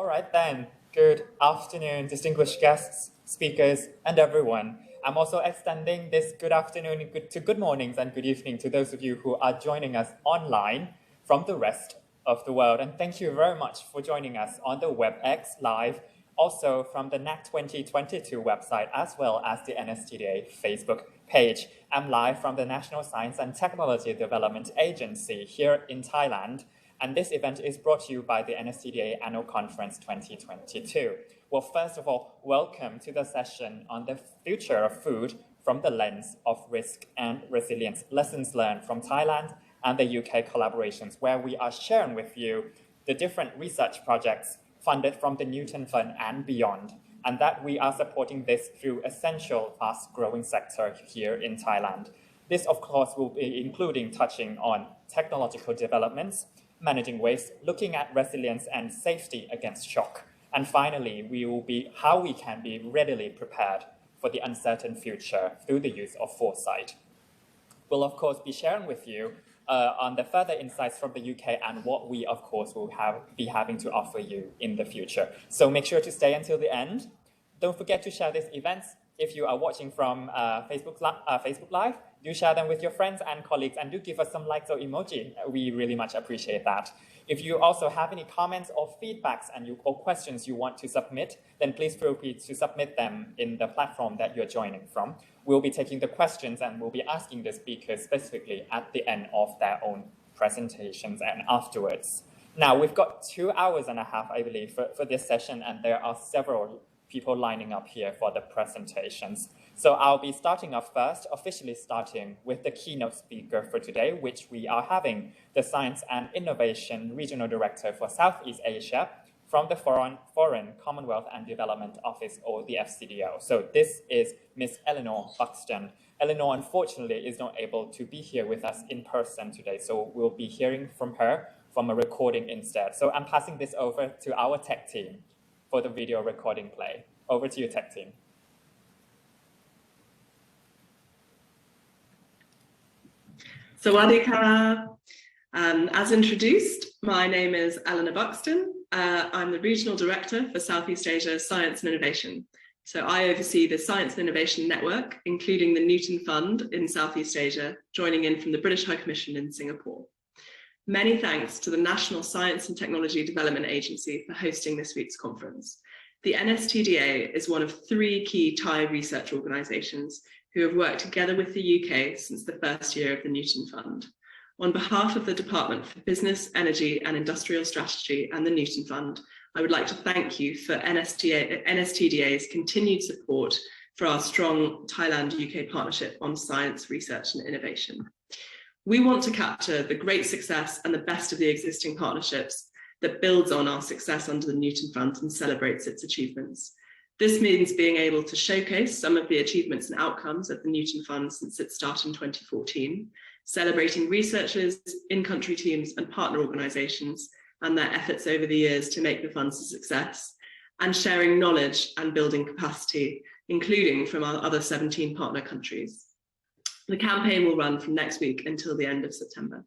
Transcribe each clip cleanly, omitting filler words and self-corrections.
All right then. Good afternoon, distinguished guests, speakers, and everyone. I'm also extending this good afternoon to good mornings and good evening to those of you who are joining us online from the rest of the world. And thank you very much for joining us on the WebEx Live, also from the NAC 2022 website, as well as the NSTDA Facebook page. I'm live from the National Science and Technology Development Agency here in Thailand. And this event is brought to you by the NSTDA Annual Conference 2022. Well, first of all, welcome to the session on the future of food from the lens of risk and resilience, lessons learned from Thailand and the UK collaborations, where we are sharing with you the different research projects funded from the Newton Fund and beyond, and that we are supporting this through essential fast-growing sector here in Thailand. This, of course, will be including touching on technological developments, managing waste, looking at resilience and safety against shock. And finally, we will be how we can be readily prepared for the uncertain future through the use of foresight. We'll, of course, be sharing with you on the further insights from the UK and what we, of course, will be having to offer you in the future. So make sure to stay until the end. Don't forget to share these events. If you are watching from Facebook Live, do share them with your friends and colleagues, and do give us some likes or emoji. We really much appreciate that. If you also have any comments or feedbacks or questions you want to submit, then please feel free to submit them in the platform that you're joining from. We'll be taking the questions and we'll be asking the speakers specifically at the end of their own presentations and afterwards. Now, we've got 2.5 hours, I believe, for this session, and there are several people lining up here for the presentations. So I'll be starting off first, officially starting with the keynote speaker for today, which we are having the Science and Innovation Regional Director for Southeast Asia from the Foreign Commonwealth and Development Office, or the FCDO. So this is Ms. Eleanor Buxton. Eleanor, unfortunately, is not able to be here with us in person today, so we'll be hearing from her from a recording instead. So I'm passing this over to our tech team for the video recording play. Over to you, tech team. Sawadee ka. As introduced, my name is Eleanor Buxton. I'm the Regional Director for Southeast Asia Science and Innovation. So I oversee the Science and Innovation Network, including the Newton Fund in Southeast Asia, joining in from the British High Commission in Singapore. Many thanks to the National Science and Technology Development Agency for hosting this week's conference. The NSTDA is one of 3 key Thai research organisations who have worked together with the UK since the first year of the Newton Fund. On behalf of the Department for Business, Energy and Industrial Strategy and the Newton Fund, I would like to thank you for NSTDA's continued support for our strong Thailand-UK partnership on science, research and innovation. We want to capture the great success and the best of the existing partnerships that builds on our success under the Newton Fund and celebrates its achievements. This means being able to showcase some of the achievements and outcomes of the Newton Fund since its start in 2014, celebrating researchers, in-country teams and partner organisations and their efforts over the years to make the funds a success, and sharing knowledge and building capacity, including from our other 17 partner countries. The campaign will run from next week until the end of September.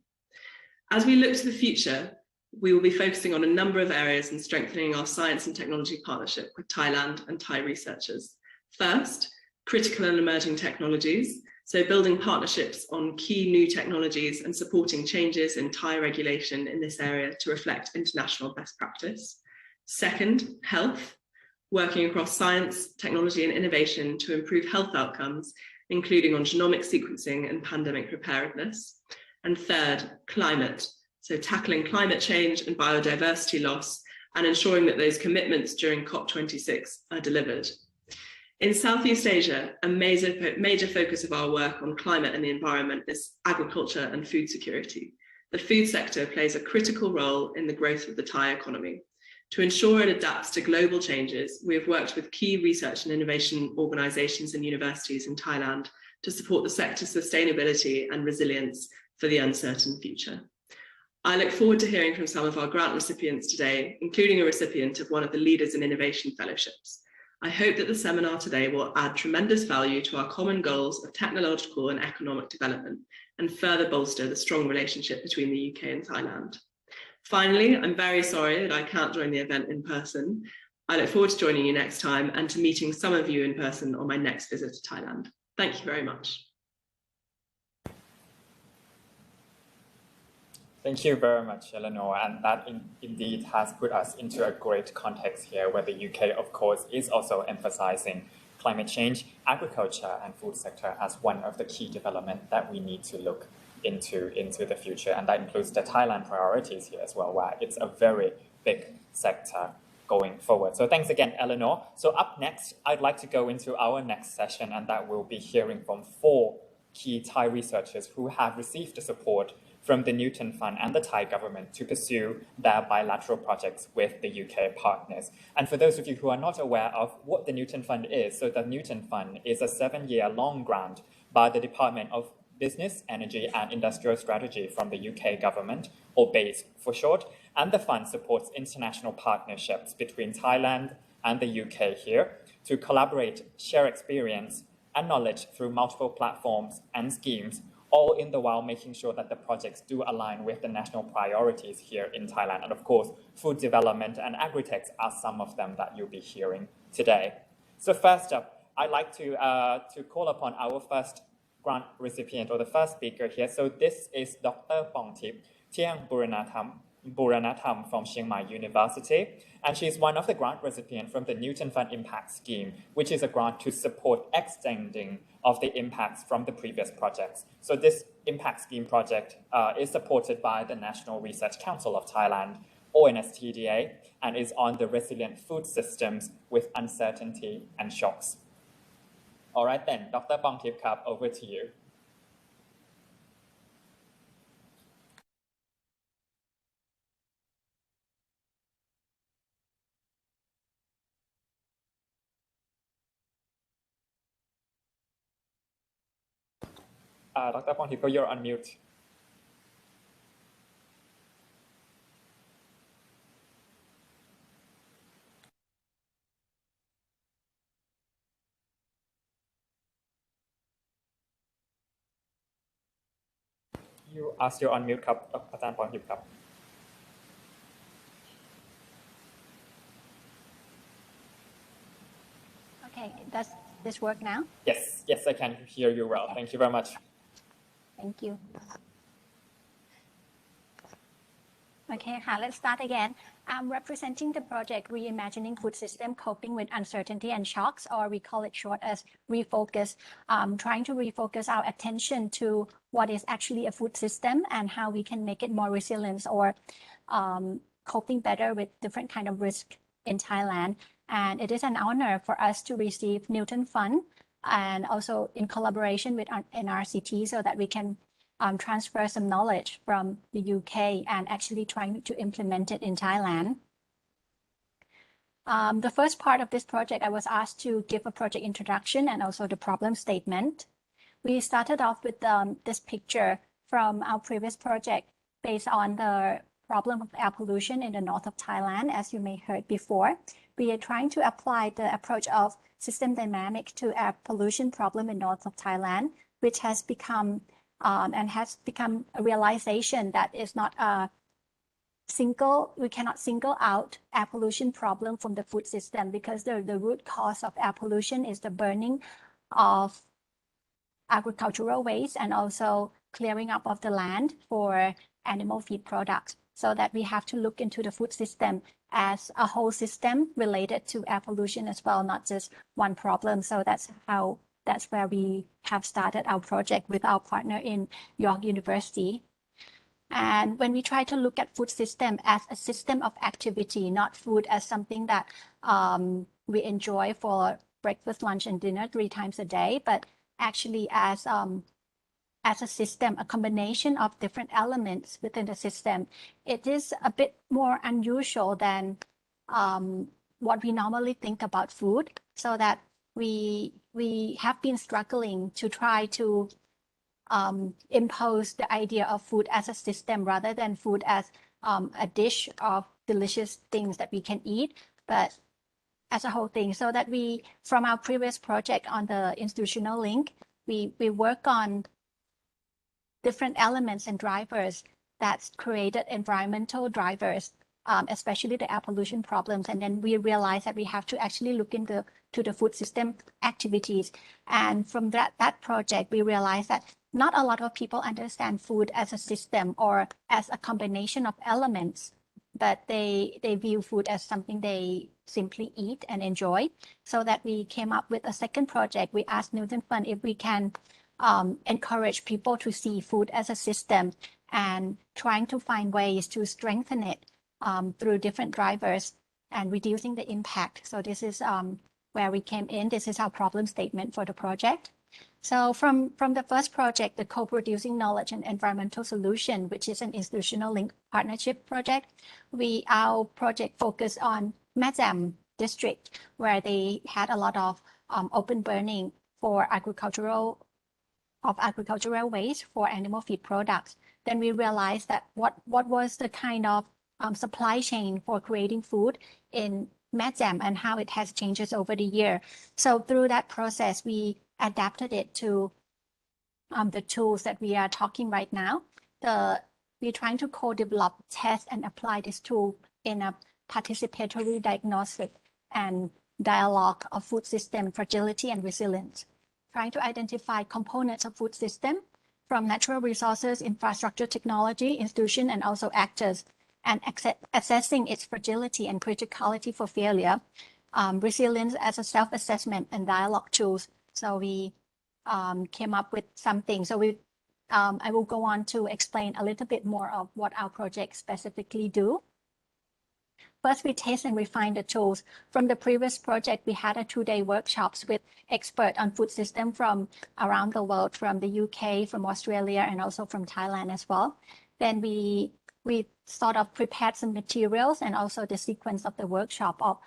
As we look to the future, we will be focusing on a number of areas and strengthening our science and technology partnership with Thailand and Thai researchers. First, critical and emerging technologies, so building partnerships on key new technologies and supporting changes in Thai regulation in this area to reflect international best practice. Second, health, working across science, technology and innovation to improve health outcomes, including on genomic sequencing and pandemic preparedness. And third, climate, so tackling climate change and biodiversity loss and ensuring that those commitments during COP26 are delivered. In Southeast Asia, a major focus of our work on climate and the environment is agriculture and food security. The food sector plays a critical role in the growth of the Thai economy. To ensure it adapts to global changes, we have worked with key research and innovation organisations and universities in Thailand to support the sector's sustainability and resilience for the uncertain future. I look forward to hearing from some of our grant recipients today, including a recipient of one of the Leaders in Innovation Fellowships. I hope that the seminar today will add tremendous value to our common goals of technological and economic development and further bolster the strong relationship between the UK and Thailand. Finally, I'm very sorry that I can't join the event in person. I look forward to joining you next time and to meeting some of you in person on my next visit to Thailand. Thank you very much. Thank you very much, Eleanor, and that indeed has put us into a great context here where the UK, of course, is also emphasizing climate change, agriculture and food sector as one of the key developments that we need to look into the future, and that includes the Thailand priorities here as well, where it's a very big sector going forward. So thanks again, Eleanor. So up next, I'd like to go into our next session, and that we'll be hearing from 4 key Thai researchers who have received the support from the Newton Fund and the Thai government to pursue their bilateral projects with the UK partners. And for those of you who are not aware of what the Newton Fund is, so the Newton Fund is a 7-year long grant by the Department of Business, Energy and Industrial Strategy from the UK government, or BEIS for short, and the fund supports international partnerships between Thailand and the UK here to collaborate, share experience and knowledge through multiple platforms and schemes, all in the while making sure that the projects do align with the national priorities here in Thailand. And of course, food development and agri-tech are some of them that you'll be hearing today. So first up, I'd like to call upon our first grant recipient or the first speaker here. So this is Dr. Pongtip Thiengburanathum from Chiang Mai University, and she's one of the grant recipients from the Newton Fund Impact Scheme, which is a grant to support extending of the impacts from the previous projects. So this Impact Scheme project is supported by the National Research Council of Thailand, or FCDO, and is on the resilient food systems with uncertainty and shocks. All right then, Dr. Pongtip, over to you. Dr. Pongtip, you're on mute. You ask your on mute ครับ อาจารย์ Pongtip ครับ Okay, does this work now? Yes, I can hear you well. Thank you very much. Thank you. Okay, let's start again. I'm representing the project Reimagining Food System Coping with Uncertainty and Shocks, or we call it short as Refocus, trying to refocus our attention to what is actually a food system and how we can make it more resilient or coping better with different kind of risk in Thailand. And it is an honor for us to receive Newton Fund and also in collaboration with NRCT so that we can transfer some knowledge from the UK and actually trying to implement it in Thailand. The first part of this project, I was asked to give a project introduction and also the problem statement. We started off with this picture from our previous project based on the problem of air pollution in the north of Thailand, as you may heard before. We are trying to apply the approach of system dynamic to air pollution problem in north of Thailand, which has become a realization that is not we cannot single out air pollution problem from the food system, because the root cause of air pollution is the burning of agricultural waste and also clearing up of the land for animal feed products. So that we have to look into the food system as a whole system related to air pollution as well, not just one problem. So that's where we have started our project with our partner in York University. And when we try to look at food system as a system of activity, not food as something that we enjoy for breakfast, lunch, and dinner 3 times a day, but actually as a system, a combination of different elements within the system, it is a bit more unusual than what we normally think about food, so that we have been struggling to try to impose the idea of food as a system rather than food as a dish of delicious things that we can eat, but as a whole thing. So that from our previous project on the institutional link, we work on different elements and drivers that's created environmental drivers, especially the air pollution problems. And then we realized that we have to actually look into the food system activities. And from that project, we realized that not a lot of people understand food as a system or as a combination of elements, but they view food as something they simply eat and enjoy. So that we came up with a second project. We asked Newton Fund if we can encourage people to see food as a system and trying to find ways to strengthen it through different drivers and reducing the impact. So this is where we came in. This is our problem statement for the project. So from the first project, the co-producing knowledge and environmental solution, which is an institutional link partnership project, our project focused on Medzam district, where they had a lot of open burning for agricultural waste for animal feed products. Then we realized that what was the kind of supply chain for creating food in Medzam and how it has changes over the year. So through that process, we adapted it to the tools that we are talking right now. We're trying to co-develop, test, and apply this tool in a participatory diagnostic and dialogue of food system fragility and resilience, trying to identify components of food system from natural resources, infrastructure, technology, institution, and also actors, and assessing its fragility and criticality for failure, resilience as a self-assessment and dialogue tools. So we came up with something. So I will go on to explain a little bit more of what our project specifically do. First, we test and refine the tools. From the previous project, we had a 2-day workshops with experts on food system from around the world, from the UK, from Australia, and also from Thailand as well. Then we sort of prepared some materials and also the sequence of the workshop of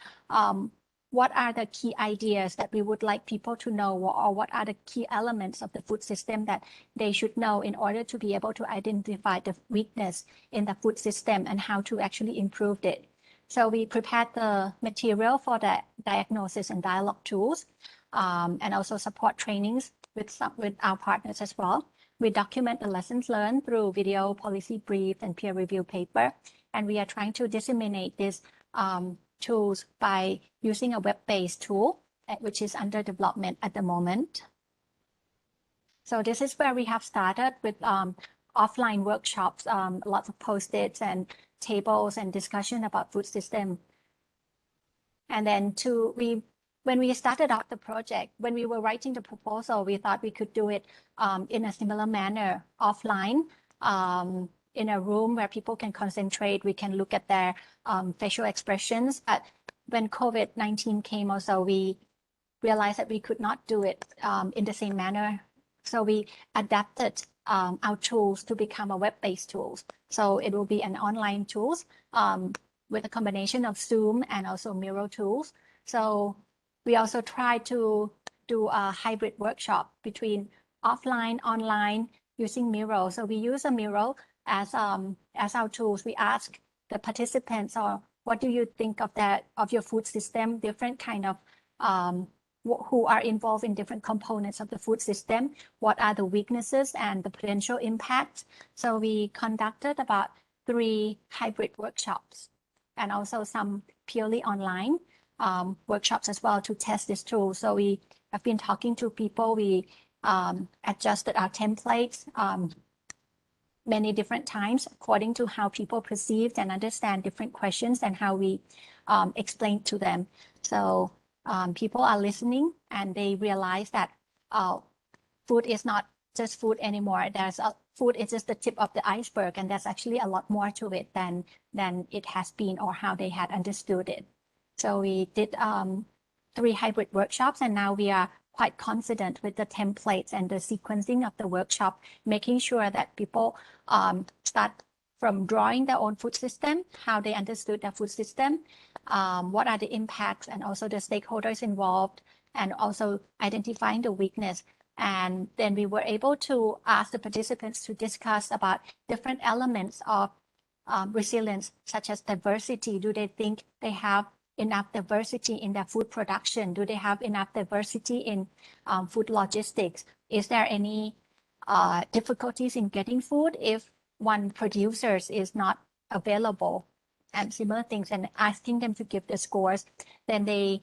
what are the key ideas that we would like people to know, or what are the key elements of the food system that they should know in order to be able to identify the weakness in the food system and how to actually improve it. So we prepared the material for the diagnosis and dialogue tools, and also support trainings with our partners as well. We document the lessons learned through video, policy brief, and peer review paper. And we are trying to disseminate these tools by using a web-based tool, which is under development at the moment. So this is where we have started with offline workshops, lots of post-its and tables and discussion about food system. And then when we started out the project, when we were writing the proposal, we thought we could do it in a similar manner offline, in a room where people can concentrate. We can look at their facial expressions. But when COVID-19 came also, we realized that we could not do it in the same manner. So we adapted our tools to become a web-based tools. So it will be an online tools with a combination of Zoom and also Miro tools. So we also try to do a hybrid workshop between offline, online, using Miro. So we use a Miro as our tools. We ask the participants, or what do you think of your food system, different kind of who are involved in different components of the food system, what are the weaknesses and the potential impacts. So we conducted about 3 hybrid workshops and also some purely online workshops as well to test this tool. So we have been talking to people. We adjusted our templates many different times according to how people perceived and understand different questions and how we explain to them. So people are listening and they realize that food is not just food anymore. Food is just the tip of the iceberg, and there's actually a lot more to it than it has been or how they had understood it. So we did 3 hybrid workshops, and now we are quite confident with the templates and the sequencing of the workshop, making sure that people start from drawing their own food system, how they understood their food system, what are the impacts, and also the stakeholders involved, and also identifying the weakness. And then we were able to ask the participants to discuss about different elements of resilience, such as diversity. Do they think they have enough diversity in their food production? Do they have enough diversity in food logistics? Is there any difficulties in getting food if one producers is not available and similar things, and asking them to give the scores, then they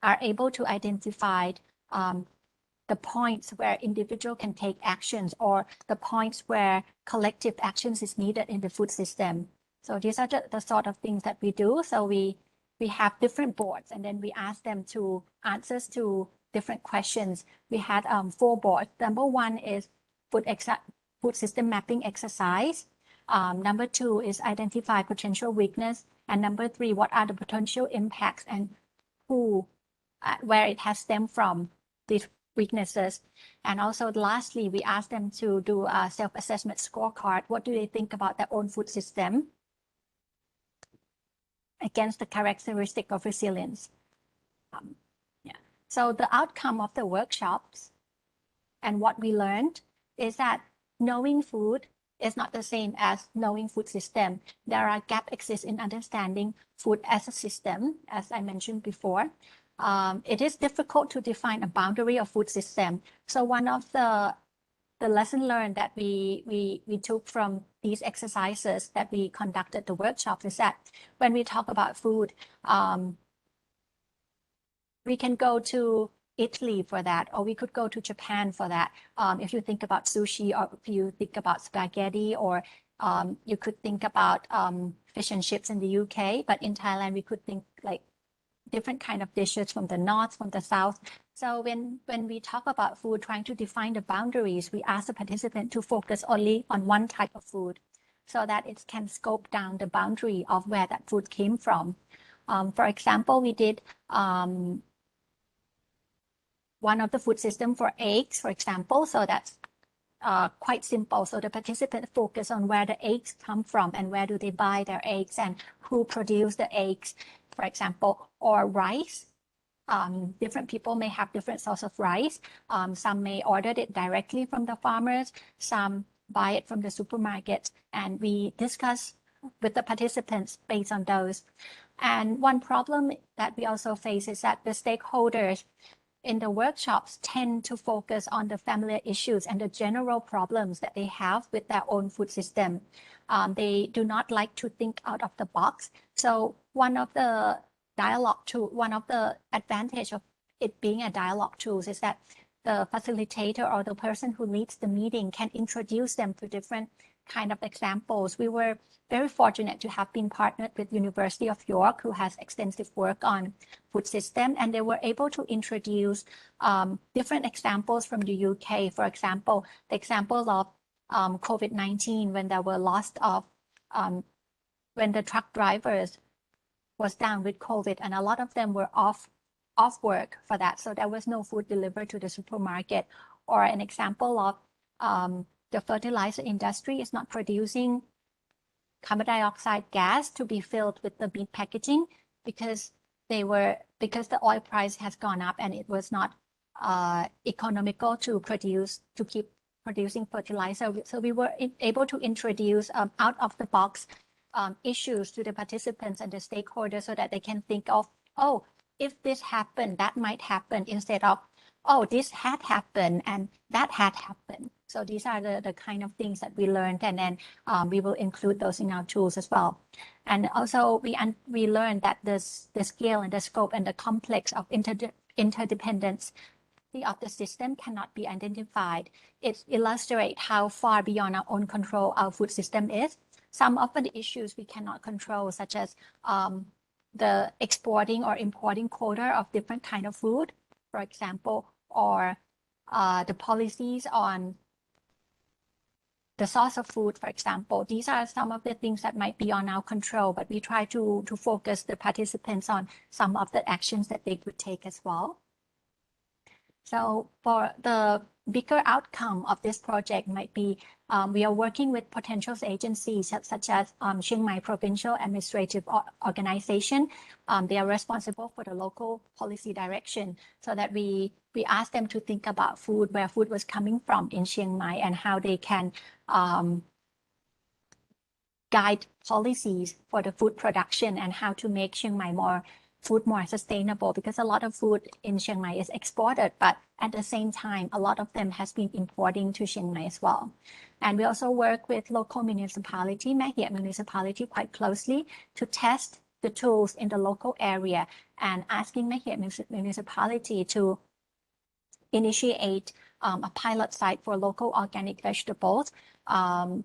are able to identify the points where individual can take actions or the points where collective actions is needed in the food system. So these are the sort of things that we do. So we have different boards, and then we ask them to answers to different questions. We had 4 boards. Number 1 is food system mapping exercise. Number 2 is identify potential weakness. And number 3, what are the potential impacts and where it has stemmed from, these weaknesses. And also lastly, we ask them to do a self-assessment scorecard. What do they think about their own food system against the characteristic of resilience? So the outcome of the workshops and what we learned is that knowing food is not the same as knowing food system. There are gaps exist in understanding food as a system, as I mentioned before. It is difficult to define a boundary of food system. So one of the lesson learned that we took from these exercises that we conducted the workshop is that when we talk about food, we can go to Italy for that, or we could go to Japan for that. If you think about sushi, or if you think about spaghetti, or you could think about fish and chips in the UK, but in Thailand, we could think like different kind of dishes from the north, from the south. So when we talk about food, trying to define the boundaries, we ask the participant to focus only on one type of food so that it can scope down the boundary of where that food came from. For example, we did one of the food system for eggs, for example. So that's quite simple. So the participant focus on where the eggs come from and where do they buy their eggs and who produce the eggs, for example, or rice. Different people may have different sources of rice. Some may order it directly from the farmers. Some buy it from the supermarket. And we discuss with the participants based on those. And one problem that we also face is that the stakeholders in the workshops tend to focus on the familiar issues and the general problems that they have with their own food system. They do not like to think out of the box. So one of the advantage of it being a dialogue tool is that the facilitator or the person who leads the meeting can introduce them to different kind of examples. We were very fortunate to have been partnered with University of York, who has extensive work on food system, and they were able to introduce different examples from the UK. For example, the example of COVID-19, when there were loss of, when the truck drivers was down with COVID, and a lot of them were off work for that. So there was no food delivered to the supermarket. Or an example of the fertilizer industry is not producing carbon dioxide gas to be filled with the meat packaging because the oil price has gone up and it was not economical to keep producing fertilizer. So we were able to introduce out of the box issues to the participants and the stakeholders so that they can think of, oh, if this happened, that might happen, instead of, oh, this had happened and that had happened. So these are the kind of things that we learned, and then we will include those in our tools as well. And also we learned that the scale and the scope and the complex of interdependence of the system cannot be identified. It illustrates how far beyond our own control our food system is. Some of the issues we cannot control, such as the exporting or importing quota of different kind of food, for example, or the policies on the source of food, for example. These are some of the things that might be on our control, but we try to focus the participants on some of the actions that they could take as well. So for the bigger outcome of this project might be, we are working with potential agencies such as Chiang Mai Provincial Administrative Organization. They are responsible for the local policy direction, so that we ask them to think about food, where food was coming from in Chiang Mai, and how they can guide policies for the food production and how to make Chiang Mai more food more sustainable, because a lot of food in Chiang Mai is exported, but at the same time, a lot of them has been importing to Chiang Mai as well. And we also work with local municipality, Mae Hiep municipality, quite closely to test the tools in the local area, and asking Mae Hiep municipality to initiate a pilot site for local organic vegetables, and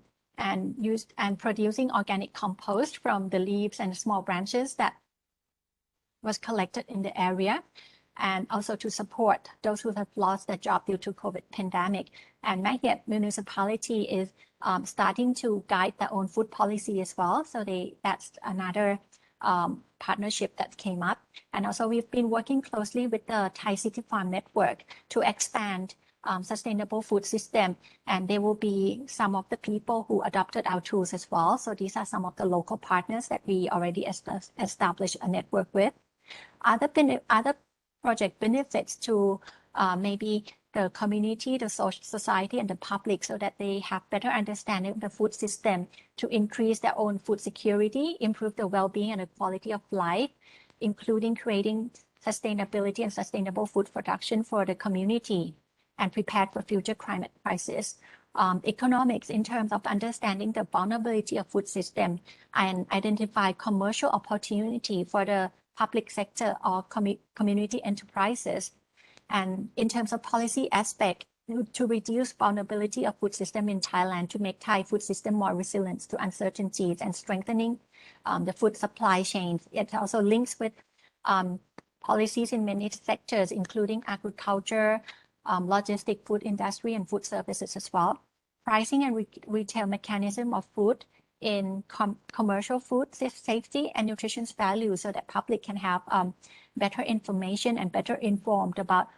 producing organic compost from the leaves and small branches that was collected in the area, and also to support those who have lost their job due to COVID pandemic. And Mae Hiep municipality is starting to guide their own food policy as well. So that's another partnership that came up. And also we've been working closely with the Thai City Farm Network to expand sustainable food system. And there will be some of the people who adopted our tools as well. So these are some of the local partners that we already established a network with. Other project benefits to maybe the community, the society, and the public, so that they have better understanding of the food system to increase their own food security, improve the well-being and the quality of life, including creating sustainability and sustainable food production for the community, and prepared for future climate crisis. Economics, in terms of understanding the vulnerability of food system and identify commercial opportunity for the public sector or community enterprises. And in terms of policy aspect, to reduce vulnerability of food system in Thailand, to make Thai food system more resilient to uncertainties and strengthening the food supply chains. It also links with policies in many sectors, including agriculture, logistic, food industry, and food services as well. Pricing and retail mechanism of food in commercial food safety and nutrition value, so that public can have better information and better informed about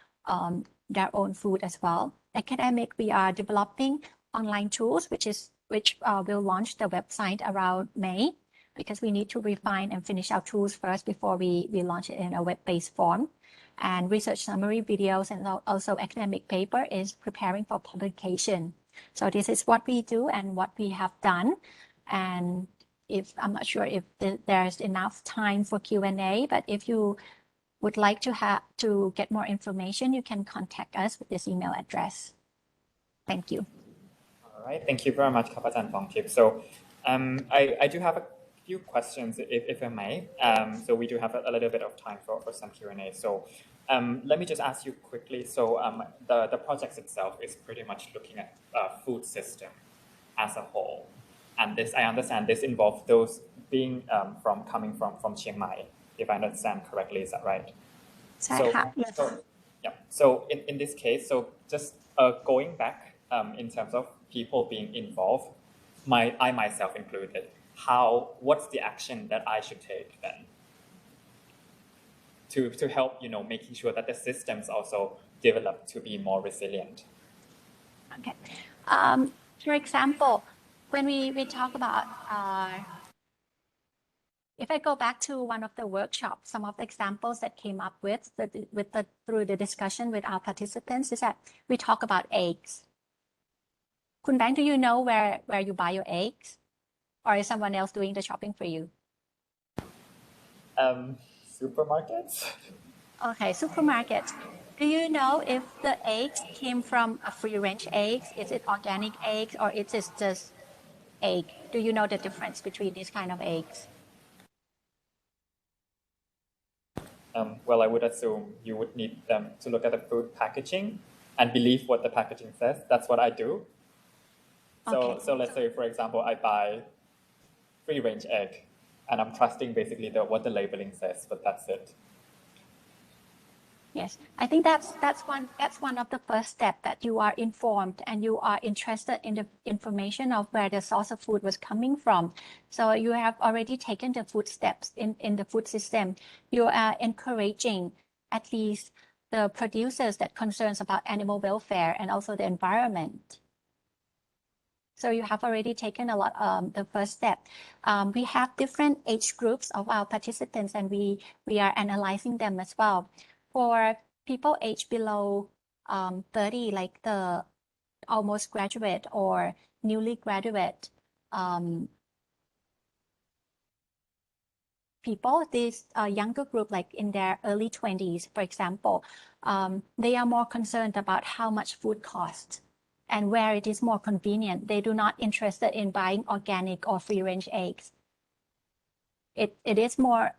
their own food as well. Academic, we are developing online tools, which will launch the website around May, because we need to refine and finish our tools first before we launch it in a web-based form. And research summary videos and also academic paper is preparing for publication. So this is what we do and what we have done. And I'm not sure if there's enough time for Q&A, but if you would like to get more information, you can contact us with this email address. Thank you. All right, thank you very much, Kapajan Pongtip. So I do have a few questions, if I may. So we do have a little bit of time for some Q&A. So let me just ask you quickly. So the project itself is pretty much looking at food system as a whole. And this, I understand this involves those being coming from Chiang Mai, if I understand correctly. Is that right? Yes. So in this case, so just going back in terms of people being involved, I myself included, what's the action that I should take then to help, making sure that the systems also develop to be more resilient? Okay. For example, when we talk about, if I go back to one of the workshops, some of the examples that came up through the discussion with our participants is that we talk about eggs. Kun Bang, do you know where you buy your eggs? Or is someone else doing the shopping for you? Supermarkets? Okay, supermarkets. Do you know if the eggs came from a free-range eggs? Is it organic eggs, or is it just egg? Do you know the difference between these kind of eggs? Well, I would assume you would need them to look at the food packaging and believe what the packaging says. That's what I do. So let's say, for example, I buy free-range egg, and I'm trusting basically what the labeling says, but that's it. Yes, I think that's one of the first steps, that you are informed and you are interested in the information of where the source of food was coming from. So you have already taken the food steps in the food system. You are encouraging at least the producers that concerns about animal welfare and also the environment. So you have already taken a lot the first step. We have different age groups of our participants, and we are analyzing them as well. For people aged below 30, like the almost graduate or newly graduate people, these younger group, like in their early 20s, for example, they are more concerned about how much food costs and where it is more convenient. They do not interested in buying organic or free-range eggs. It is more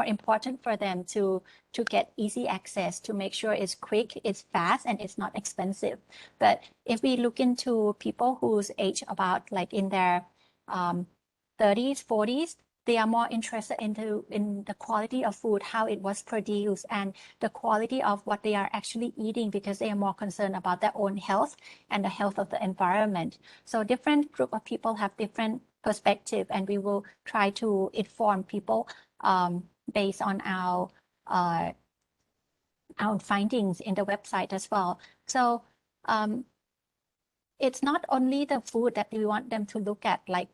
important for them to get easy access, to make sure it's quick, it's fast, and it's not expensive. But if we look into people whose age about like in their 30s, 40s, they are more interested in the quality of food, how it was produced, and the quality of what they are actually eating, because they are more concerned about their own health and the health of the environment. So different group of people have different perspective, and we will try to inform people based on our findings in the website as well. So it's not only the food that we want them to look at, like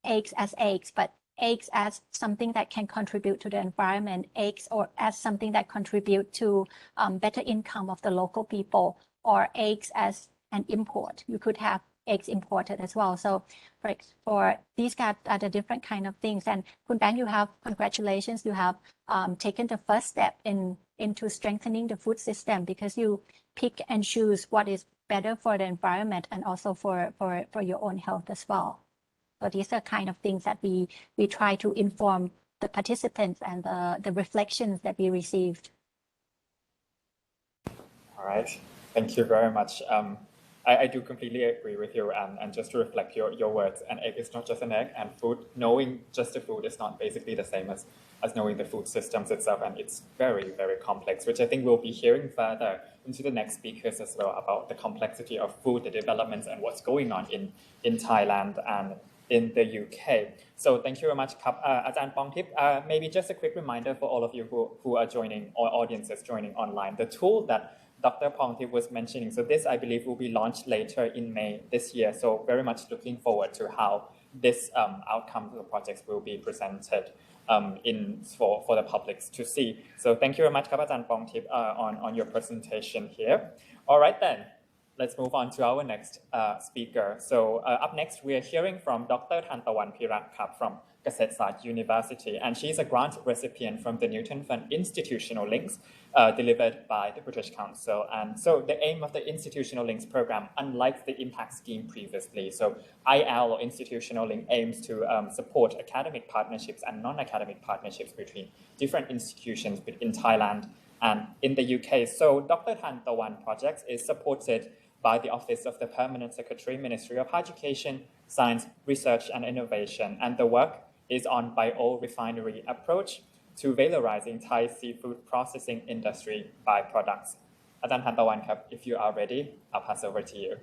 eggs as eggs, but eggs as something that can contribute to the environment, eggs or as something that contribute to better income of the local people, or eggs as an import. You could have eggs imported as well. So for these guys are the different kind of things. And Khun Bang, you have, congratulations, you have taken the first step into strengthening the food system, because you pick and choose what is better for the environment and also for your own health as well. So these are kind of things that we try to inform the participants and the reflections that we received. All right, thank you very much. I do completely agree with you, and just to reflect your words, an egg is not just an egg, and food, knowing just the food is not basically the same as knowing the food systems itself, and it's very, very complex, which I think we'll be hearing further into the next speakers as well about the complexity of food, the developments, and what's going on in Thailand and in the UK. So thank you very much, Ajahn Pongtip. Maybe just a quick reminder for all of you who are joining, or audiences joining online, the tool that Dr. Pongtip was mentioning. So this, I believe, will be launched later in May this year. So very much looking forward to how this outcome of the projects will be presented for the public to see. So thank you very much, Ajahn Pongtip, on your presentation here. All right then. Let's move on to our next speaker. So up next, we are hearing from Dr. Tantawan Pirak from Kasetsart University, and she's a grant recipient from the Newton Fund Institutional Links delivered by the British Council. And so the aim of the Institutional Links program, unlike the Impact Scheme previously, so IL or Institutional Link aims to support academic partnerships and non-academic partnerships between different institutions in Thailand and in the UK. So Dr. Tantawan project is supported by the Office of the Permanent Secretary, Ministry of Education, Science, Research and Innovation. And the work is on Biorefinery approach to valorising Thai seafood processing industry byproducts. Ajahn Tantawan, if you are ready, I'll pass over to you.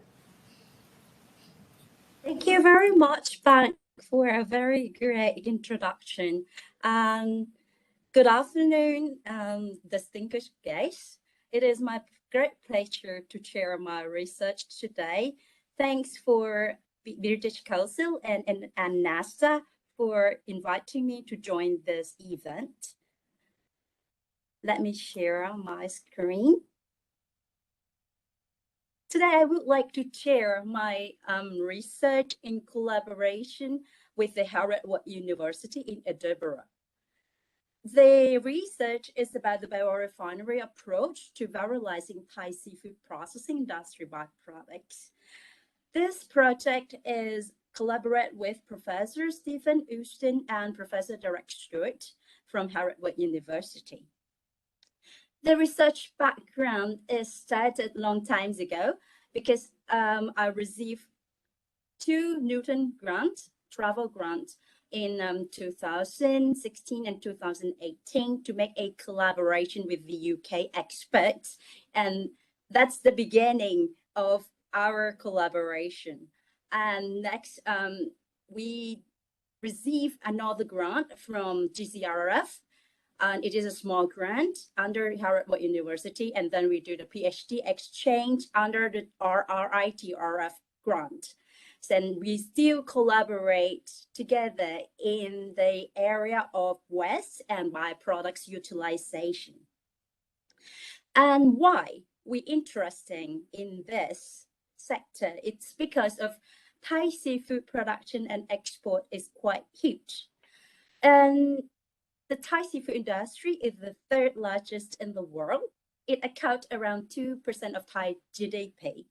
Thank you very much, Bang, for a very great introduction. Good afternoon, distinguished guests. It is my great pleasure to share my research today. Thanks for British Council and NASA for inviting me to join this event. Let me share my screen. Today, I would like to share my research in collaboration with the Harvard University in Edinburgh. The research is about the biorefinery approach to valorising Thai seafood processing industry byproducts. This project is collaborate with Professor Stephen Houston and Professor Derek Stewart from Harvard University. The research background is started long times ago because I received 2 Newton grants, travel grants, in 2016 and 2018 to make a collaboration with the UK experts. And that's the beginning of our collaboration. And next, we received another grant from GCRF. And it is a small grant under Harvard University. And then we do the PhD exchange under the RRITRF grant. And we still collaborate together in the area of waste and byproducts utilization. And why we're interested in this sector? It's because of Thai seafood production and export is quite huge. And The Thai seafood industry is the third largest in the world. It accounts around 2% of Thai GDP.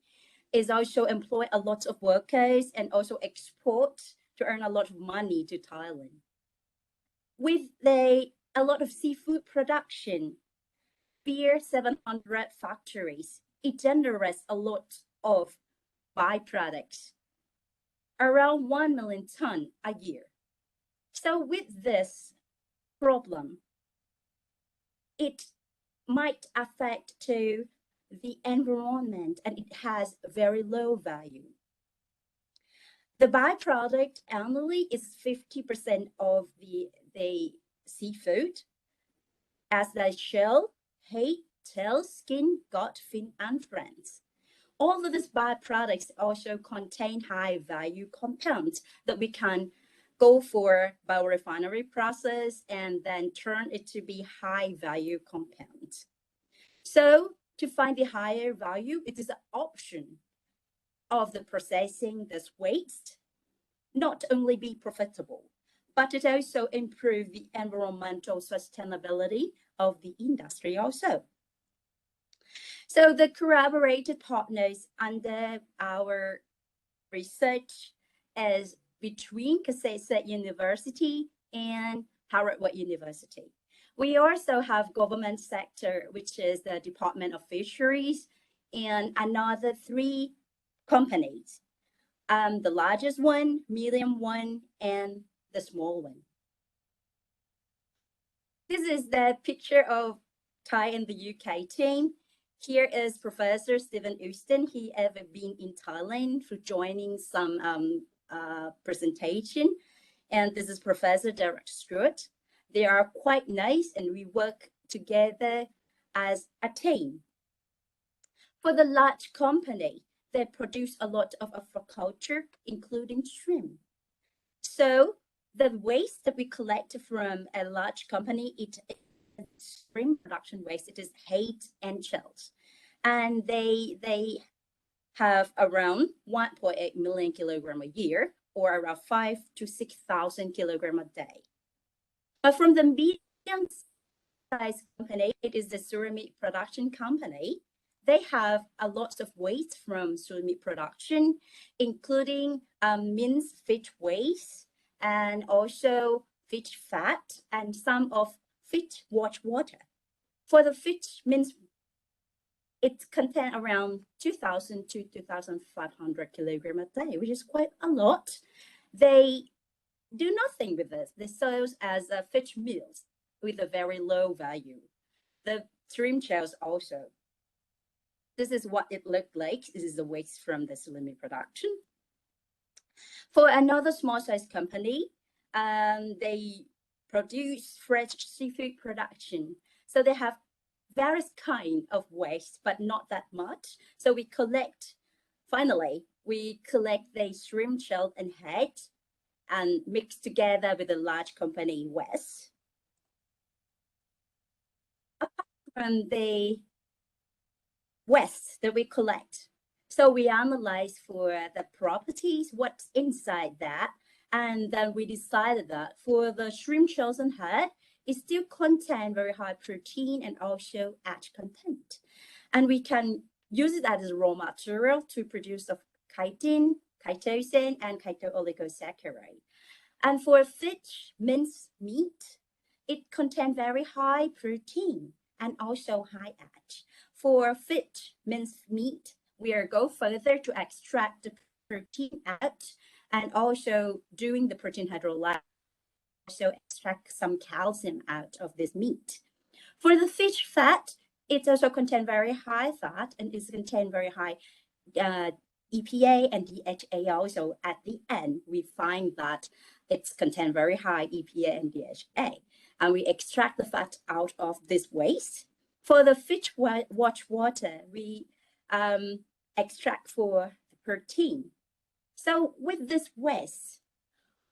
It also employ a lot of workers and also export to earn a lot of money to Thailand. With a lot of seafood production, 700 factories, it generates a lot of byproducts, around 1 million tons a year. So with this problem, it might affect to the environment and it has very low value. The byproduct annually is 50% of the seafood, as the shell, head, tail, skin, gut, fin, and friends. All of these byproducts also contain high value compounds that we can go for biorefinery process and then turn it to be high value compounds. So to find the higher value, it is an option of the processing this waste, not only be profitable, but it also improve the environmental sustainability of the industry also. So the collaborated partners under our research is between Kasetsat University and Harvard University. We also have government sector, which is the Department of Fisheries, and another 3 companies. The largest one, medium one, and the small one. This is the picture of Thai and the UK team. Here is Professor Stephen Euston. He ever been in Thailand for joining some presentation. And this is Professor Derek Stewart. They are quite nice and we work together as a team. For the large company, they produce a lot of aquaculture, including shrimp. So the waste that we collect from a large company, it is shrimp production waste, it is head and shells. And they have around 1.8 million kilograms a year, or around 5,000 to 6,000 kilograms a day. But from the medium-sized company, it is the ceramic production company. They have a lot of waste from ceramic production, including minced fish waste and also fish fat and some of fish water. For the fish minced, it contains around 2,000 to 2,500 kilograms a day, which is quite a lot. They do nothing with this. They sell as fish meals with a very low value. The shrimp shells also. This is what it looked like. This is the waste from the ceramic production. For another small-sized company, they produce fresh seafood production. So they have various kinds of waste, but not that much. So we collect, finally, we collect the shrimp shell and head and mix together with a large company waste. Apart from the waste that we collect, so we analyze for the properties, what's inside that, and then we decided that for the shrimp shells and head, it still contain very high protein and also ash content. And we can use it as a raw material to produce of chitin, chitosan, and chito-oligosaccharide. And for fish minced meat, it contains very high protein and also high ash. For fish minced meat, we are go further to extract the protein out and also doing the protein hydrolysis, also extract some calcium out of this meat. For the fish fat, it also contains very high fat and it contains very high EPA and DHA also. At the end, we find that it's contains very high EPA and DHA. And we extract the fat out of this waste. For the fish wash water, we extract for protein. So with this waste,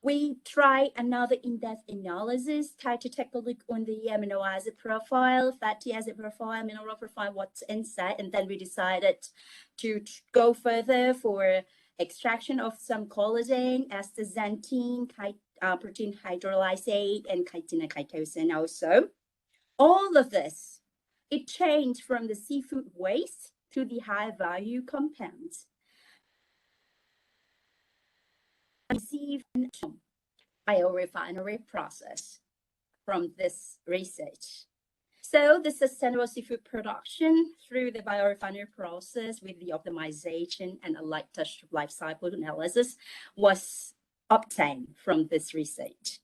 we try another in-depth analysis, try to take a look on the amino acid profile, fatty acid profile, mineral profile, what's inside, and then we decided to go further for extraction of some collagen, astaxanthin, protein hydrolysate and chitin and chitosan also. All of this, it changed from the seafood waste to the high value compounds. Received biorefinery process from this research. So the sustainable seafood production through the biorefinery process with the optimization and a light touch life cycle analysis was obtained from this research.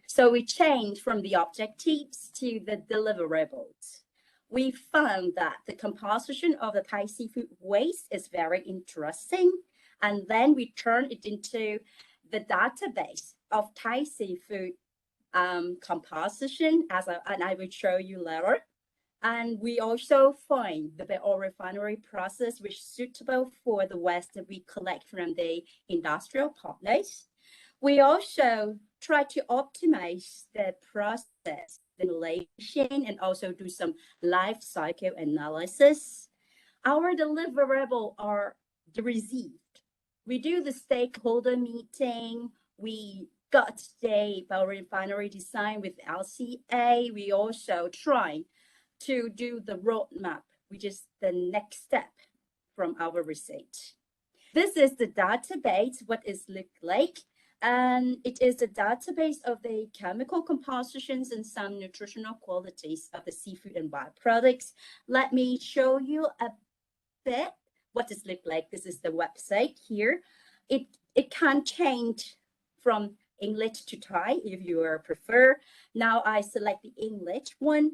So we changed from the objectives to the deliverables. We found that the composition of the Thai seafood waste is very interesting. And then we turned it into the database of Thai seafood composition, and I will show you later. And we also find the biorefinery process which is suitable for the waste that we collect from the industrial partners. We also try to optimize the process simulation and also do some life cycle analysis. Our deliverables are received. We do the stakeholder meeting. We got the biorefinery design with LCA. We also try to do the roadmap, which is the next step from our research. This is the database, what it looks like. And it is a database of the chemical compositions and some nutritional qualities of the seafood and byproducts. Let me show you a bit what this looks like. This is the website here. It can change from English to Thai if you prefer. Now I select the English one.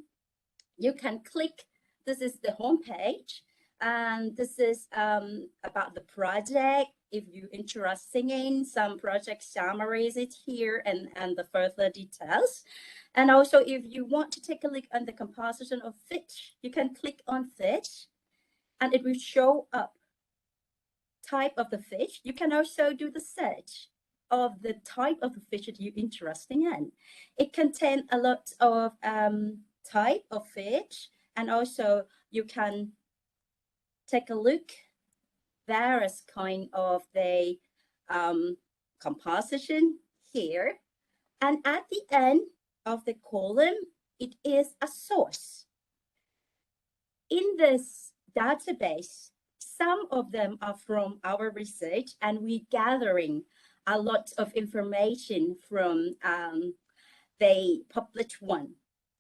You can click, this is the homepage, and this is about the project. If you're interested in some project summaries, it here and the further details. And also if you want to take a look at the composition of fish, you can click on fish and it will show up type of the fish. You can also do the search of the type of the fish that you're interested in. It contains a lot of type of fish, and also you can take a look various kind of the composition here, and at the end of the column it is a source. In this database, some of them are from our research, and we're gathering a lot of information from the published one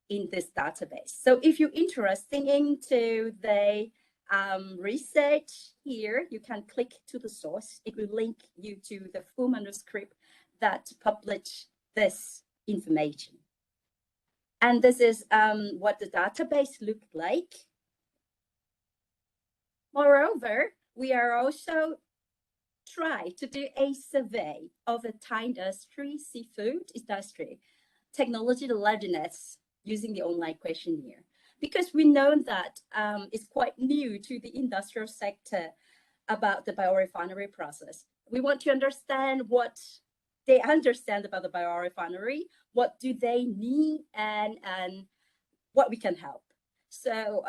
in this database. So if you're interested into the research here, you can click to the source. It will link you to the full manuscript that published this information. And this is what the database looked like. Moreover, we are also try to do a survey of the Thai industry, seafood industry, technology readiness using the online questionnaire, because we know that it's quite new to the industrial sector about the biorefinery process. We want to understand what they understand about the biorefinery, what do they need, and what we can help. So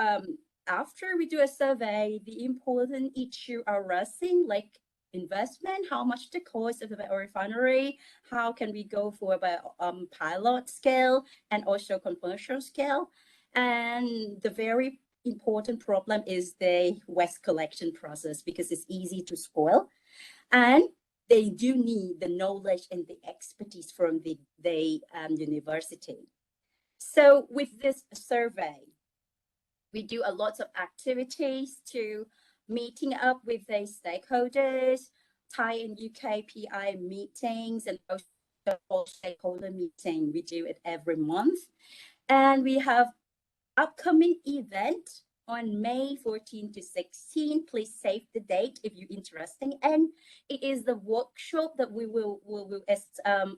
after we do a survey, the important issue are arising, like investment, how much the cost of the biorefinery, how can we go for a pilot scale and also commercial scale. And the very important problem is the waste collection process, because it's easy to spoil. And they do need the knowledge and the expertise from the university. So with this survey, we do a lot of activities to meeting up with the stakeholders, Thai and UK PI meetings, and also all stakeholder meeting. We do it every month. And we have upcoming event on May 14 to 16. Please save the date if you're interested. And it is the workshop that we will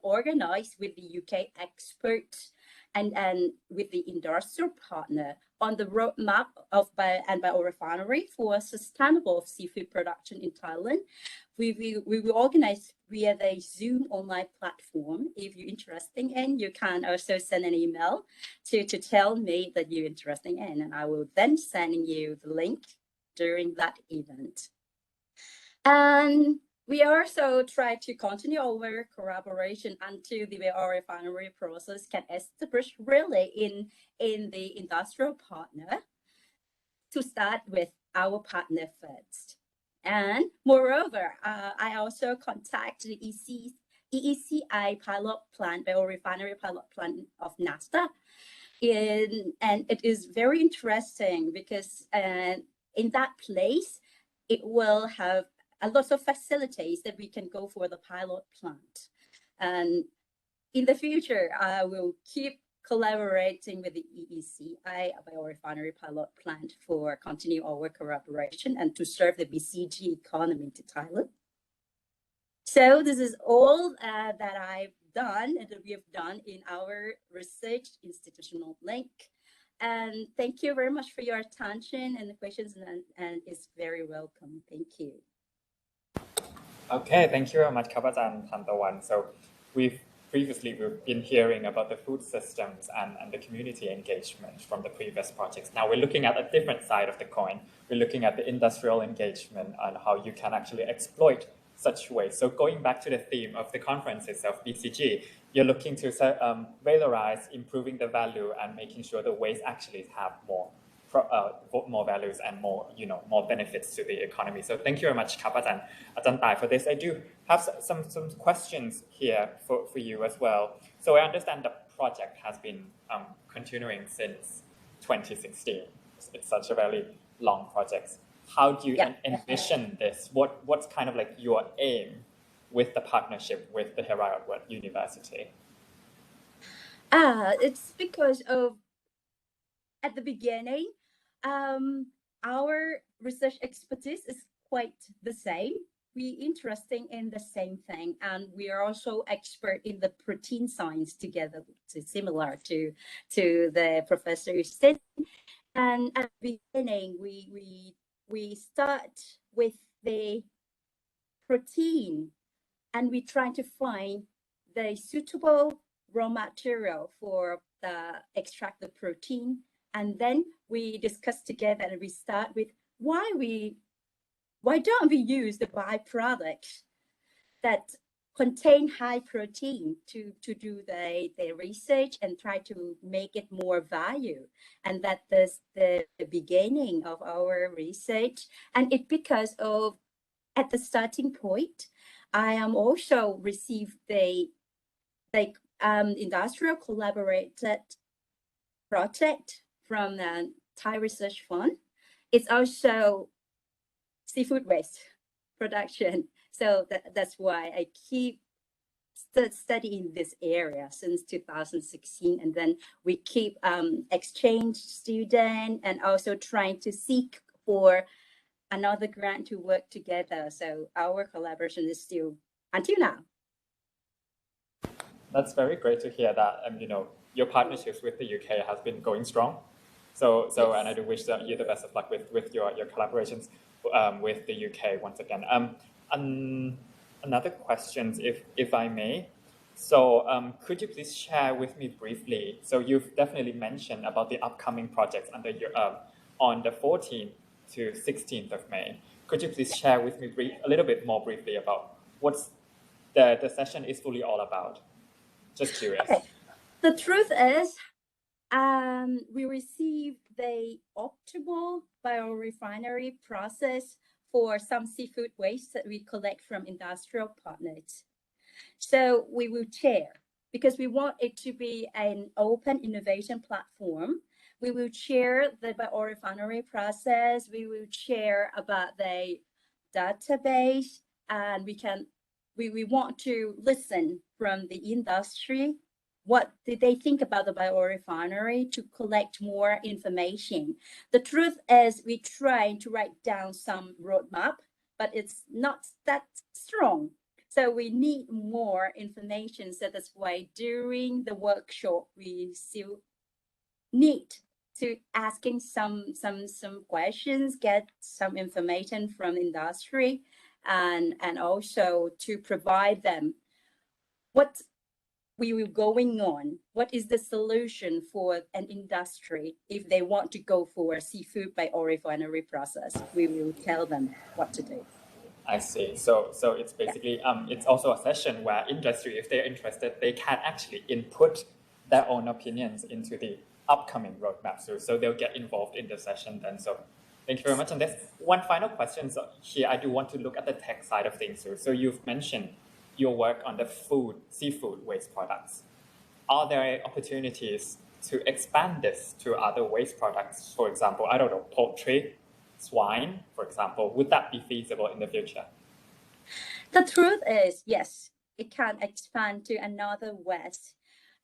organize with the UK experts and with the industrial partner on the roadmap of biorefinery for sustainable seafood production in Thailand. We will organize via the Zoom online platform. If you're interested in, you can also send an email to tell me that you're interested in, and I will then send you the link during that event. And We also try to continue our collaboration until the biorefinery process can establish really in the industrial partner, to start with our partner first. And moreover, I also contact the EECI pilot plant, biorefinery pilot plant of NAFTA. And it is very interesting because in that place, it will have a lot of facilities that we can go for the pilot plant. And in the future, I will keep collaborating with the EECI biorefinery pilot plant for continue our collaboration and to serve the BCG economy to Thailand. So this is all that I've done and that we have done in our research institutional link. And thank you very much for your attention and the questions, and it's very welcome. Thank you. Okay, thank you very much, ครับอาจารย์ Tantawan. So we've been hearing about the food systems and the community engagement from the previous projects. Now we're looking at a different side of the coin. We're looking at the industrial engagement and how you can actually exploit such ways. So going back to the theme of the conference itself, BCG, you're looking to valorize, improving the value and making sure the waste actually have more values and more benefits to the economy. So thank you very much, ครับอาจารย์ Tai, for this. I do have some questions here for you as well. So I understand the project has been continuing since 2016. It's such a very long project. How do you envision this? What's kind of like your aim with the partnership with the Heraud University? It's because of, at the beginning, our research expertise is quite the same. We're interested in the same thing, and we are also expert in the protein science together, similar to the professor said. And at the beginning, we start with the protein, and we try to find the suitable raw material for the extract the protein. And then we discuss together and we start with why don't we use the byproduct that contain high protein to do the research and try to make it more value. And that is the beginning of our research. And it because of, at the starting point, I am also received the industrial collaborated project from the Thai Research Fund. It's also seafood waste production. So that's why I keep studying this area since 2016. And then we keep exchange student and also trying to seek for another grant to work together. So our collaboration is still until now. That's very great to hear that. Your partnerships with the UK has been going strong. So yes. And I do wish you the best of luck with your collaborations with the UK once again. Another question, if I may. So could you please share with me briefly? So you've definitely mentioned about the upcoming projects under your on the 14th to 16th of May. Could you please share with me a little bit more briefly about what's the session is fully all about? Just curious. Okay. The truth is, we received the optimal biorefinery process for some seafood waste that we collect from industrial partners. So we will share, because we want it to be an open innovation platform. We will share the biorefinery process. We will share about the database, and we want to listen from the industry. What did they think about the biorefinery to collect more information? The truth is we try to write down some roadmap, but it's not that strong. So we need more information. So that's why during the workshop, we still need to asking some questions, get some information from industry, and also to provide them what we will going on. What is the solution for an industry if they want to go for a seafood biorefinery process? We will tell them what to do. I see. So it's basically it's also a session where industry, if they're interested, they can actually input their own opinions into the upcoming roadmap. So they'll get involved in the session then. So thank you very much on this. One final question. So here I do want to look at the tech side of things. So you've mentioned your work on the seafood waste products. Are there opportunities to expand this to other waste products? For example, I don't know, poultry, swine, for example. Would that be feasible in the future? The truth is, yes, it can expand to another waste,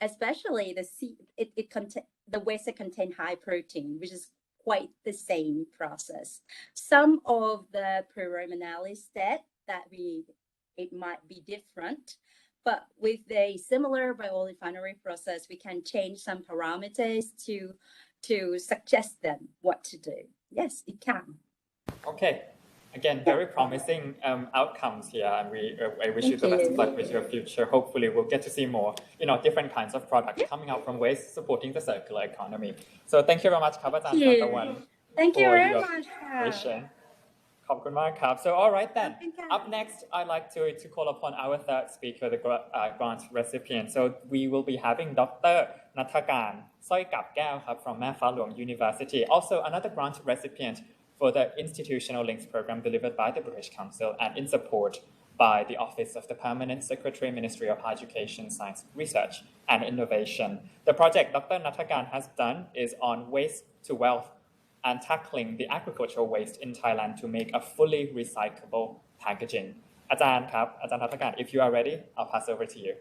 especially the waste that contain high protein, which is quite the same process. Some of the preliminaries said that it might be different, but with a similar biorefinery process, we can change some parameters to suggest them what to do. Yes, it can. Okay. Again, very promising outcomes here, and I wish you the best of luck with your future. Hopefully, we'll get to see more, different kinds of products coming out from waste, supporting the circular economy. So, thank you very much, ครับอาจารย์ Tantawan. Thank you for very your much. presentation. ขอบคุณมากครับ. So, all right then. Up next, I'd like to call upon our third speaker, the grant recipient. So, we will be having Dr. Nathakan Soikapkeo from Mae Fah Luang University, also another grant recipient for the Institutional Links Program delivered by the British Council and in support by the Office of the Permanent Secretary, Ministry of Higher Education, Science, Research and Innovation. The project Dr. Nathakan has done is on waste to wealth and tackling the agricultural waste in Thailand to make a fully recyclable packaging. อาจารย์ครับ อาจารย์ Nathakan, if you are ready, I'll pass over to you.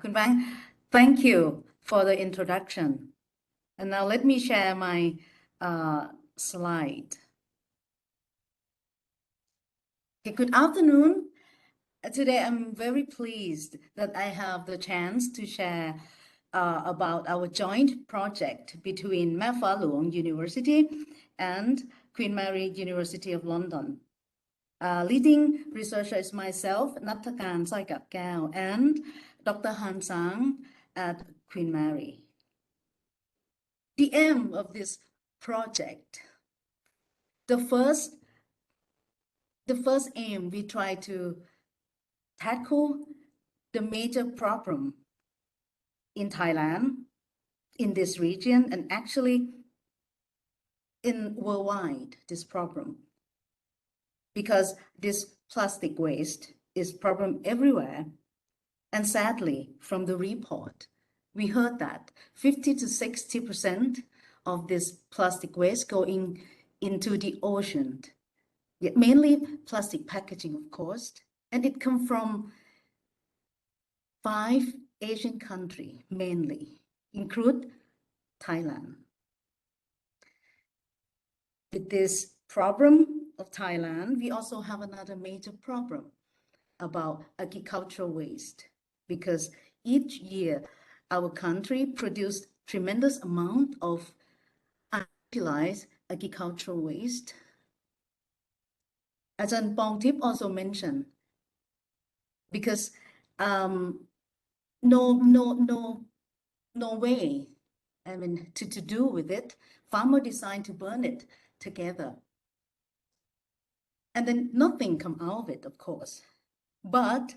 Khun Bang, thank you for the introduction. And now let me share my slide. Okay, good afternoon. Today I'm very pleased that I have the chance to share about our joint project between Mae Fah Luang University and Queen Mary University of London. Leading researcher is myself, Nathakan Soikapkeo, and Dr. Han Sang at Queen Mary. The aim of this project, the first aim, we try to tackle the major problem in Thailand, in this region, and actually in worldwide, this problem. Because this plastic waste is problem everywhere. And sadly, from the report, we heard that 50 to 60% of this plastic waste going into the ocean, yet mainly plastic packaging, of course, and it comes from 5 Asian countries mainly, include Thailand. With this problem of Thailand, we also have another major problem about agricultural waste, because each year our country produced tremendous amount of unutilized agricultural waste. As Pongtip also mentioned, because no way, I mean, to do with it, farmer decide to burn it together. And then nothing come out of it, of course. But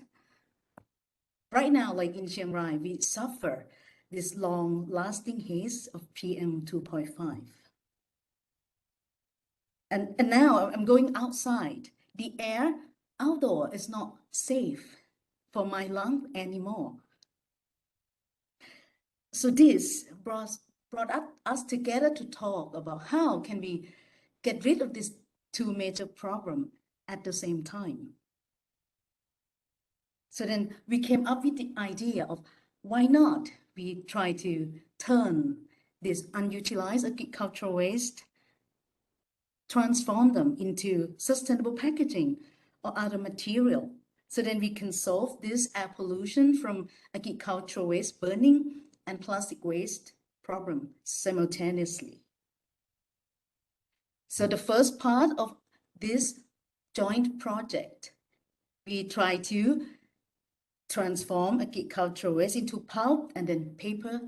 right now, like in Chiang Rai, we suffer this long-lasting haze of PM 2.5. And now I'm going outside. The air outdoor is not safe for my lung anymore. So this brought us together to talk about how can we get rid of these 2 major problems at the same time. So then we came up with the idea of why not we try to turn this unutilized agricultural waste, transform them into sustainable packaging or other material. So then we can solve this air pollution from agricultural waste burning and plastic waste problem simultaneously. So the first part of this joint project, we try to transform agricultural waste into pulp and then paper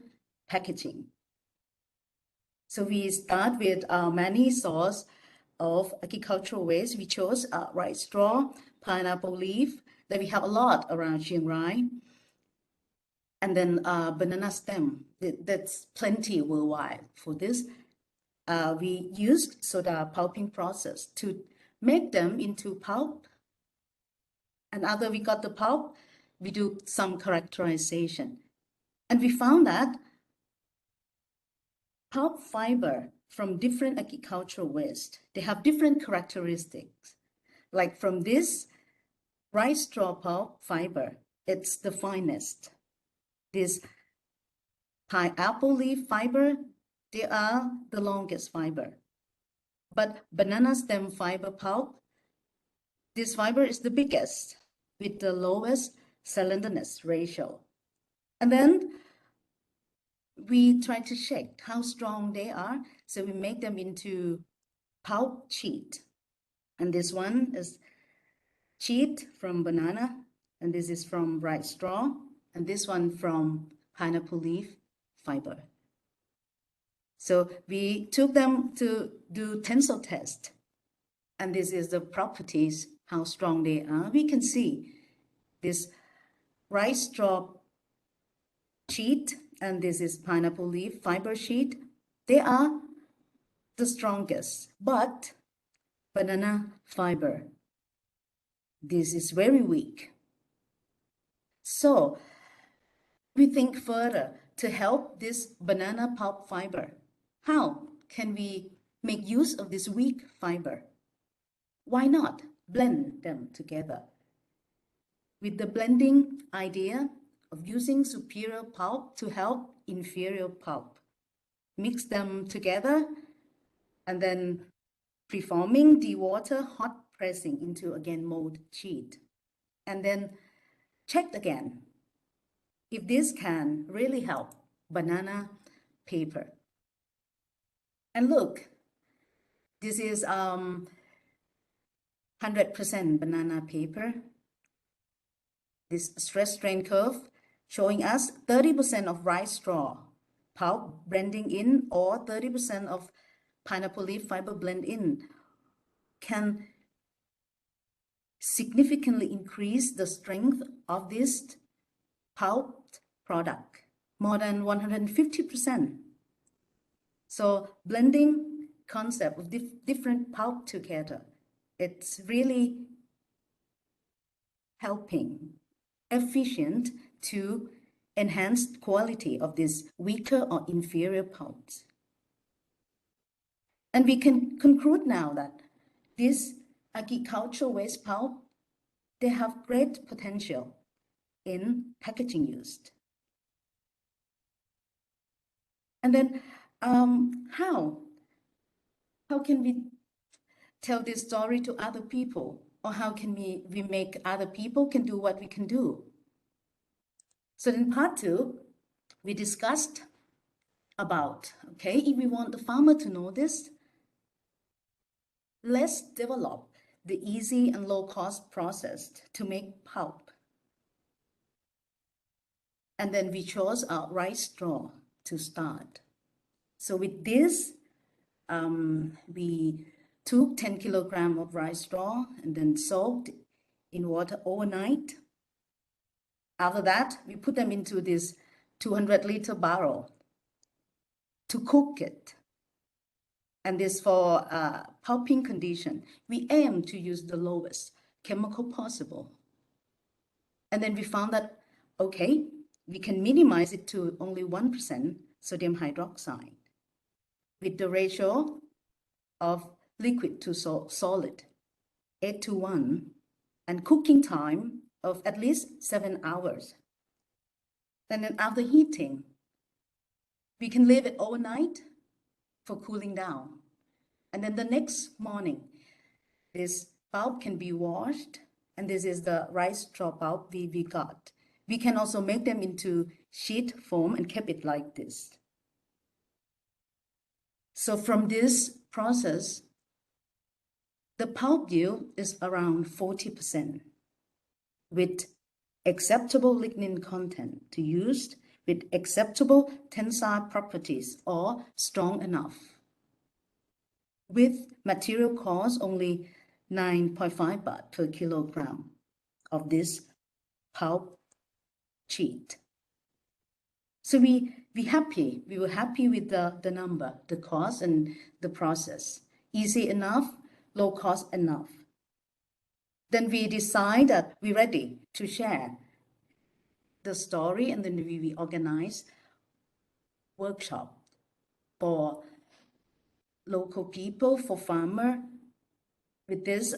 packaging. So we start with many source of agricultural waste. We chose rice straw, pineapple leaf, that we have a lot around Chiang Rai, and then banana stem. That's plenty worldwide for this. We used soda pulping process to make them into pulp. And after we got the pulp, we do some characterization. And we found that pulp fiber from different agricultural waste, they have different characteristics. Like from this rice straw pulp fiber, it's the finest. This pineapple leaf fiber, they are the longest fiber. But banana stem fiber pulp, this fiber is the biggest with the lowest slenderness ratio. And then we try to check how strong they are. So we make them into pulp sheet. And this one is sheet from banana, and this is from rice straw, and this one from pineapple leaf fiber. So we took them to do tensile test, and this is the properties, how strong they are. We can see this rice straw sheet, and this is pineapple leaf fiber sheet. They are the strongest, but banana fiber, this is very weak. So we think further to help this banana pulp fiber. How can we make use of this weak fiber? Why not blend them together? With the blending idea of using superior pulp to help inferior pulp. Mix them together and then preforming, dewater, hot pressing into again mold sheet. And then check again if this can really help banana paper. And look, this is 100% banana paper. This stress strain curve showing us 30% of rice straw pulp blending in, or 30% of pineapple leaf fiber blend in, can significantly increase the strength of this pulp product, more than 150%. So blending concept of different pulp together, it's really helping efficient to enhance quality of this weaker or inferior pulps. And we can conclude now that this agricultural waste pulp, they have great potential in packaging use. And then how can we tell this story to other people? Or how can we make other people can do what we can do? So in part 2, we discussed about, okay, if we want the farmer to know this, let's develop the easy and low cost process to make pulp. And then we chose our rice straw to start. So with this, we took 10 kilograms of rice straw and then soaked in water overnight. After that, we put them into this 200-liter barrel to cook it. And this for pulping condition, we aim to use the lowest chemical possible. And then we found that, okay, we can minimize it to only 1% sodium hydroxide with the ratio of liquid to solid 8:1, and cooking time of at least 7 hours. And then after heating, we can leave it overnight for cooling down. And then the next morning, this pulp can be washed, and this is the rice straw pulp we got. We can also make them into sheet foam and keep it like this. So from this process, the pulp yield is around 40% with acceptable lignin content to use with acceptable tensile properties or strong enough. with material cost only 9.5 baht per kilogram of this pulp sheet. So we were happy with the number, the cost and the process. Easy enough, low cost enough. Then we decide that we're ready to share the story, and then we organize workshop for local people, for farmer, with this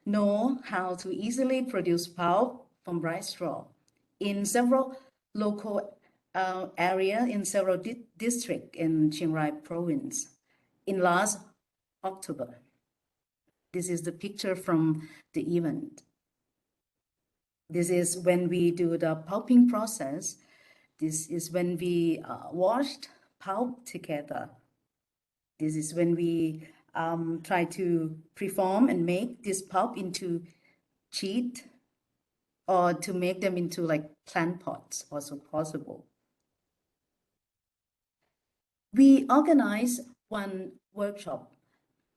know how to easily produce pulp from rice straw in several local area, in several districts in Chiang Rai province in last October. This is the picture from the event. This is when we do the pulping process. This is when we washed pulp together. This is when we try to preform and make this pulp into sheet, or to make them into like plant pots, also possible. We organize one workshop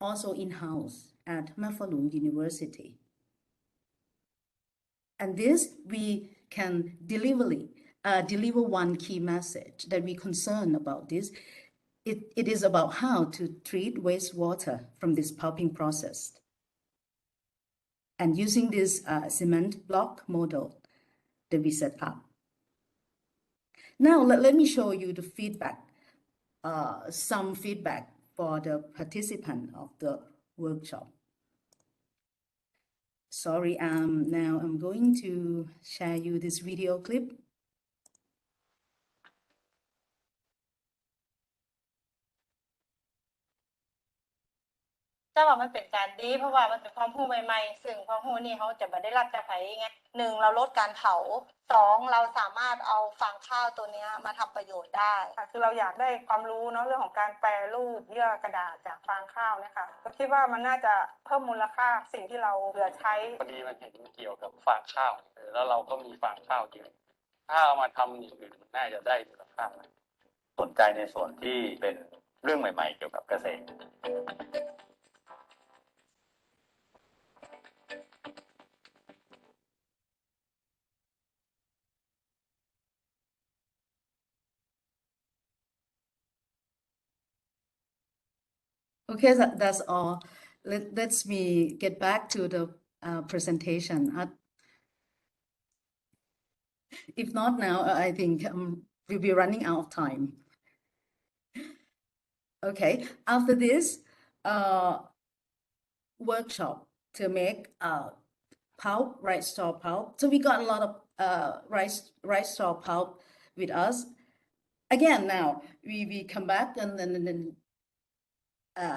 also in-house at Maphalung University. And this, we can deliver one key message that we concern about this. It is about how to treat wastewater from this pulping process. And using this cement block model that we set up. Now, let me show you the feedback, some feedback for the participant of the workshop. Sorry, now I'm going to share you this video clip. แต่ว่ามันเป็นการดีเพราะว่ามันเป็นความรู้ใหม่ๆซึ่งความรู้นี้เขาจะไม่ได้รับจากใครไงหนึ่งเราลดการเผาสองเราสามารถเอาฟางข้าวตัวนี้มาทำประโยชน์ได้คือเราอยากได้ความรู้เนาะเรื่องของการแปรรูปเยื่อกระดาษจากฟางข้าวนะคะก็คิดว่ามันน่าจะเพิ่มมูลค่าสิ่งที่เราเหลือใช้พอดีมันเห็นเกี่ยวกับฟางข้าวแล้วเราก็มีฟางข้าวเยอะถ้าเอามาทำอย่างอื่นน่าจะได้มูลค่าสนใจในส่วนที่เป็นเรื่องใหม่ๆเกี่ยวกับเกษตรOkay, that's all. Let's me get back to the presentation. If not now, I think we'll be running out of time. Okay, after this workshop to make pulp, rice straw pulp. So we got a lot of rice straw pulp with us. Again, now we come back and then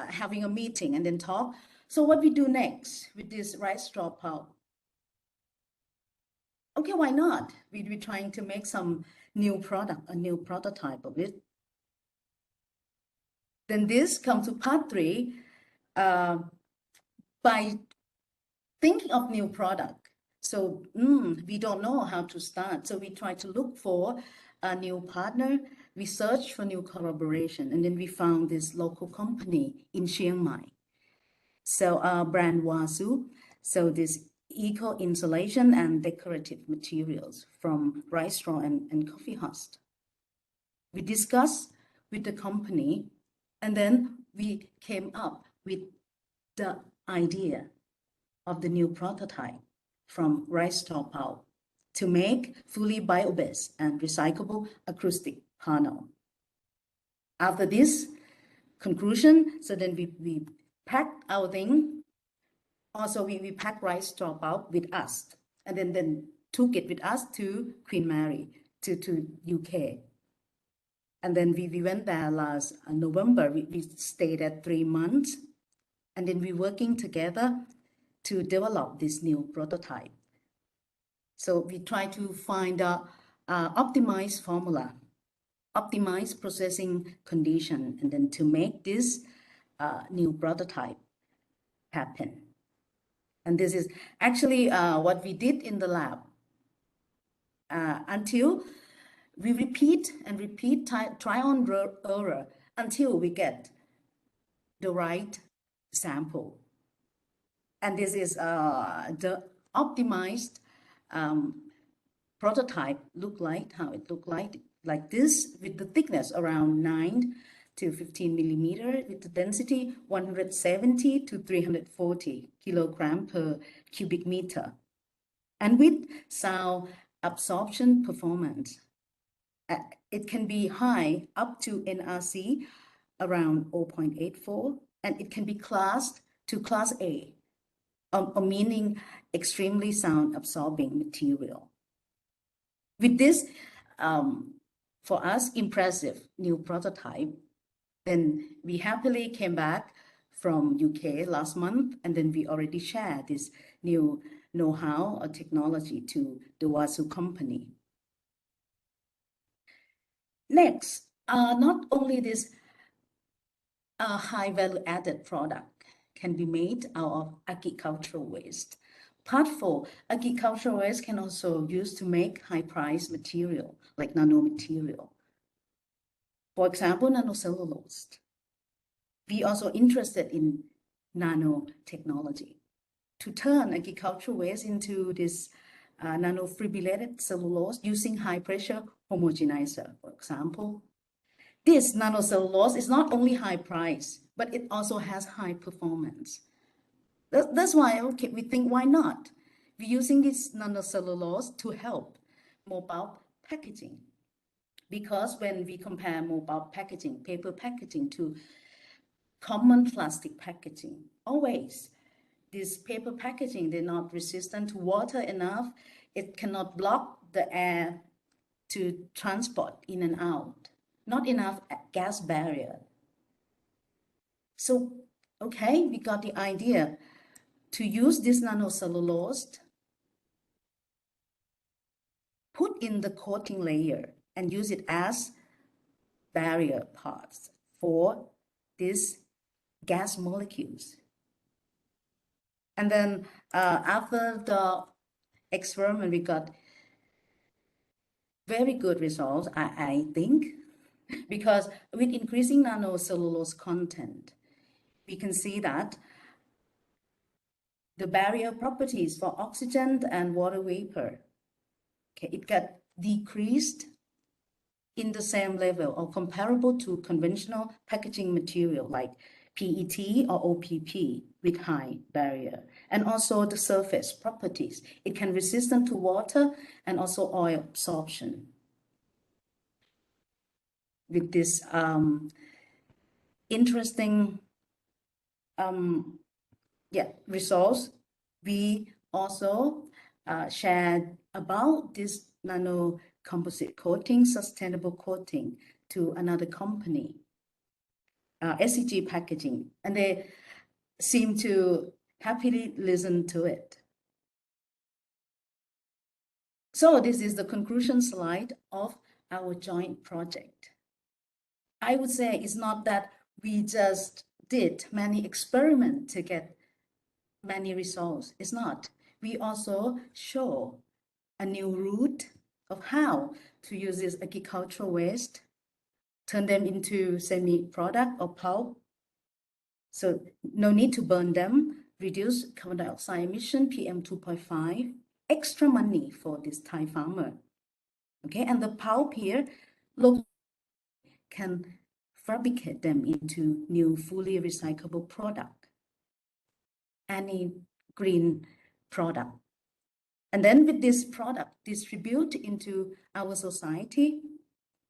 having a meeting and then talk. So what we do next with this rice straw pulp? Okay, why not? We're trying to make some new product, a new prototype of it. Then this comes to part 3, by thinking of new product. So we don't know how to start. So we try to look for a new partner. We search for new collaboration, and then we found this local company in Chiang Mai. So brand Wasu. So this eco insulation and decorative materials from rice straw and coffee husk. We discussed with the company, and then we came up with the idea of the new prototype from rice straw pulp to make fully bio-based and recyclable acoustic panel. After this conclusion, so then we packed our thing. Also, we packed rice straw pulp with us, and then took it with us to Queen Mary, to UK. And then we went there last November. We stayed there 3 months, and then we're working together to develop this new prototype. So we try to find a optimized formula, optimized processing condition, and then to make this new prototype happen. And this is actually what we did in the lab until we repeat and repeat, try on error until we get the right sample. And this is the optimized prototype how it looked like this, with the thickness around 9 to 15 millimeter, with the density 170 to 340 kilogram per cubic meter. And with sound absorption performance, it can be high up to NRC around 0.84, and it can be classed to class A, meaning extremely sound absorbing material. With this, for us, impressive new prototype, then we happily came back from UK last month, and then we already shared this new know-how or technology to the Wasu company. Next, not only this high value added product can be made out of agricultural waste. Part 4, agricultural waste can also use to make high price material like nanomaterial. For example, nanocellulose. We also interested in nanotechnology to turn agricultural waste into this nanofibrillated cellulose using high pressure homogenizer, for example. This nanocellulose is not only high price, but it also has high performance. That's why, okay, we think, why not? We're using this nanocellulose to help mobile packaging. Because when we compare mobile packaging, paper packaging, to common plastic packaging, always this paper packaging, they're not resistant to water enough. It cannot block the air to transport in and out. Not enough gas barrier. So, okay, we got the idea to use this nanocellulose, put in the coating layer and use it as barrier parts for these gas molecules. And then after the experiment, we got very good results, I think, because with increasing nanocellulose content, we can see that the barrier properties for oxygen and water vapor, okay, it got decreased in the same level or comparable to conventional packaging material like PET or OPP with high barrier. And also the surface properties. It can resistant to water and also oil absorption. With this interesting results, we also shared about this nano composite coating, sustainable coating, to another company, SCG Packaging, and they seem to happily listen to it. So this is the conclusion slide of our joint project. I would say it's not that we just did many experiments to get many results. It's not. We also show a new route of how to use this agricultural waste, turn them into semi-product or pulp. So no need to burn them, reduce carbon dioxide emission, PM 2.5, extra money for this Thai farmer. Okay, and the pulp here can fabricate them into new fully recyclable product, any green product. And then with this product distribute into our society,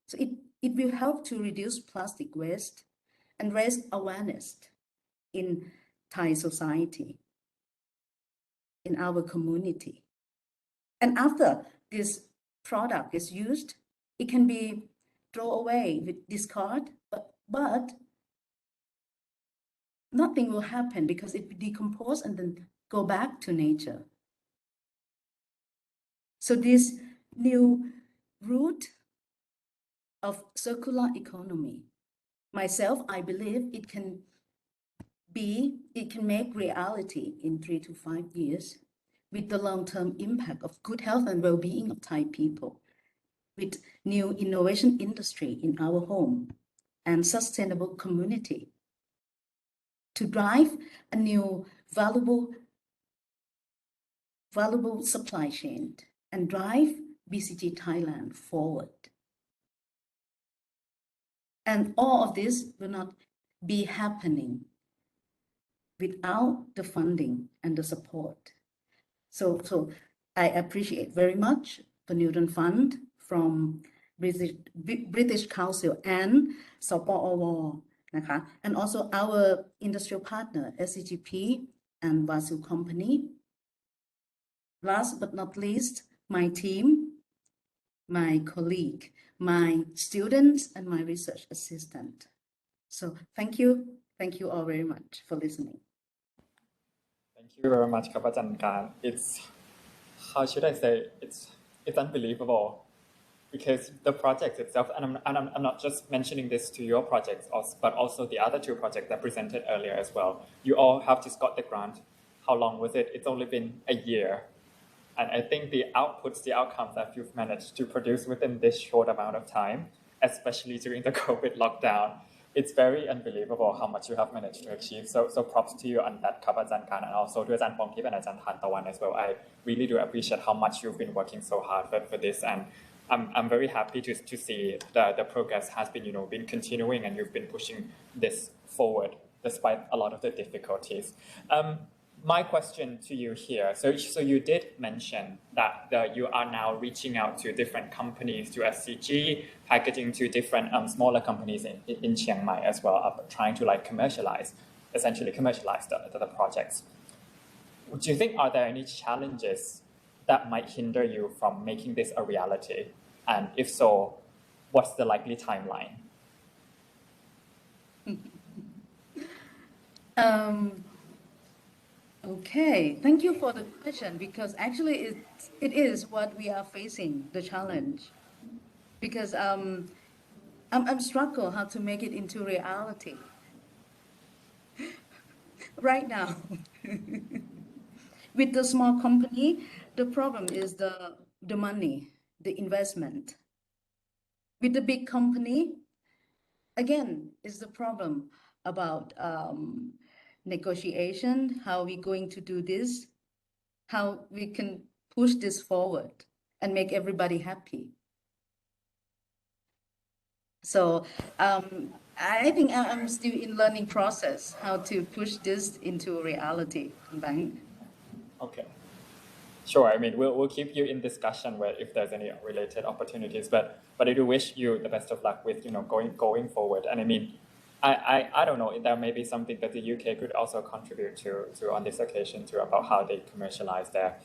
so it will help to reduce plastic waste and raise awareness in Thai society, in our community. And after this product is used, it can be thrown away with discard, but nothing will happen because it will decompose and then go back to nature. So this new route of circular economy, myself, I believe it can make reality in 3 to 5 years with the long-term impact of good health and well-being of Thai people, with new innovation industry in our home and sustainable community. to drive a new valuable supply chain and drive BCG Thailand forward. And all of this will not be happening without the funding and the support. So I appreciate very much the Newton Fund from British Council and SPOW, and also our industrial partner, SCGP and Vasu Company. Last but not least, my team, my colleague, my students, and my research assistant. So thank you all very much for listening. Thank you very much, Kapajankan. It's, how should I say, it's unbelievable, because the project itself, and I'm not just mentioning this to your projects, but also the other two projects that presented earlier as well. You all have just got the grant. How long was it? It's only been a year. And I think the outputs, the outcomes that you've managed to produce within this short amount of time, especially during the COVID lockdown, it's very unbelievable how much you have managed to achieve. So props to you on that, Kapajankan, and also to Ajahn Pongtip and Ajahn Tantawan as well. I really do appreciate how much you've been working so hard for this, and I'm very happy to see the progress has been been continuing, and you've been pushing this forward despite a lot of the difficulties. My question to you here, so you did mention that you are now reaching out to different companies, to SCG, packaging to different smaller companies in Chiang Mai as well, trying to essentially commercialize the projects. Do you think, are there any challenges that might hinder you from making this a reality? And if so, what's the likely timeline? Okay, thank you for the question, because actually it is what we are facing, the challenge. Because I'm struggling how to make it into reality right now. With the small company, the problem is the money, the investment. With the big company, again, is the problem about negotiation, how we going to do this, how we can push this forward and make everybody happy. So I think I'm still in learning process how to push this into reality. Bang. Okay. Sure. I mean, we'll keep you in discussion if there's any related opportunities. But I do wish you the best of luck with going forward. And I mean, I don't know, there may be something that the UK could also contribute to on this occasion too, about how they commercialize their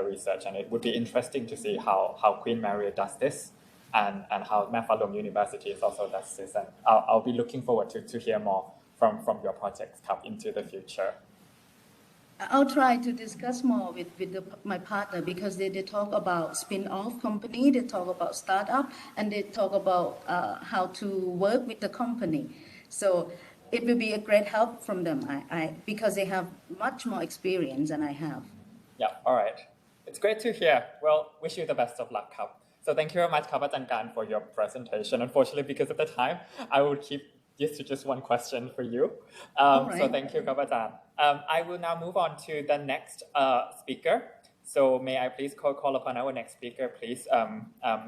research, and it would be interesting to see how Queen Mary does this, and how Maphalum University also does this, and I'll be looking forward to hear more from your projects into the future. I'll try to discuss more with my partner, because they talk about spin-off company, they talk about startup, and they talk about how to work with the company. So it will be a great help from them, because they have much more experience than I have. Yeah, all right. It's great to hear. Well, wish you the best of luck, Kap. So thank you very much, Kapajankan, for your presentation. Unfortunately, because of the time, I will keep this to just one question for you. Right. So thank you, Kapajan. I will now move on to the next speaker. So may I please call upon our next speaker, please,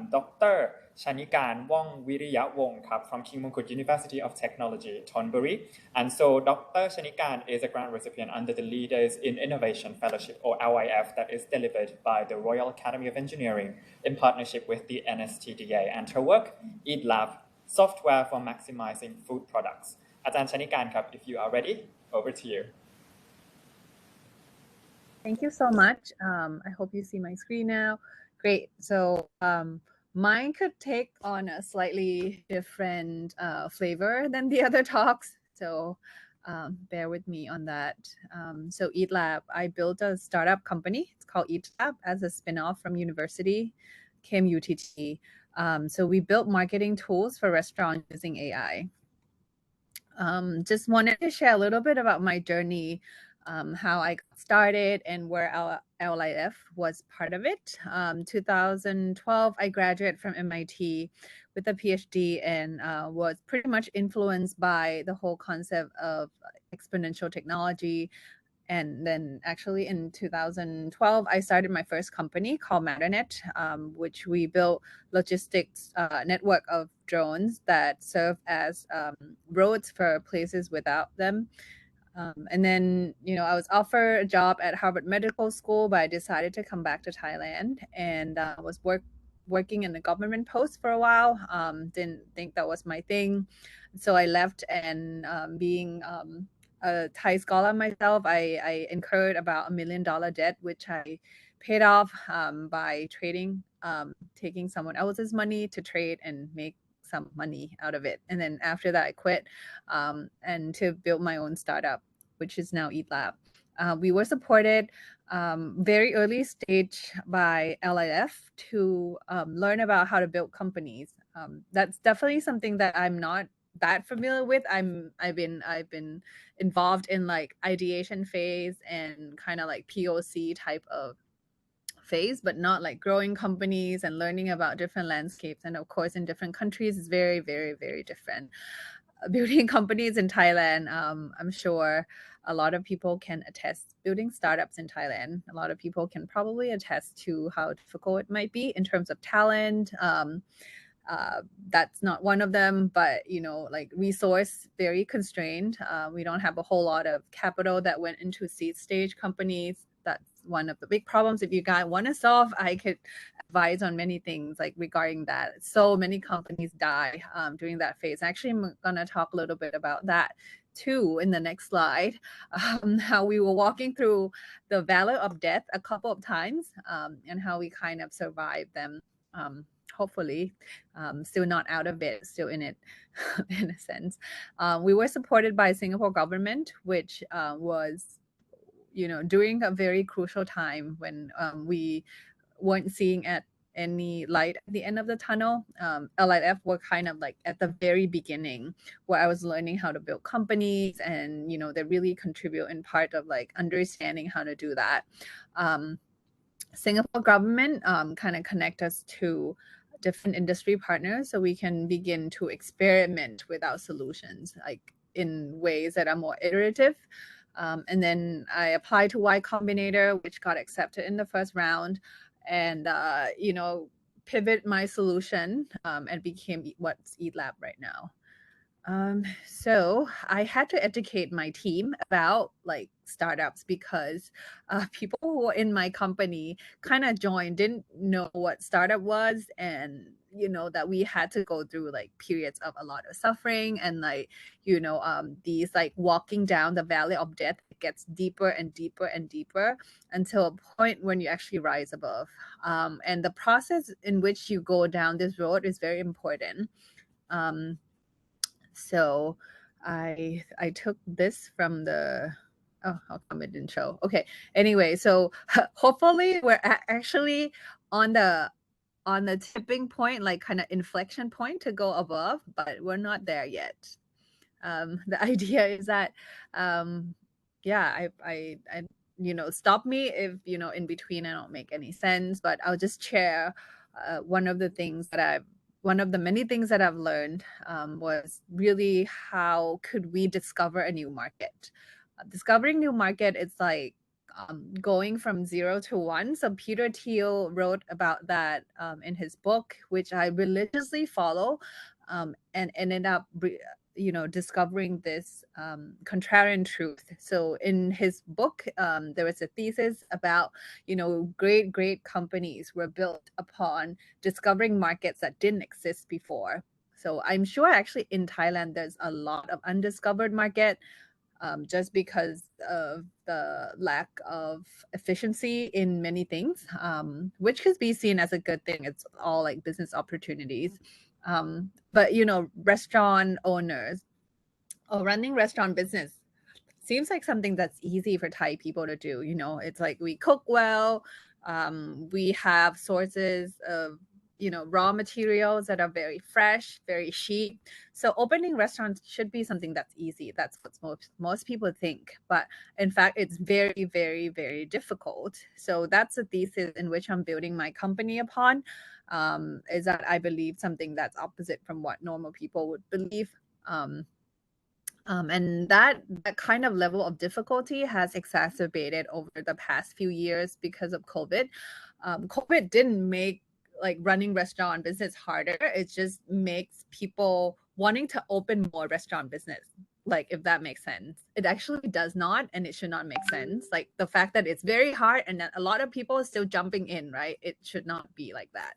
Dr. Shanikan Wong Wiriyawong from King Mongkut University of Technology, Thonburi. And so Dr. Shanikan is a grant recipient under the Leaders in Innovation Fellowship, or LIF, that is delivered by the Royal Academy of Engineering in partnership with the NSTDA. And her work, Eat Lab, software for maximizing food products. Ajahn Shanikan, if you are ready, over to you. Thank you so much. I hope you see my screen now. Great. So mine could take on a slightly different flavor than the other talks. So bear with me on that. So Eat Lab, I built a startup company. It's called Eat Lab as a spin-off from university, KMUTT. So we built marketing tools for restaurants using AI. Just wanted to share a little bit about my journey, how I got started and where LIF was part of it. 2012, I graduated from MIT with a PhD and was pretty much influenced by the whole concept of exponential technology. And then actually in 2012, I started my first company called Matternet, which we built logistics network of drones that serve as roads for places without them. And then, I was offered a job at Harvard Medical School, but I decided to come back to Thailand and was working in the government post for a while. Didn't think that was my thing. So I left, and being a Thai scholar myself, I incurred about $1 million debt, which I paid off by trading, taking someone else's money to trade and make some money out of it. And then after that, I quit and to build my own startup, which is now Eat Lab. We were supported very early stage by LIF to learn about how to build companies. That's definitely something that I'm not that familiar with. I've been involved in like ideation phase and kind of like POC type of phase, but not like growing companies and learning about different landscapes. And of course, in different countries, is very, very, very different. Building companies in Thailand, I'm sure a lot of people can attest. Building startups in Thailand, a lot of people can probably attest to how difficult it might be in terms of talent. That's not one of them, but like resource very constrained. We don't have a whole lot of capital that went into seed stage companies. That's one of the big problems. If you guys want to solve, I could advise on many things like regarding that. So many companies die during that phase. Actually, I'm gonna talk a little bit about that too in the next slide. How we were walking through the valley of death a couple of times, and how we kind of survived them. Hopefully, still not out of it, still in it in a sense. We were supported by Singapore government, which was during a very crucial time when we weren't seeing any light at the end of the tunnel. LIF were kind of like at the very beginning where I was learning how to build companies, and they really contribute in part of like understanding how to do that. Singapore government kind of connect us to different industry partners so we can begin to experiment with our solutions like in ways that are more iterative. And then I applied to Y Combinator, which got accepted in the first round, and pivot my solution and became what's Eat Lab right now. So I had to educate my team about like startups because people who were in my company kind of joined, didn't know what startup was, and that we had to go through like periods of a lot of suffering and like these like walking down the valley of death. It gets deeper and deeper and deeper until a point when you actually rise above, and the process in which you go down this road is very important. So I took this from the, oh, how come it didn't show? Okay. Anyway, so hopefully we're actually on the tipping point, like kind of inflection point to go above, but we're not there yet. The idea is that, yeah, I stop me if, in between I don't make any sense, but I'll just share one of the many things that I've learned was really how could we discover a new market. Discovering new market, it's like going from 0 to 1. So Peter Thiel wrote about that in his book, which I religiously follow, and ended up discovering this contrarian truth. So in his book, there was a thesis about, great companies were built upon discovering markets that didn't exist before. So I'm sure actually in Thailand, there's a lot of undiscovered market just because of the lack of efficiency in many things, which could be seen as a good thing. It's all like business opportunities. But restaurant owners or running restaurant business seems like something that's easy for Thai people to do. It's like we cook well, we have sources of raw materials that are very fresh, very cheap. So opening restaurants should be something that's easy. That's what most people think. But in fact, it's very, very, very difficult. So that's a thesis in which I'm building my company upon, is that I believe something that's opposite from what normal people would believe. And that kind of level of difficulty has exacerbated over the past few years because of COVID. COVID didn't make like running restaurant business harder. It just makes people wanting to open more restaurant business. Like, if that makes sense. It actually does not, and it should not make sense. Like, the fact that it's very hard and that a lot of people are still jumping in, right? It should not be like that.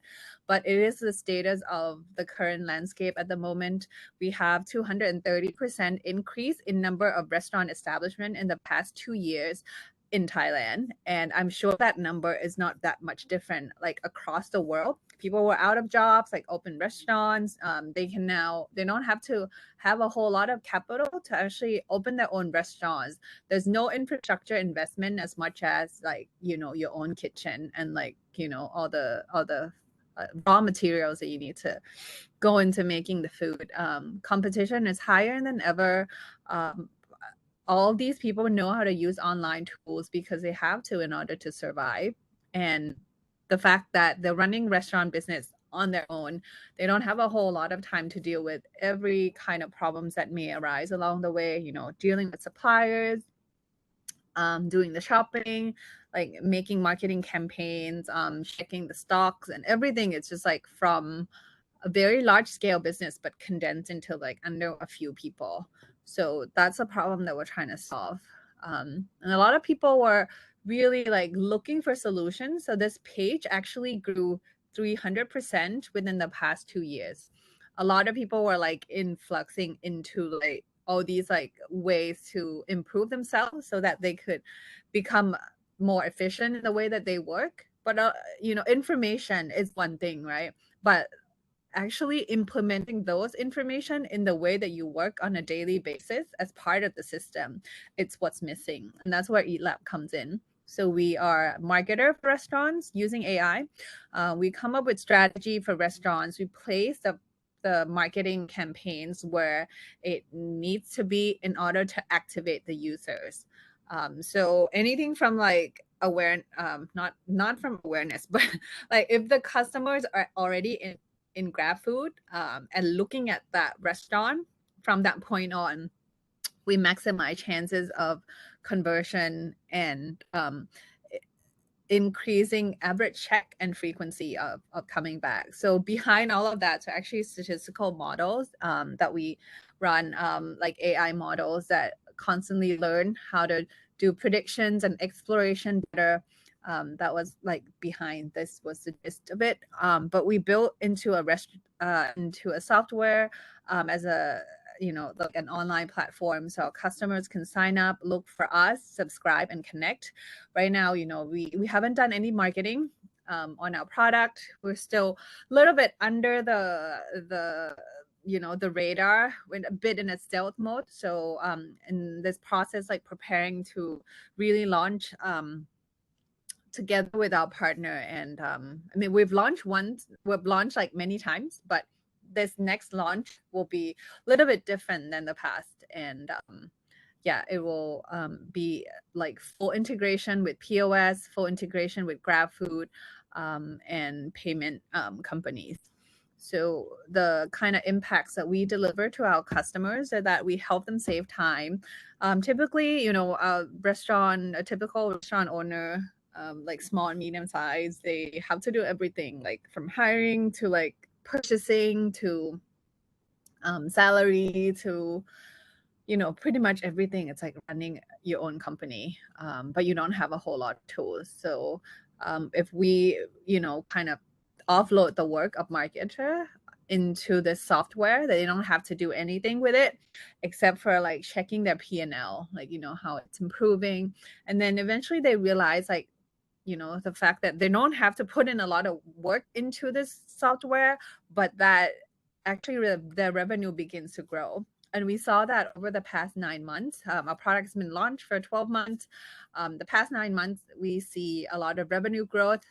But it is the status of the current landscape at the moment. We have 230% increase in number of restaurant establishment in the past 2 years in Thailand. And I'm sure that number is not that much different, like across the world. People were out of jobs, like open restaurants. They don't have to have a whole lot of capital to actually open their own restaurants. There's no infrastructure investment as much as like, your own kitchen and like, all the raw materials that you need to go into making the food. Competition is higher than ever. All these people know how to use online tools because they have to in order to survive. And the fact that they're running restaurant business on their own, they don't have a whole lot of time to deal with every kind of problems that may arise along the way, dealing with suppliers, doing the shopping, like making marketing campaigns, checking the stocks and everything. It's just like from a very large scale business, but condensed into like under a few people. So that's a problem that we're trying to solve. And a lot of people were really like looking for solutions. So this page actually grew 300% within the past 2 years. A lot of people were like influxing into like all these like ways to improve themselves so that they could become more efficient in the way that they work. But information is one thing, right? But actually implementing those information in the way that you work on a daily basis as part of the system, it's what's missing. And that's where EatLab comes in. So we are a marketer for restaurants using AI. We come up with strategy for restaurants. We place the marketing campaigns where it needs to be in order to activate the users. So anything from like not from awareness, but like if the customers are already in GrabFood and looking at that restaurant, from that point on, we maximize chances of conversion and increasing average check and frequency of coming back. So behind all of that, so actually statistical models that we run, like AI models that constantly learn how to do predictions and exploration better. That was like behind this was the gist of it. But we built into a software as a like an online platform, so customers can sign up, look for us, subscribe, and connect. Right now, we haven't done any marketing on our product. We're still a little bit under the radar, with a bit in a stealth mode. So in this process, like preparing to really launch together with our partner. And we've launched like many times, but this next launch will be a little bit different than the past. And it will be like full integration with POS, full integration with GrabFood and payment companies. So the kind of impacts that we deliver to our customers are that we help them save time. Typically, a typical restaurant owner, like small and medium size, they have to do everything, like from hiring to like purchasing to salary to pretty much everything. It's like running your own company, but you don't have a whole lot of tools. So if we kind of offload the work of marketer into this software, they don't have to do anything with it except for like checking their P&L, like how it's improving. And then eventually they realize like the fact that they don't have to put in a lot of work into this software, but that actually their revenue begins to grow. And we saw that over the past 9 months, our product has been launched for 12 months. The past 9 months, we see a lot of revenue growth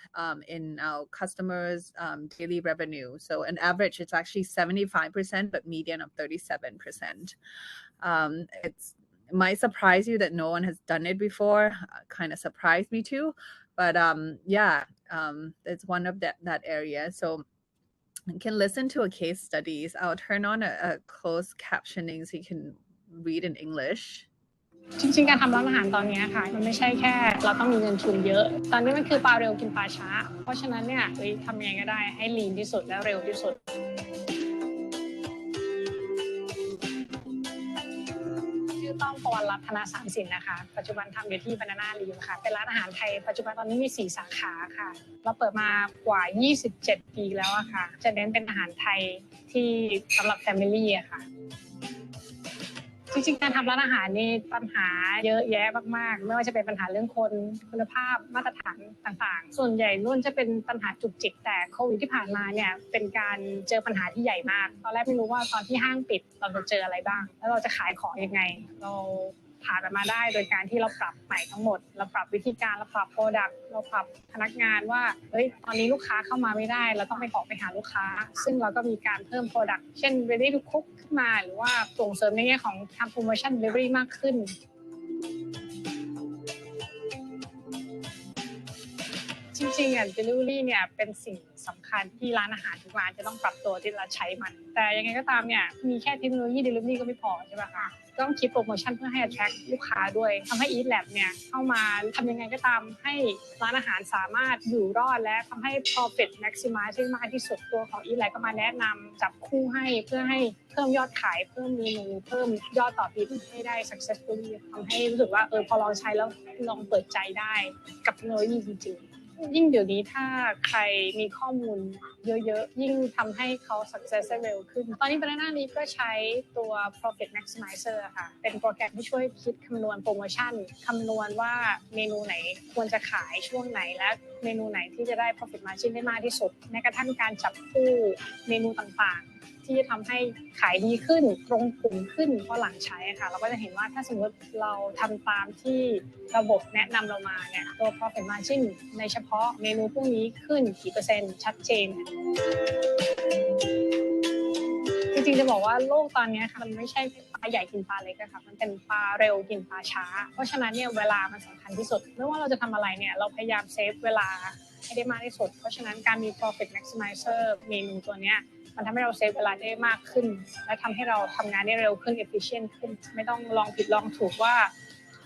in our customers' daily revenue. So on average, it's actually 75%, but median of 37%. It might surprise you that no one has done it before. Kind of surprised me too. But it's one of that area. So you can listen to a case studies. I'll turn on a closed captioning so you can read in English. จริงๆการทำร้านอาหารตอนนี้ค่ะมันไม่ใช่แค่เราต้องมีเงินทุนเยอะตอนนี้มันคือปลาเร็วกินปลาช้าเพราะฉะนั้นเนี่ยทำยังไงก็ได้ให้ลีนที่สุดและเร็วที่สุดชื่อต้องปวรรัตนสารสินนะคะปัจจุบันทำอยู่ที่ Banana Leaf ค่ะเป็นร้านอาหารไทยปัจจุบันตอนนี้มี4สาขาค่ะเราเปิดมากว่า27ปีแล้วอะค่ะจะเน้นเป็นอาหารไทยที่สำหรับ Family อะค่ะจริงๆการทำร้านอาหารนี่ปัญหาเยอะแยะมากๆไม่ว่าจะเป็นปัญหาเรื่องคนคุณภาพมาตรฐานต่างๆส่วนใหญ่ล้วนจะเป็นปัญหาจุกจิกแต่โควิดที่ผ่านมาเนี่ยเป็นการเจอปัญหาที่ใหญ่มากตอนแรกไม่รู้ว่าตอนที่ห้างปิดเราจะเจออะไรบ้างแล้วเราจะขายของยังไงเราผ่านมาได้โดยการที่เราปรับใหม่ทั้งหมดเราปรับวิธีการเราปรับโปรดักต์เราปรับพนักงานว่าตอนนี้ลูกค้าเข้ามาไม่ได้เราต้องไปออกไปหาลูกค้าซึ่งเราก็มีการเพิ่มโปรดักต์เช่น ready to cook ขึ้นมาหรือว่าส่งเสริมในแง่ของทำโปรโมชั่น delivery มากขึ้นจริงๆdelivery เนี่ยเป็นสิ่งสำคัญที่ร้านอาหารทุกร้านจะต้องปรับตัวที่เราใช้มันแต่ยังไงก็ตามเนี่ยมีแค่เทคโนโลยี delivery ก็ไม่พอใช่ไหมคะต้องคิดโปรโมชั่นเพื่อให้ attract ลูกค้าด้วยทำให้ Eat Lab เนี่ยเข้ามาทำยังไงก็ตามให้ร้านอาหารสามารถอยู่รอดและทำให้ profit maximize ได้มากที่สุดตัวของ Eat Lab ก็มาแนะนำจับคู่ให้เพื่อให้เพิ่มยอดขายเพิ่มเมนูเพิ่มยอดต่อปีให้ได้ successfully ทำให้รู้สึกว่าพอลองใช้แล้วลองเปิดใจได้กับเทคโนโลยีจริงๆยิ่งเดี๋ยวนี้ถ้าใครมีข้อมูลเยอะๆยิ่งทำให้เขา success ได้เร็วขึ้นตอนนี้ Banana Leaf ก็ใช้ตัว profit maximizer ค่ะเป็นโปรแกรมที่ช่วยคิดคำนวณโปรโมชั่นคำนวณว่าเมนูไหนควรจะขายช่วงไหนและเมนูไหนที่จะได้ profit margin ได้มากที่สุดแม้กระทั่งการจับคู่เมนูต่างๆที่จะทำให้ขายดีขึ้นตรงกลุ่มขึ้นเพราะหลังใช้ค่ะเราก็จะเห็นว่าถ้าสมมติเราทำตามที่ระบบแนะนำเรามาเนี่ยตัว profit margin ในเฉพาะเมนูพวกนี้ขึ้นกี่เปอร์เซ็นต์ชัดเจนจริงๆจะบอกว่าโลกตอนนี้ค่ะมันไม่ใช่ปลาใหญ่กินปลาเล็กค่ะมันเป็นปลาเร็วกินปลาช้าเพราะฉะนั้นเนี่ยเวลามันสำคัญที่สุดไม่ว่าเราจะทำอะไรเนี่ยเราพยายามเซฟเวลาให้ได้มากที่สุดเพราะฉะนั้นการมี profit maximizer เมนูตัวเนี้ยมันทำให้เราเซฟเวลาได้มากขึ้นและทำให้เราทำงานได้เร็วขึ้น efficient ขึ้นไม่ต้องลองผิดลองถูกว่า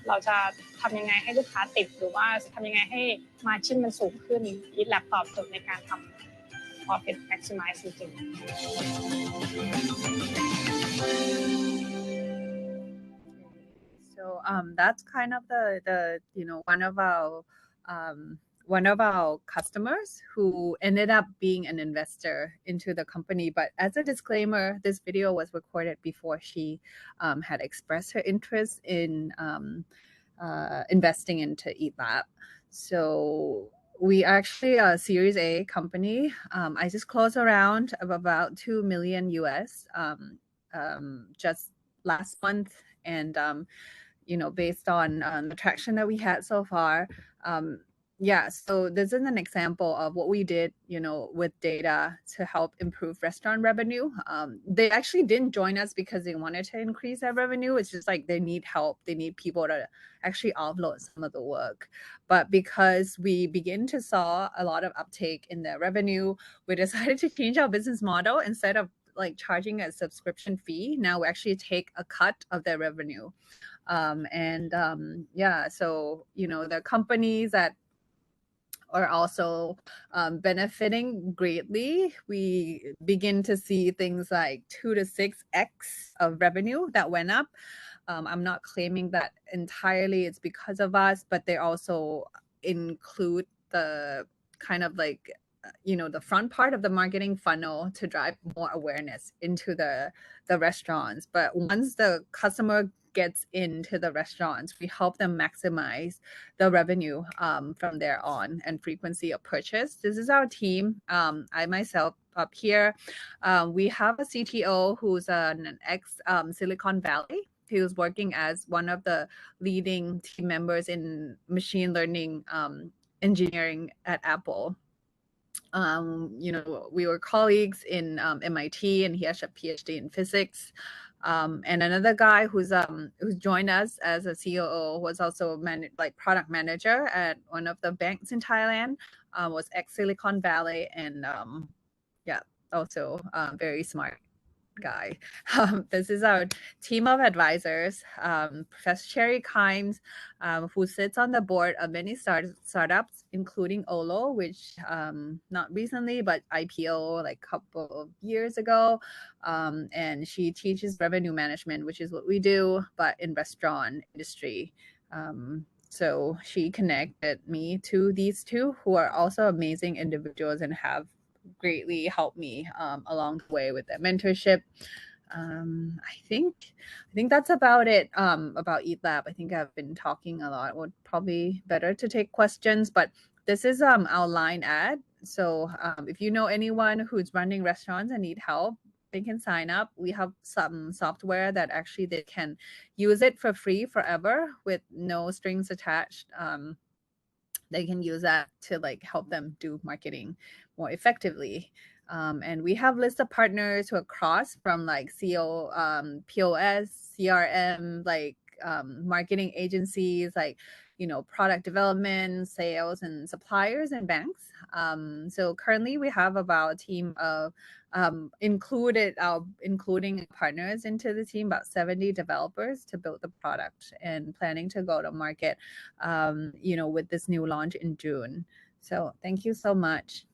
เราจะทำยังไงให้ลูกค้าติดหรือว่าทำยังไงให้ margin มันสูงขึ้น Eat Lab ตอบโจทย์ในการทำ profit maximize จริงๆSo that's kind of the one of our customers who ended up being an investor into the company. But as a disclaimer, this video was recorded before she had expressed her interest in investing into Eat Lab. So we are actually a Series A company. I just closed a round of about $2 million US just last month, and based on the traction that we had so far. So this is an example of what we did, with data to help improve restaurant revenue. They actually didn't join us because they wanted to increase their revenue. It's just like they need help. They need people to actually offload some of the work. But because we begin to saw a lot of uptake in their revenue, we decided to change our business model. Instead of like charging a subscription fee, now we actually take a cut of their revenue. So, the companies that are also benefiting greatly. We begin to see things like 2 to 6x of revenue that went up. I'm not claiming that entirely it's because of us, but they also include the kind of like, the front part of the marketing funnel to drive more awareness into the restaurants. But once the customer gets into the restaurants, we help them maximize the revenue from there on and frequency of purchase. This is our team. I myself up here. We have a CTO who's an ex Silicon Valley. He was working as one of the leading team members in machine learning engineering at Apple. You know, we were colleagues in MIT, and he has a PhD in physics. And another guy who's joined us as a COO was also product manager at one of the banks in Thailand. Was ex Silicon Valley, and yeah, also very smart guy. This is our team of advisors. Professor Sherry Kimes, who sits on the board of many startups, including Olo, which not recently, but IPO like a couple of years ago. And she teaches revenue management, which is what we do, but in restaurant industry. So she connected me to these two, who are also amazing individuals and have greatly helped me along the way with their mentorship. I think that's about it about Eat Lab. I think I've been talking a lot. Would probably better to take questions, but this is our line ad. So if you know anyone who's running restaurants and need help, they can sign up. We have some software that actually they can use it for free forever with no strings attached. They can use that to like help them do marketing more effectively. And we have lists of partners who are cross from like POS, CRM, like marketing agencies, like, you know, product development, sales, and suppliers and banks. So currently we have about a team of including partners into the team, about 70 developers to build the product, and planning to go to market, you know, with this new launch in June. So thank you so much.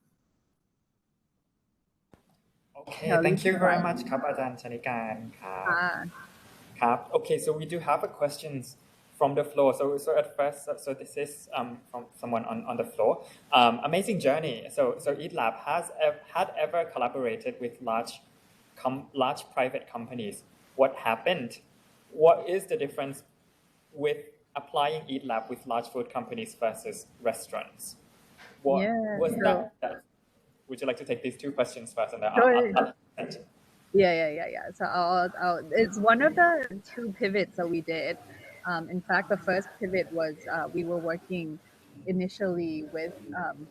Okay, thank you very much ครับอาจารย์ชนิการครับ Okay, so we do have a questions from the floor. So at first, so this is from someone on the floor. Amazing journey. So Eat Lab had ever collaborated with large private companies. What happened? What is the difference with applying Eat Lab with large food companies versus restaurants? What was that? Would you like to take these two questions first, and then I'll Yeah. So it's one of the two pivots that we did. In fact, the first pivot was we were working initially with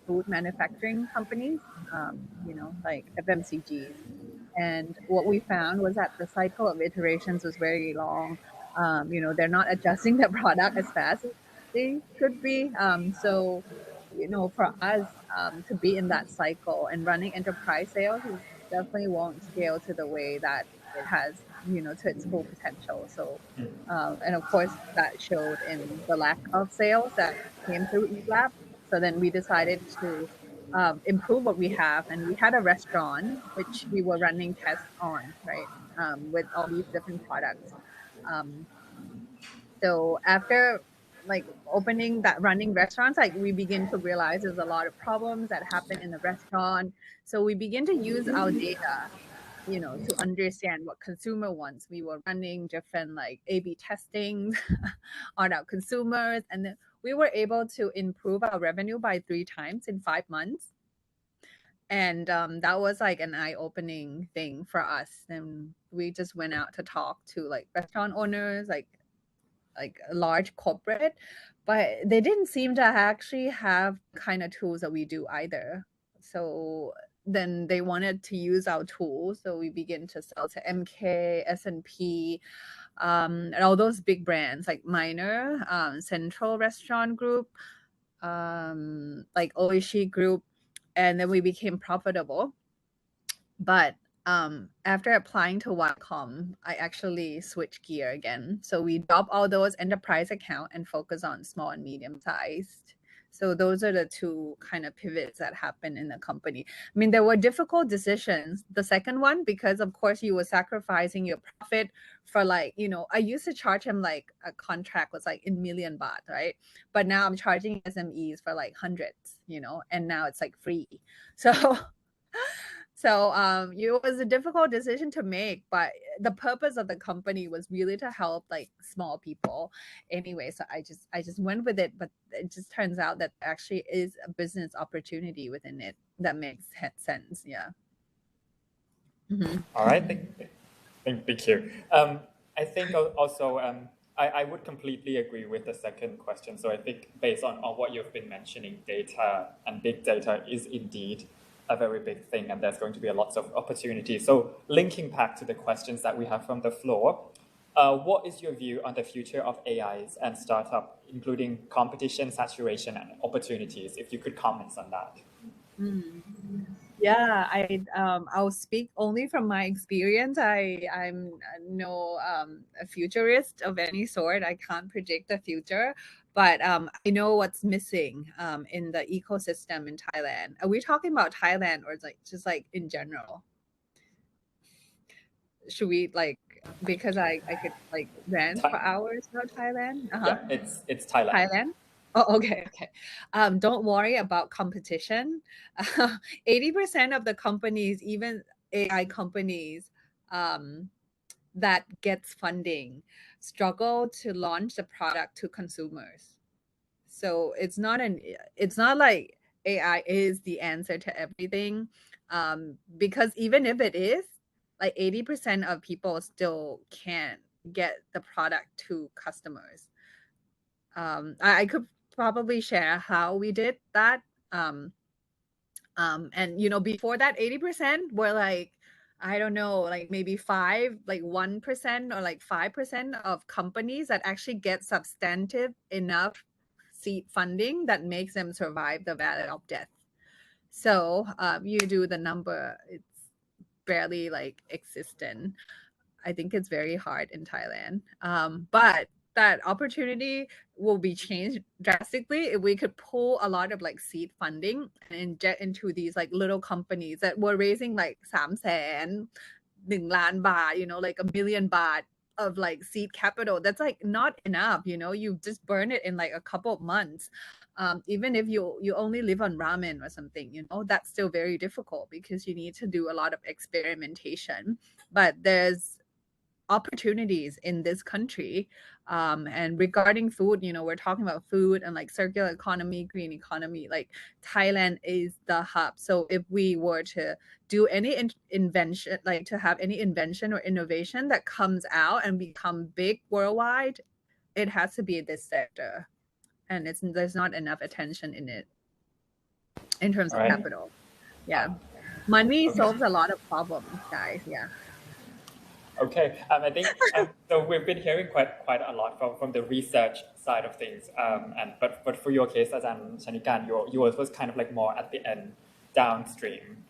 food manufacturing companies, you know, like FMCGs. And what we found was that the cycle of iterations was very long. You know, they're not adjusting the product as fast as they could be. So, you know, for us to be in that cycle and running enterprise sales definitely won't scale to the way that it has, you know, to its full potential. So, and of course that showed in the lack of sales that came through Eat Lab. So then we decided to improve what we have, and we had a restaurant which we were running tests on, right, with all these different products. So after like opening that running restaurants, like we begin to realize there's a lot of problems that happen in the restaurant. So we begin to use our data, you know, to understand what consumer wants. We were running different like A/B testing on our consumers, and then we were able to improve our revenue by 3 times in 5 months. And that was like an eye-opening thing for us. And we just went out to talk to like restaurant owners, like a large corporate, but they didn't seem to actually have kind of tools that we do either. So then they wanted to use our tools. So we begin to sell to MK, S&P, and all those big brands like Minor, Central Restaurant Group, like Oishi Group, and then we became profitable. But after applying to Wacom, I actually switched gear again. So we drop all those enterprise account and focus on small and medium sized. So those are the two kind of pivots that happened in the company. I mean, there were difficult decisions. The second one, because of course you were sacrificing your profit for like, you know, I used to charge him like a contract was like in million baht, right? But now I'm charging SMEs for like hundreds, you know, and now it's like free. So it was a difficult decision to make, but the purpose of the company was really to help like small people anyway. So I just went with it, but it just turns out that there actually is a business opportunity within it that makes sense. Yeah. All right, thank you. I think also I would completely agree with the second question. So I think based on what you've been mentioning, data and big data is indeed a very big thing, and there's going to be lots of opportunities. So linking back to the questions that we have from the floor, what is your view on the future of AIs and startup, including competition, saturation, and opportunities? If you could comment on that. Yeah, I'll speak only from my experience. I'm no a futurist of any sort. I can't predict the future, but I know what's missing in the ecosystem in Thailand. Are we talking about Thailand or like just like in general? Should we like, because I could like rant for hours about Thailand? Yeah, it's Thailand. Thailand. Oh, okay. Don't worry about competition. 80% of the companies, even AI companies, that gets funding, struggle to launch the product to consumers. So it's not like AI is the answer to everything, because even if it is, like 80% of people still can't get the product to customers. I could probably share how we did that. And before that, 80% were like, I don't know, like maybe 1% or like 5% of companies that actually get substantive enough seed funding that makes them survive the valley of death. So you do the number, it's barely like existent. I think it's very hard in Thailand. But that opportunity will be changed drastically if we could pull a lot of like seed funding and inject into these like little companies that were raising like 300,000 1,000,000 baht, like $1 million baht of like seed capital. That's like not enough, you just burn it in like a couple of months. Even if you only live on ramen or something, that's still very difficult because you need to do a lot of experimentation. But there's opportunities in this country, and regarding food, we're talking about food and like circular economy, green economy, like Thailand is the hub. So if we were to do any invention, like to have any invention or innovation that comes out and become big worldwide, it has to be this sector, and there's not enough attention in it in terms of capital. Money solves a lot of problems, guys. Okay, I think so. We've been hearing quite a lot from the research side of things, but for your case, as Shanikan, yours was kind of like more at the end, downstream.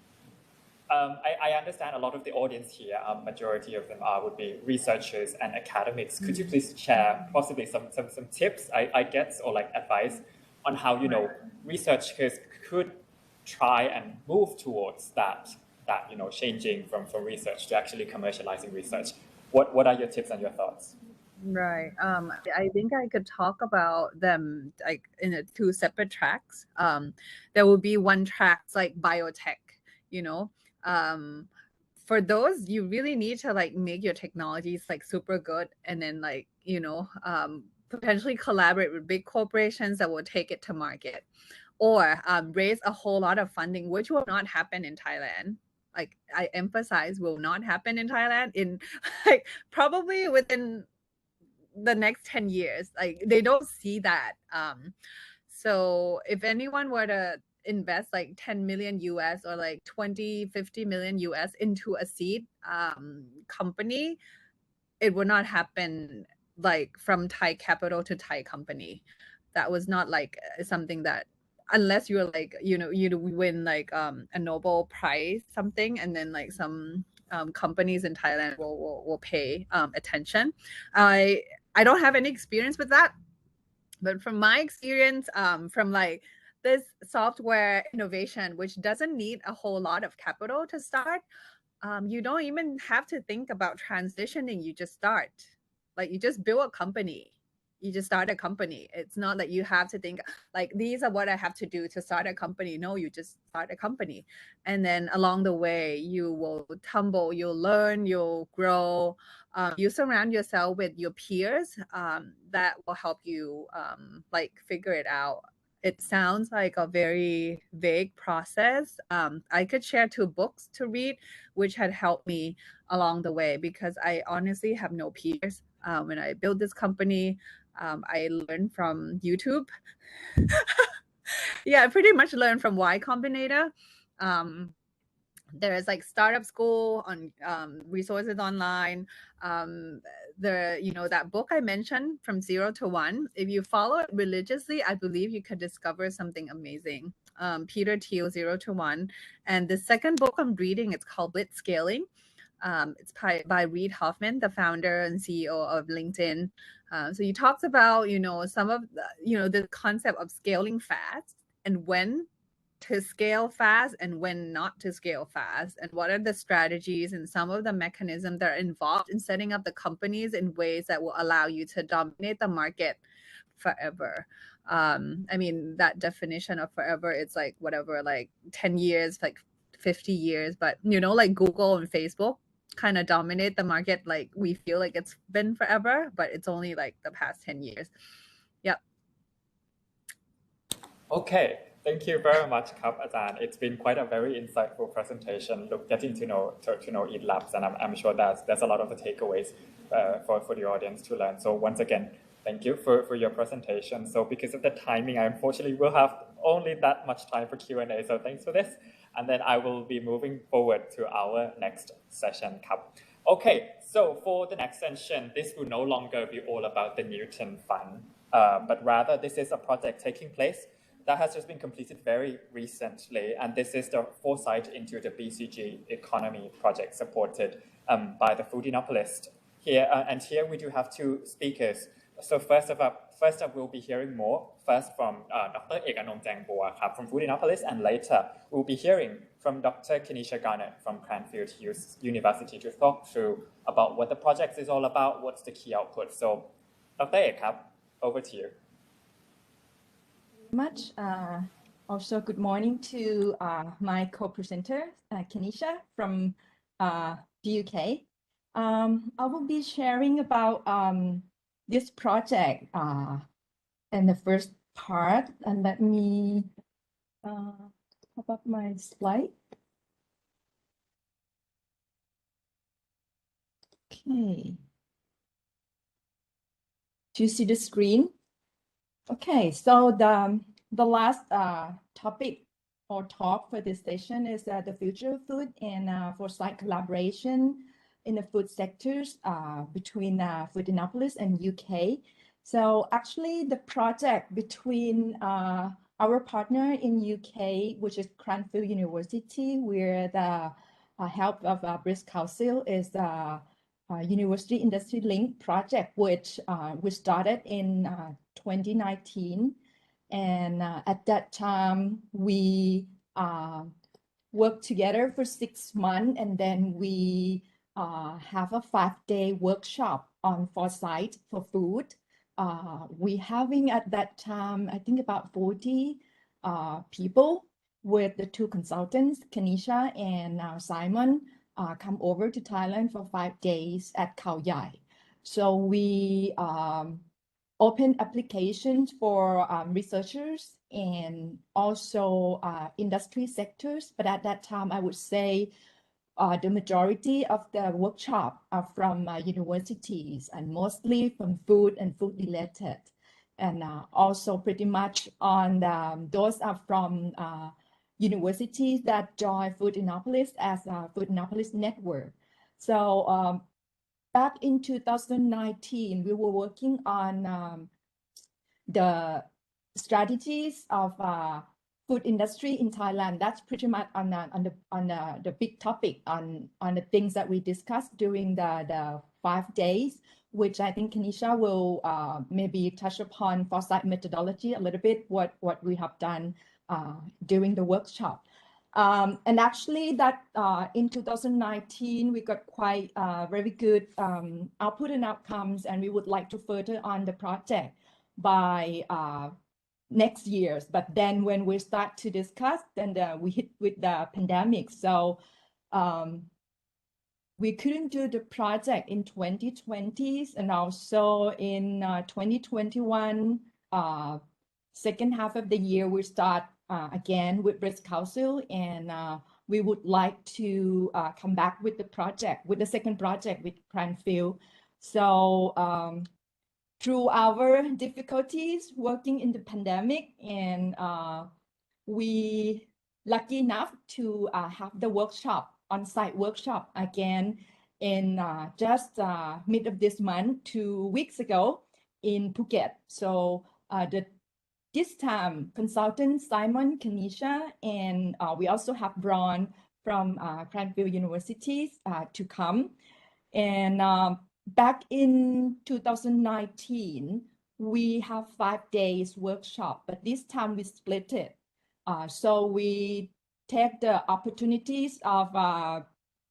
I understand a lot of the audience here, majority of them would be researchers and academics. Could you please share possibly some tips, I guess, or like advice on how researchers could try and move towards that changing from research to actually commercializing research? What are your tips and your thoughts? Right. I think I could talk about them like in two separate tracks. There will be one track like biotech, for those, you really need to like make your technologies like super good, and then like, potentially collaborate with big corporations that will take it to market, or raise a whole lot of funding, which will not happen in Thailand. Like I emphasize, will not happen in Thailand in like probably within the next 10 years. Like they don't see that. So if anyone were to invest like 10 million US or like 50 million US into a seed company, it would not happen like from Thai capital to Thai company. That was not like something that, unless you're like, you win like a Nobel Prize something, and then like some companies in Thailand will pay attention. I don't have any experience with that, but from my experience, from like this software innovation, which doesn't need a whole lot of capital to start, you don't even have to think about transitioning. You just start, like you just build a company. You just start a company. It's not that you have to think like, these are what I have to do to start a company. No, you just start a company. And then along the way, you will tumble, you'll learn, you'll grow. You surround yourself with your peers that will help you like figure it out. it sounds like a very vague process. I could share 2 books to read, which had helped me along the way, because I honestly have no peers. When I built this company, I learned from YouTube. Yeah, I pretty much learned from Y Combinator. There's like startup school on resources online. That book I mentioned, From Zero to One, if you follow it religiously, I believe you could discover something amazing. Peter Thiel, 0 to 1. And the second book I'm reading, it's called Blitzscaling. It's by Reid Hoffman, the founder and CEO of LinkedIn. So he talks about, some of the concept of scaling fast, and when to scale fast and when not to scale fast, and what are the strategies and some of the mechanisms that are involved in setting up the companies in ways that will allow you to dominate the market forever. That definition of forever, it's like whatever, like 10 years, like 50 years, but like Google and Facebook kind of dominate the market, like we feel like it's been forever, but it's only like the past 10 years. Yep. Okay, thank you very much, Kap Ajahn. It's been quite a very insightful presentation. Look, getting to know EAT Labs, and I'm sure there's a lot of the takeaways for the audience to learn. So once again, thank you for your presentation. So because of the timing, I unfortunately will have only that much time for Q&A. So thanks for this. And then I will be moving forward to our next session, Kap. Okay, so for the next session, this will no longer be all about the Newton Fund, but rather this is a project taking place that has just been completed very recently, and this is the Foresight into the BCG economy project supported by the Foodinopolist. Here we do have 2 speakers. So first up, we'll be hearing more first from Dr. Ekanong Jangboa from Foodinopolist, and later we'll be hearing from Dr. Kenisha Garnett from Cranfield University to talk through about what the project is all about, what's the key output. So Dr. Ek, over to you. Much. Also, good morning to my co-presenter, Kenisha from the UK. I will be sharing about this project in the first part, and let me pop up my slide. Okay. Do you see the screen? Okay, so the last topic or talk for this session is the future of food and Foresight collaboration in the food sectors between Foodinopolis and UK. So actually the project between our partner in UK, which is Cranfield University, where the help of British Council is the University Industry Link project, which we started in 2019. And at that time, we worked together for 6 months, and then we have a 5-day workshop on Foresight for food. We having at that time, I think about 40 people, with the 2 consultants, Kenisha and Simon, come over to Thailand for 5 days at Khao Yai. So we open applications for researchers and also industry sectors. But at that time, I would say the majority of the workshop are from universities, and mostly from food and food related. And also pretty much on those are from universities that join Foodinopolis as a Foodinopolis network. So back in 2019, we were working on the strategies of food industry in Thailand. That's pretty much on the big topic on the things that we discussed during the 5 days, which I think Kenisha will maybe touch upon Foresight methodology a little bit, what we have done during the workshop. And actually that in 2019, we got quite very good output and outcomes, and we would like to further on the project by next years. But then when we start to discuss, then we hit with the pandemic. So we couldn't do the project in 2020, and also in 2021, second half of the year, we start again with Breast Council, and we would like to come back with the project, with the second project with Cranfield. So through our difficulties working in the pandemic, and we lucky enough to have the workshop, on-site workshop again in just mid of this month, 2 weeks ago in Phuket. So this time consultant Simon, Kanisha, and we also have Braun from Cranfield University to come. And back in 2019, we have 5 days workshop, but this time we split it. So we take the opportunities of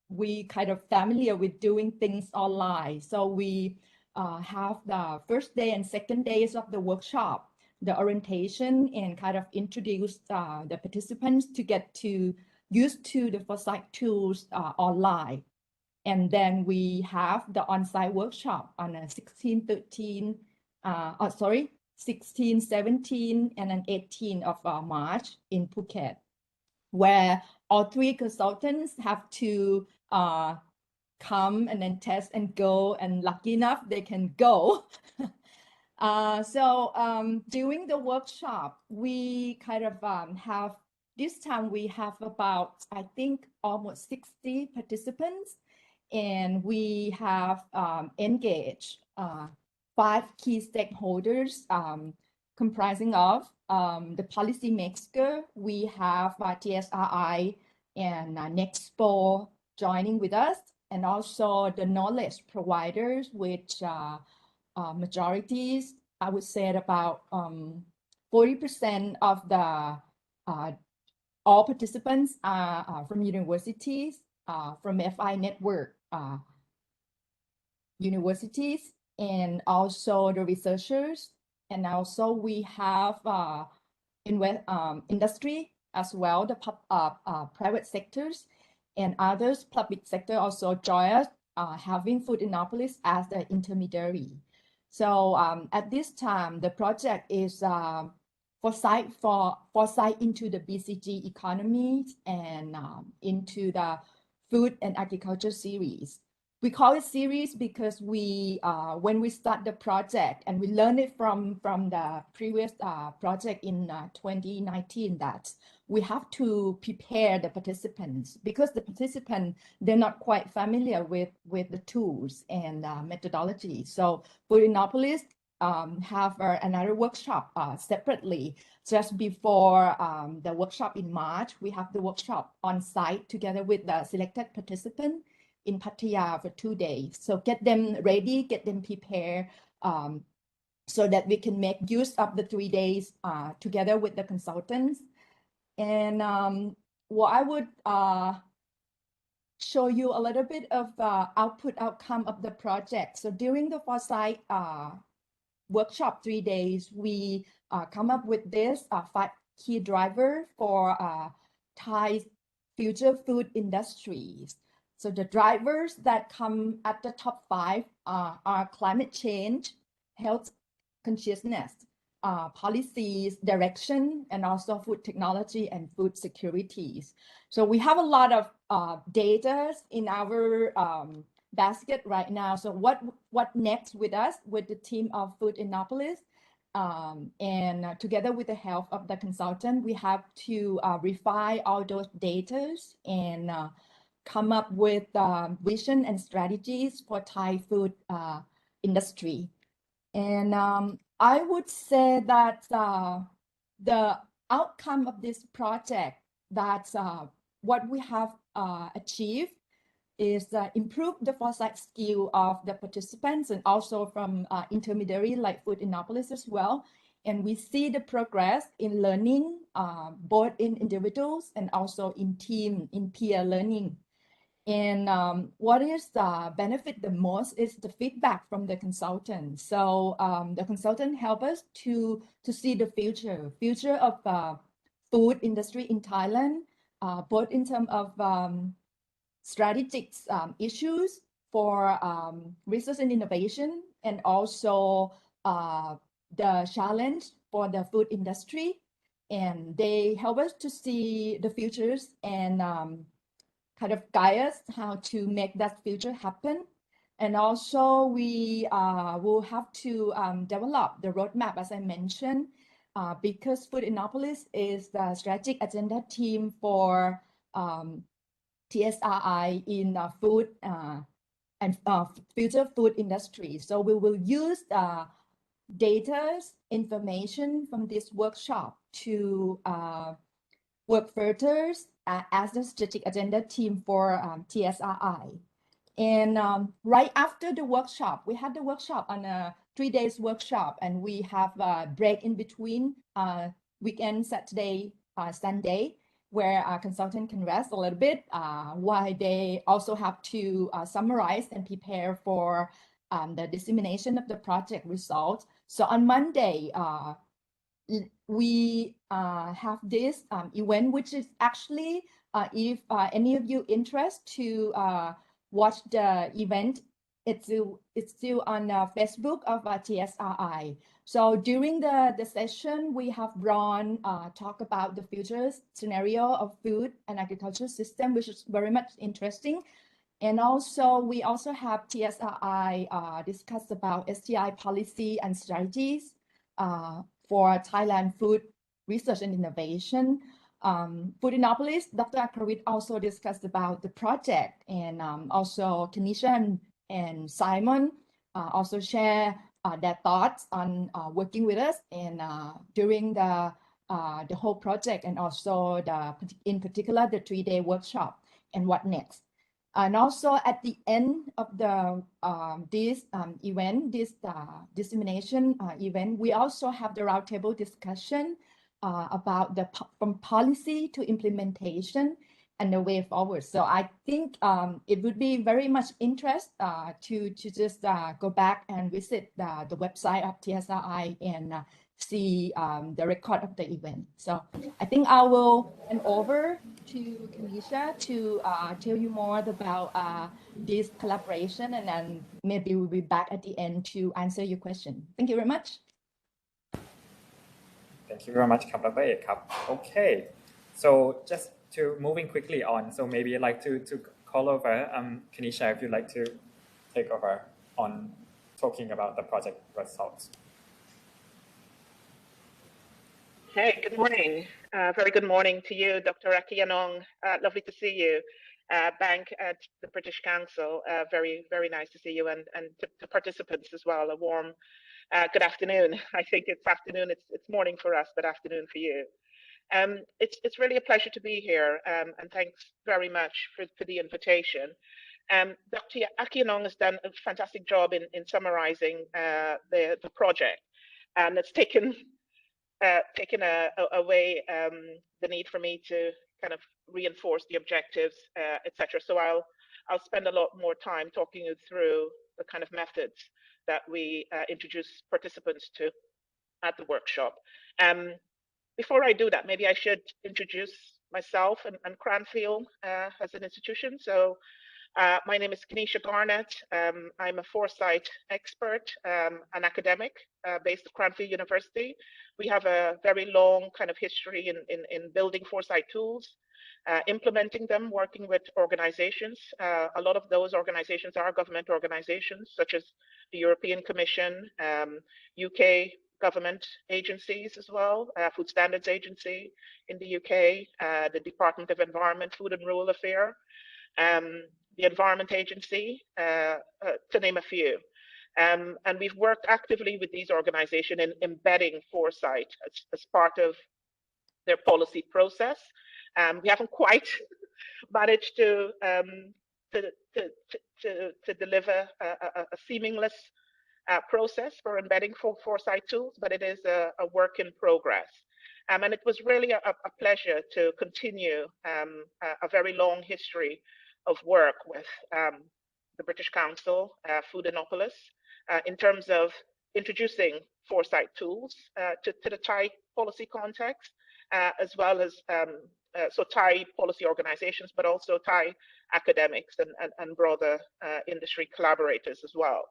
we kind of familiar with doing things online. So we have the first day and second days of the workshop, the orientation, and kind of introduce the participants to get to used to the Foresight tools online. And then we have the on-site workshop on 16, 17, and then 18 of March in Phuket, where all 3 consultants have to come and then test and go, and lucky enough they can go. During the workshop, we kind of have, this time we have about, I think, almost 60 participants, and we have engaged 5 key stakeholders comprising of the policymaker. We have TSRI and Nexpo joining with us, and also the knowledge providers, which majorities, I would say about 40% of the all participants are from universities, from FI network universities, and also the researchers. And also we have industry as well, the private sectors, and others public sector also join us, having Food Innopolis as the intermediary. So at this time, the project is Foresight into the BCG economy and into the food and agriculture series. We call it series because we, when we start the project, and we learned it from the previous project in 2019, that we have to prepare the participants, because the participants, they're not quite familiar with the tools and methodology. So Food Innopolis have another workshop separately. Just before the workshop in March, we have the workshop on site together with the selected participant in Pattaya for 2 days. So get them ready, get them prepared, so that we can make use of the 3 days together with the consultants. And what I would show you a little bit of outcome of the project. So during the Foresight workshop 3 days, we come up with this 5 key driver for Thai's future food industries. So the drivers that come at the top 5 are climate change, health consciousness, policies, direction, and also food technology and food securities. So we have a lot of data in our basket right now. So what next with us, with the team of Food Innopolis, and together with the help of the consultant, we have to refine all those data and come up with vision and strategies for Thai food industry. And I would say that the outcome of this project, that what we have achieved is improve the foresight skill of the participants, and also from intermediary like Food Innopolis as well. And we see the progress in learning, both in individuals and also in team, in peer learning. And what is benefit the most is the feedback from the consultant. So the consultant help us to see the future of food industry in Thailand, both in terms of strategic issues for research and innovation, and also the challenge for the food industry, and they help us to see the futures and kind of guide us how to make that future happen. And also we will have to develop the roadmap, as I mentioned, because Food Innopolis is the strategic agenda team for TSRI in food and future food industry. So we will use data, information from this workshop to work further as the strategic agenda team for TSRI. And right after the workshop, we had the workshop on a 3 days workshop, and we have a break in between weekend, Saturday, Sunday, where our consultant can rest a little bit while they also have to summarize and prepare for the dissemination of the project results. So on Monday, we have this event, which is actually, if any of you interested to watch the event, it's still on Facebook of TSRI. So during the session, we have Ron talk about the future scenario of food and agriculture system, which is very much interesting. And also, we also have TSRI discuss about STI policy and strategies for Thailand food research and innovation. Food Innopolis, Dr. Akravit also discussed about the project, and also Kenisha and Simon also share their thoughts on working with us and during the whole project, and also in particular the 3-day workshop and what next. And also at the end of the this event, this dissemination event, we also have the roundtable discussion about from policy to implementation and the way forward. So I think it would be very much interest to just go back and visit the website of TSRI and see the record of the event. So I think I will hand over to Kenisha to tell you more about this collaboration, and then maybe we'll be back at the end to answer your question. Thank you very much. Thank you very much, Dr. Ek. Okay, so just to moving quickly on, so maybe I'd like to call over Kenisha, if you'd like to take over on talking about the project results. Hey, good morning. Very good morning to you, Dr. Akianong. Lovely to see you. Bank at the British Council. Very, very nice to see you, and to participants as well. A warm good afternoon. I think it's afternoon. It's morning for us, but afternoon for you. It's really a pleasure to be here, and thanks very much for the invitation. Dr. Akianong has done a fantastic job in summarizing the project, and it's taken away the need for me to kind of reinforce the objectives, etc. So I'll spend a lot more time talking you through the kind of methods that we introduce participants to at the workshop. Before I do that, maybe I should introduce myself and Cranfield as an institution. So my name is Kenisha Garnett. I'm a Foresight expert, an academic based at Cranfield University. We have a very long kind of history in building Foresight tools, implementing them, working with organizations. A lot of those organizations are government organizations, such as the European Commission, UK government agencies as well, Food Standards Agency in the UK, the Department of Environment, Food and Rural Affairs, the Environment Agency, to name a few. And we've worked actively with these organizations in embedding Foresight as part of their policy process. We haven't quite managed to deliver a seamless process for embedding Foresight tools, but it is a work in progress. And it was really a pleasure to continue a very long history of work with the British Council, Food Innopolis, in terms of introducing Foresight tools to the Thai policy context, as well as so Thai policy organizations, but also Thai academics and broader industry collaborators as well.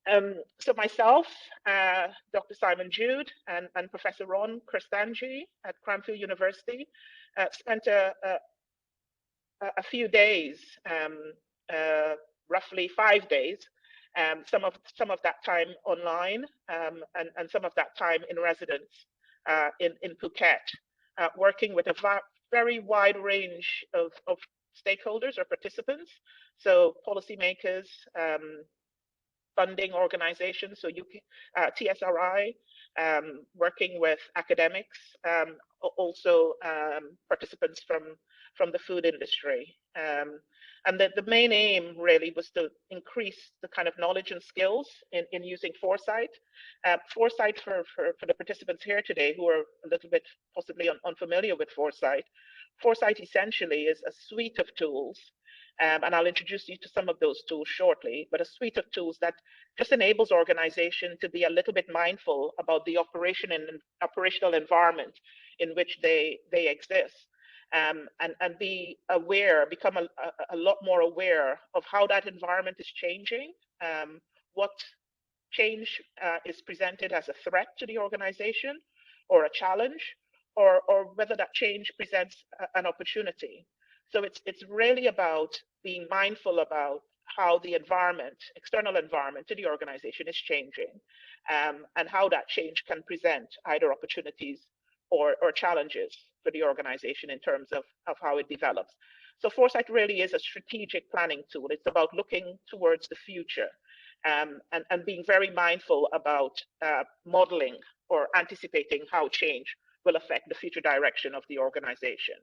So myself, Dr. Simon Jude, and Professor Ron Kristanji at Cranfield University spent a few days, roughly 5 days, some of that time online, and some of that time in residence in Phuket, working with a very wide range of stakeholders or participants, so policymakers, funding organizations, so TSRI, working with academics, also participants from the food industry. And the main aim really was to increase the kind of knowledge and skills in using Foresight. Foresight, for the participants here today who are a little bit possibly unfamiliar with Foresight, Foresight essentially is a suite of tools, and I'll introduce you to some of those tools shortly, but a suite of tools that just enables organization to be a little bit mindful about the operational environment in which they exist, and be aware, become a lot more aware of how that environment is changing, what change is presented as a threat to the organization or a challenge, or whether that change presents an opportunity. So it's really about being mindful about how the environment, external environment to the organization is changing, and how that change can present either opportunities or challenges for the organization in terms of how it develops. So Foresight really is a strategic planning tool. It's about looking towards the future, and being very mindful about modeling or anticipating how change will affect the future direction of the organization.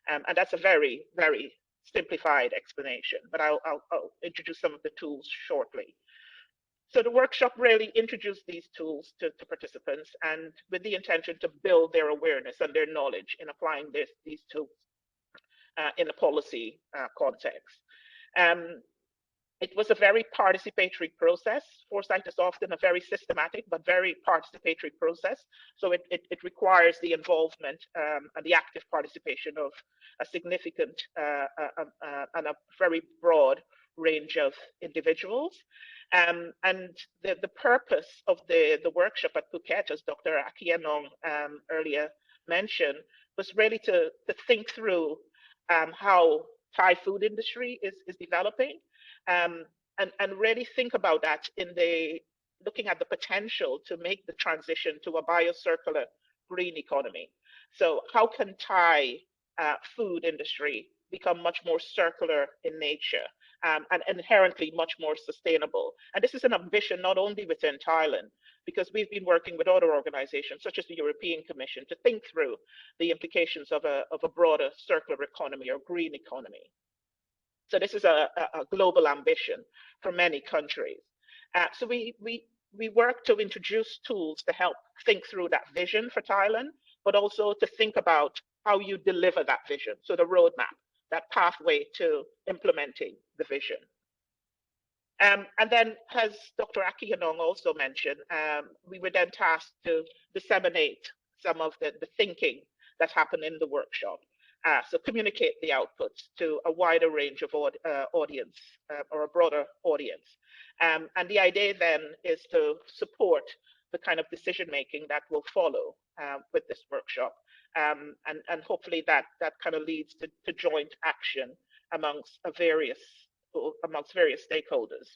And that's a very, very simplified explanation, but I'll introduce some of the tools shortly. So the workshop really introduced these tools to participants, and with the intention to build their awareness and their knowledge in applying these tools in a policy context. It was a very participatory process. Foresight is often a very systematic but very participatory process. So it requires the involvement and the active participation of a significant and a very broad range of individuals. And the purpose of the workshop at Phuket, as Dr. Akianong earlier mentioned, was really to think through how Thai food industry is developing, and really think about that in looking at the potential to make the transition to a biocircular green economy. So how can Thai food industry become much more circular in nature, and inherently much more sustainable? And this is an ambition not only within Thailand, because we've been working with other organizations such as the European Commission to think through the implications of a broader circular economy or green economy. So this is a global ambition for many countries. So we work to introduce tools to help think through that vision for Thailand, but also to think about how you deliver that vision. So the roadmap, that pathway to implementing the vision. And then, as Dr. Akianong also mentioned, we were then tasked to disseminate some of the thinking that happened in the workshop. So communicate the outputs to a wider range of audience, or a broader audience. And the idea then is to support the kind of decision-making that will follow with this workshop. And hopefully that kind of leads to joint action amongst various stakeholders.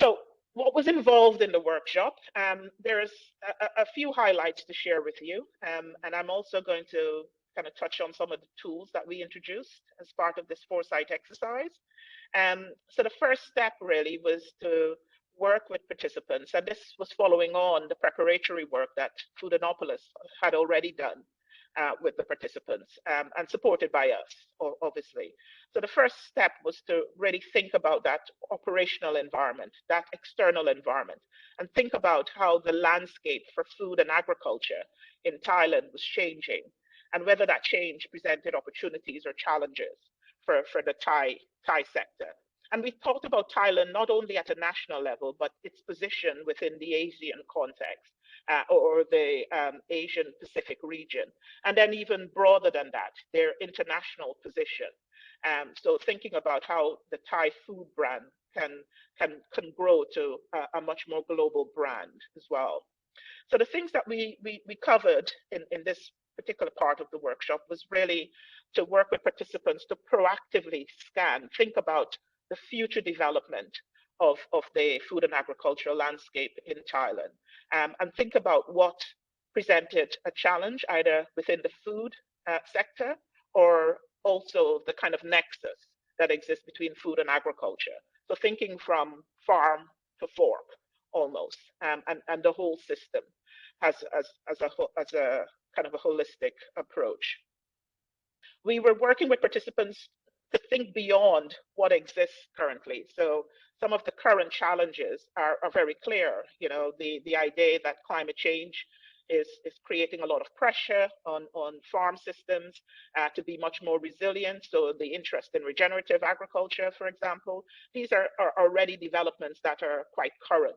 So what was involved in the workshop? There's a few highlights to share with you, and I'm also going to kind of touch on some of the tools that we introduced as part of this Foresight exercise. So the first step really was to work with participants, and this was following on the preparatory work that Foodanopolis had already done with the participants, and supported by us, obviously. So the first step was to really think about that operational environment, that external environment, and think about how the landscape for food and agriculture in Thailand was changing, and whether that change presented opportunities or challenges for the Thai sector. And we talked about Thailand not only at a national level, but its position within the Asian context, or the Asian Pacific region, and then even broader than that, their international position. So thinking about how the Thai food brand can grow to a much more global brand as well. So the things that we covered in this particular part of the workshop was really to work with participants to proactively scan, think about the future development of the food and agricultural landscape in Thailand, and think about what presented a challenge either within the food sector or also the kind of nexus that exists between food and agriculture. So thinking from farm to fork almost, and the whole system as a kind of a holistic approach. We were working with participants to think beyond what exists currently. So some of the current challenges are very clear. You know, the idea that climate change is creating a lot of pressure on farm systems to be much more resilient. So the interest in regenerative agriculture, for example, these are already developments that are quite current.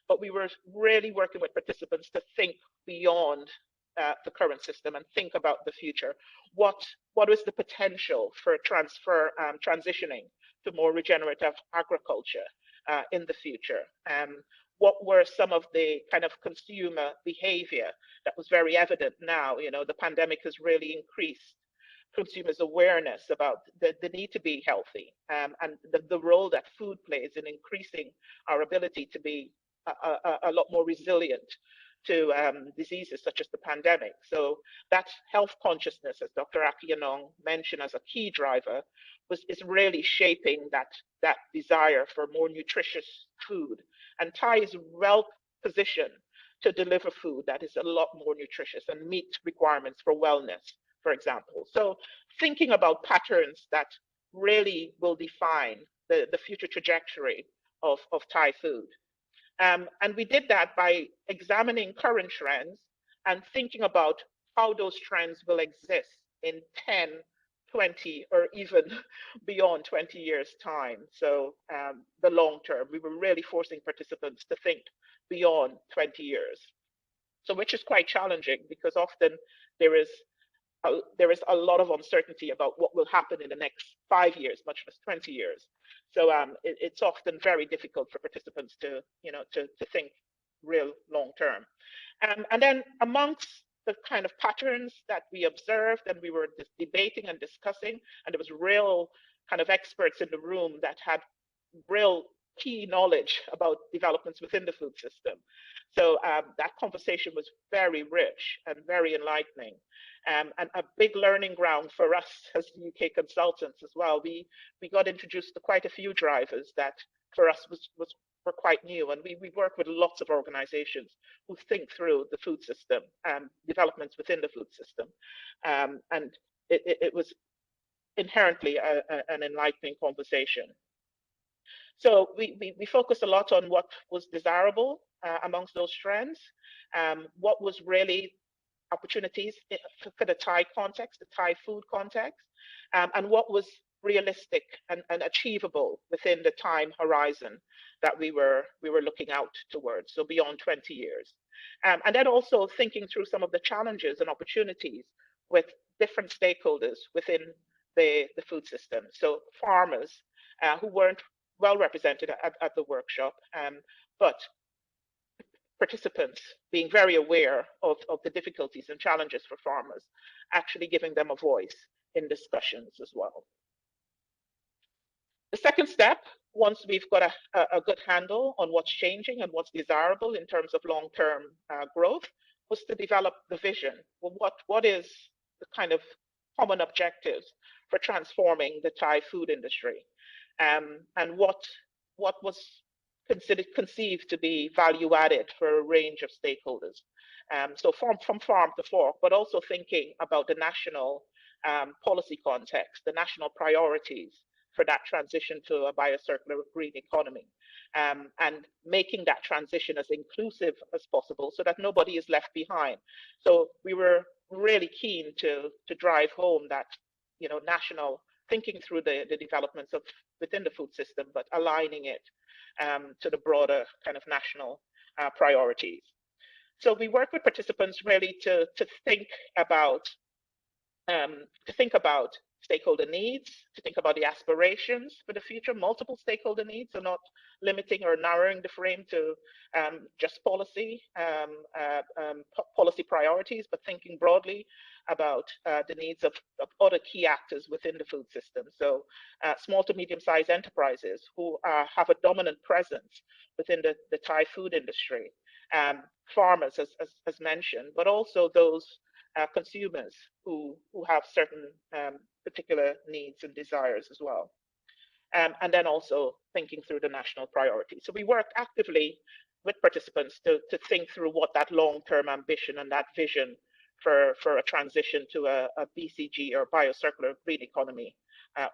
But we were really working with participants to think beyond the current system and think about the future. What is the potential for transitioning to more regenerative agriculture in the future? What were some of the kind of consumer behavior that was very evident now? You know, the pandemic has really increased consumers' awareness about the need to be healthy, and the role that food plays in increasing our ability to be a lot more resilient to diseases such as the pandemic. So that health consciousness, as Dr. Akianong mentioned as a key driver, is really shaping that desire for more nutritious food. And Thai is well positioned to deliver food that is a lot more nutritious and meet requirements for wellness, for example. So thinking about patterns that really will define the future trajectory of Thai food. And we did that by examining current trends and thinking about how those trends will exist in 10, 20, or even beyond 20 years' time. So the long term, we were really forcing participants to think beyond 20 years. So which is quite challenging because often there is a lot of uncertainty about what will happen in the next 5 years, much less 20 years. So it's often very difficult for participants to think real long term. And then amongst the kind of patterns that we observed and we were debating and discussing, and there was real kind of experts in the room that had real key knowledge about developments within the food system. So that conversation was very rich and very enlightening, and a big learning ground for us as UK consultants as well. We got introduced to quite a few drivers that for us were quite new, and we work with lots of organizations who think through the food system and developments within the food system, and it was inherently an enlightening conversation. So we focused a lot on what was desirable amongst those trends, what was really opportunities for the Thai context, the Thai food context, and what was realistic and achievable within the time horizon that we were looking out towards, so beyond 20 years. And then also thinking through some of the challenges and opportunities with different stakeholders within the food system. So farmers who weren't well represented at the workshop, but participants being very aware of the difficulties and challenges for farmers, actually giving them a voice in discussions as well. The second step, once we've got a good handle on what's changing and what's desirable in terms of long-term growth, was to develop the vision. Well, what is the kind of common objectives for transforming the Thai food industry? And what was conceived to be value added for a range of stakeholders. So from farm to fork, but also thinking about the national policy context, the national priorities for that transition to a biocircular green economy, and making that transition as inclusive as possible so that nobody is left behind. So we were really keen to drive home that, national thinking through the developments of within the food system, but aligning it to the broader kind of national priorities. So we work with participants really to think about stakeholder needs, to think about the aspirations for the future, multiple stakeholder needs, so not limiting or narrowing the frame to just policy, policy priorities, but thinking broadly about the needs of other key actors within the food system. So small to medium-sized enterprises who have a dominant presence within the Thai food industry, farmers, as mentioned, but also those consumers who have certain particular needs and desires as well. And then also thinking through the national priorities. So we work actively with participants to think through what that long-term ambition and that vision for a transition to a BCG or biocircular green economy,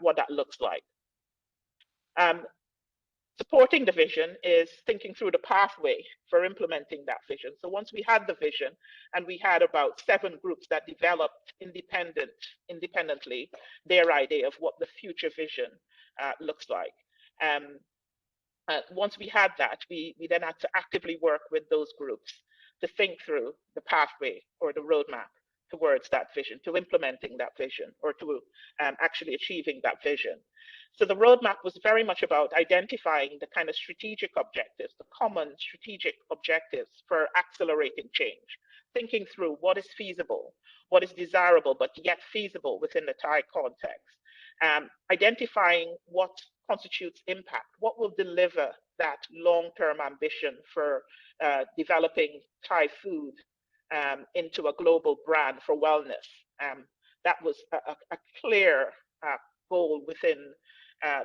what that looks like. Supporting the vision is thinking through the pathway for implementing that vision. So once we had the vision, and we had about 7 groups that developed independently their idea of what the future vision looks like. Once we had that, we then had to actively work with those groups to think through the pathway or the roadmap towards that vision, to implementing that vision, or to actually achieving that vision. So the roadmap was very much about identifying the kind of strategic objectives, the common strategic objectives for accelerating change, thinking through what is feasible, what is desirable, but yet feasible within the Thai context, identifying what constitutes impact, what will deliver that long-term ambition for developing Thai food into a global brand for wellness. That was a clear goal within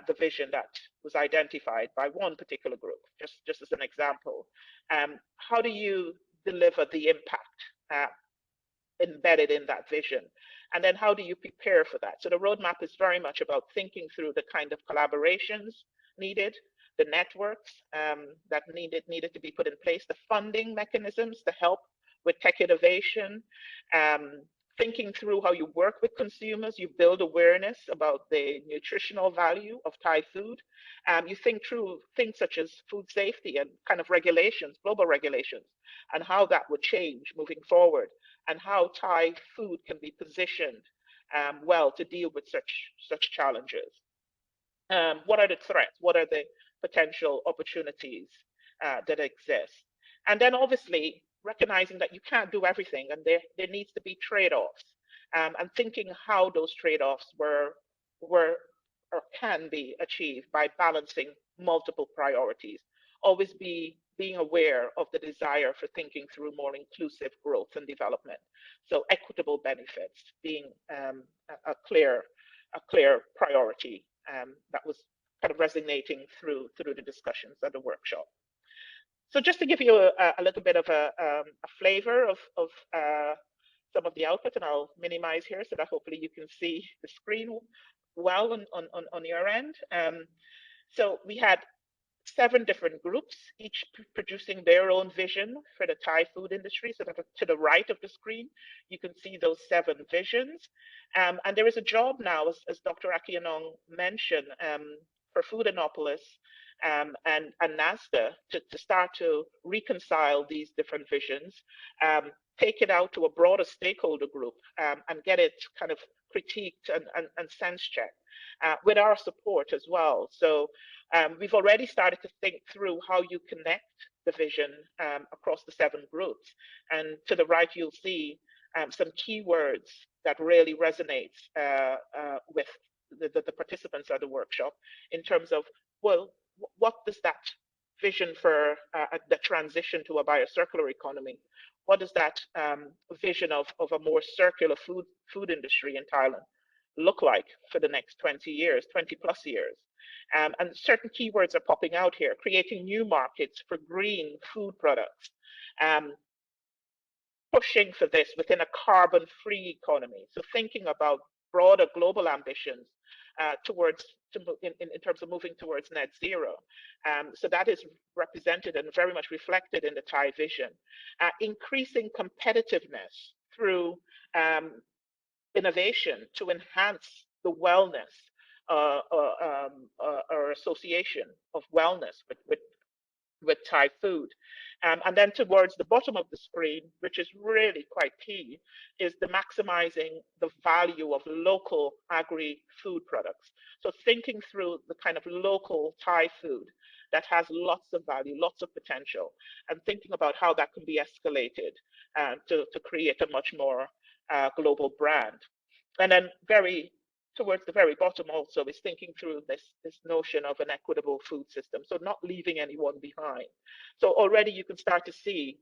the vision that was identified by one particular group, just as an example. How do you deliver the impact embedded in that vision? And then how do you prepare for that? So the roadmap is very much about thinking through the kind of collaborations needed, the networks that needed to be put in place, the funding mechanisms to help with tech innovation, thinking through how you work with consumers, you build awareness about the nutritional value of Thai food. You think through things such as food safety and kind of regulations, global regulations, and how that would change moving forward, and how Thai food can be positioned well to deal with such challenges. What are the threats? What are the potential opportunities that exist? And then obviously recognizing that you can't do everything, and there needs to be trade-offs, and thinking how those trade-offs were or can be achieved by balancing multiple priorities. Always being aware of the desire for thinking through more inclusive growth and development. So equitable benefits being a clear priority that was kind of resonating through the discussions at the workshop. So just to give you a little bit of a flavor of some of the output, and I'll minimize here so that hopefully you can see the screen well on your end. So we had 7 different groups, each producing their own vision for the Thai food industry. So that to the right of the screen, you can see those 7 visions. And there is a job now, as Dr. Akianong mentioned, for Foodanopolis and NASDA to start to reconcile these different visions, take it out to a broader stakeholder group, and get it kind of critiqued and sense checked with our support as well. So we've already started to think through how you connect the vision across the 7 groups. And to the right, you'll see some keywords that really resonates with the participants at the workshop in terms of, well, what does that vision for the transition to a biocircular economy, what does that vision of a more circular food industry in Thailand look like for the next 20 years, 20 plus years? And certain keywords are popping out here: creating new markets for green food products, pushing for this within a carbon-free economy. So thinking about broader global ambitions in terms of moving towards net zero. So that is represented and very much reflected in the Thai vision. Increasing competitiveness through innovation to enhance the wellness or association of wellness with with Thai food. And then towards the bottom of the screen, which is really quite key, is the maximizing the value of local agri-food products. So thinking through the kind of local Thai food that has lots of value, lots of potential, and thinking about how that can be escalated to create a much more global brand. And then towards the very bottom also is thinking through this notion of an equitable food system, so not leaving anyone behind. So already you can start to see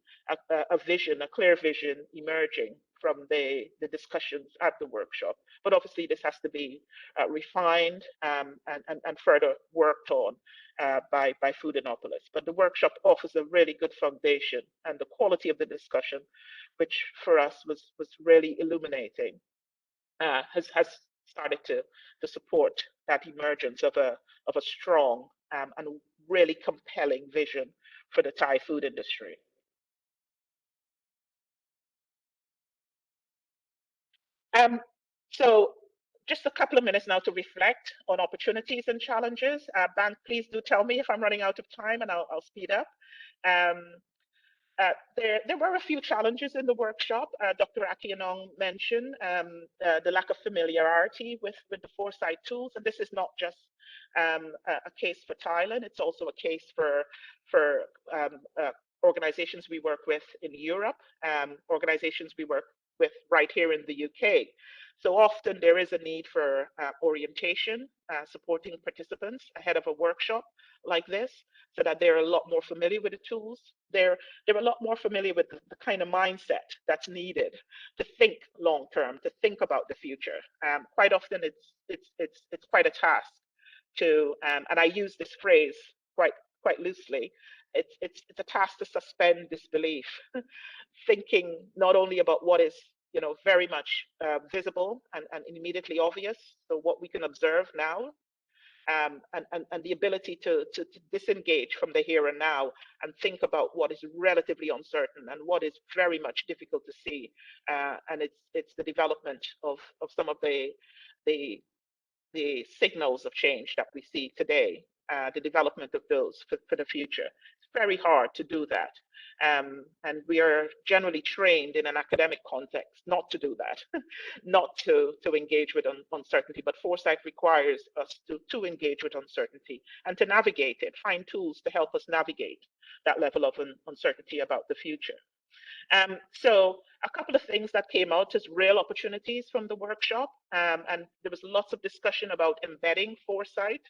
a vision, a clear vision emerging from the discussions at the workshop. But obviously this has to be refined and further worked on by Foodinopolis. But the workshop offers a really good foundation, and the quality of the discussion, which for us was really illuminating, has started to support that emergence of a strong and really compelling vision for the Thai food industry. So just a couple of minutes now to reflect on opportunities and challenges. Ben, please do tell me if I'm running out of time, and I'll speed up. There were a few challenges in the workshop. Dr. Akianong mentioned the lack of familiarity with the Foresight tools, and this is not just a case for Thailand, it's also a case for organizations we work with in Europe, organizations we work with right here in the UK. So often there is a need for orientation, supporting participants ahead of a workshop like this, so that they're a lot more familiar with the tools. They're a lot more familiar with the kind of mindset that's needed to think long term, to think about the future. Quite often it's quite a task to, and I use this phrase quite loosely. It's a task to suspend disbelief, thinking not only about what is very much visible and immediately obvious, so what we can observe now, and the ability to disengage from the here and now and think about what is relatively uncertain and what is very much difficult to see, and it's the development of some of the signals of change that we see today, the development of those for the future. It's very hard to do that. And we are generally trained in an academic context not to do that, not to engage with uncertainty, but Foresight requires us to engage with uncertainty and to navigate it, find tools to help us navigate that level of uncertainty about the future. So a couple of things that came out as real opportunities from the workshop, and there was lots of discussion about embedding Foresight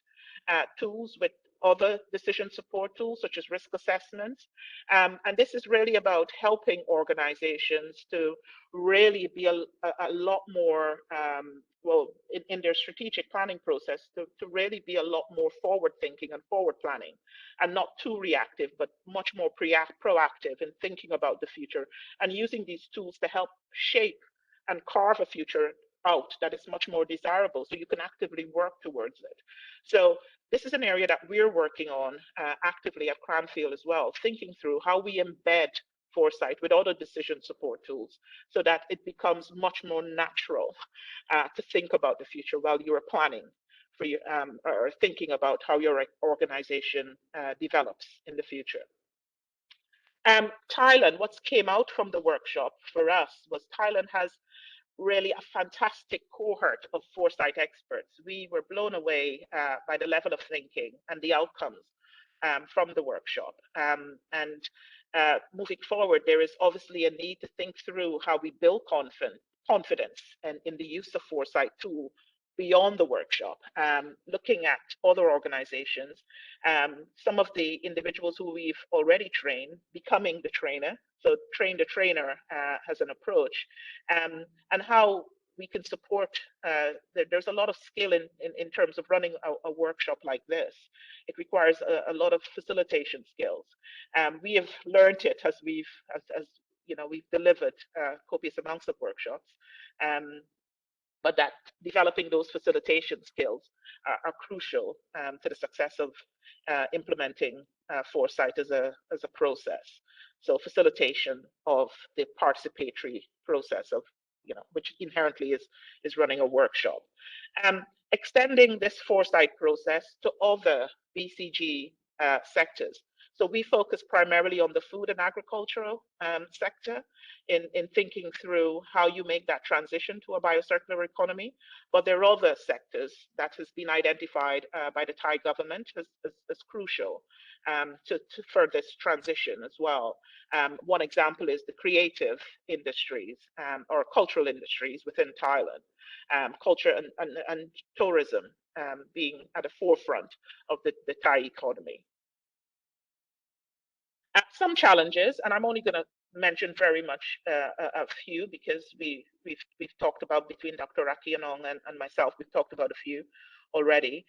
tools with other decision support tools such as risk assessments. And this is really about helping organizations to really be a lot more, well, in their strategic planning process, to really be a lot more forward thinking and forward planning, and not too reactive, but much more proactive in thinking about the future and using these tools to help shape and carve a future out that is much more desirable, so you can actively work towards it. So this is an area that we're working on actively at Cranfield as well, thinking through how we embed Foresight with other decision support tools so that it becomes much more natural to think about the future while you're planning for your, or thinking about how your organization develops in the future. Thailand, what came out from the workshop for us was Thailand has really a fantastic cohort of Foresight experts. We were blown away by the level of thinking and the outcomes from the workshop. And moving forward, there is obviously a need to think through how we build confidence and in the use of Foresight tool beyond the workshop, looking at other organizations, some of the individuals who we've already trained, becoming the trainer, so train the trainer has an approach, and how we can support, there's a lot of skill in terms of running a workshop like this. It requires a lot of facilitation skills. We have learned it as we've delivered copious amounts of workshops. But that developing those facilitation skills are crucial to the success of implementing Foresight as a process. So facilitation of the participatory process of, which inherently is running a workshop. Extending this Foresight process to other BCG sectors. So we focus primarily on the food and agricultural sector in thinking through how you make that transition to a biocircular economy. But there are other sectors that has been identified by the Thai government as crucial for this transition as well. One example is the creative industries or cultural industries within Thailand, culture and tourism being at the forefront of the Thai economy. Some challenges, and I'm only going to mention very much a few because we've talked about, between Dr. Rakianong and myself, we've talked about a few already.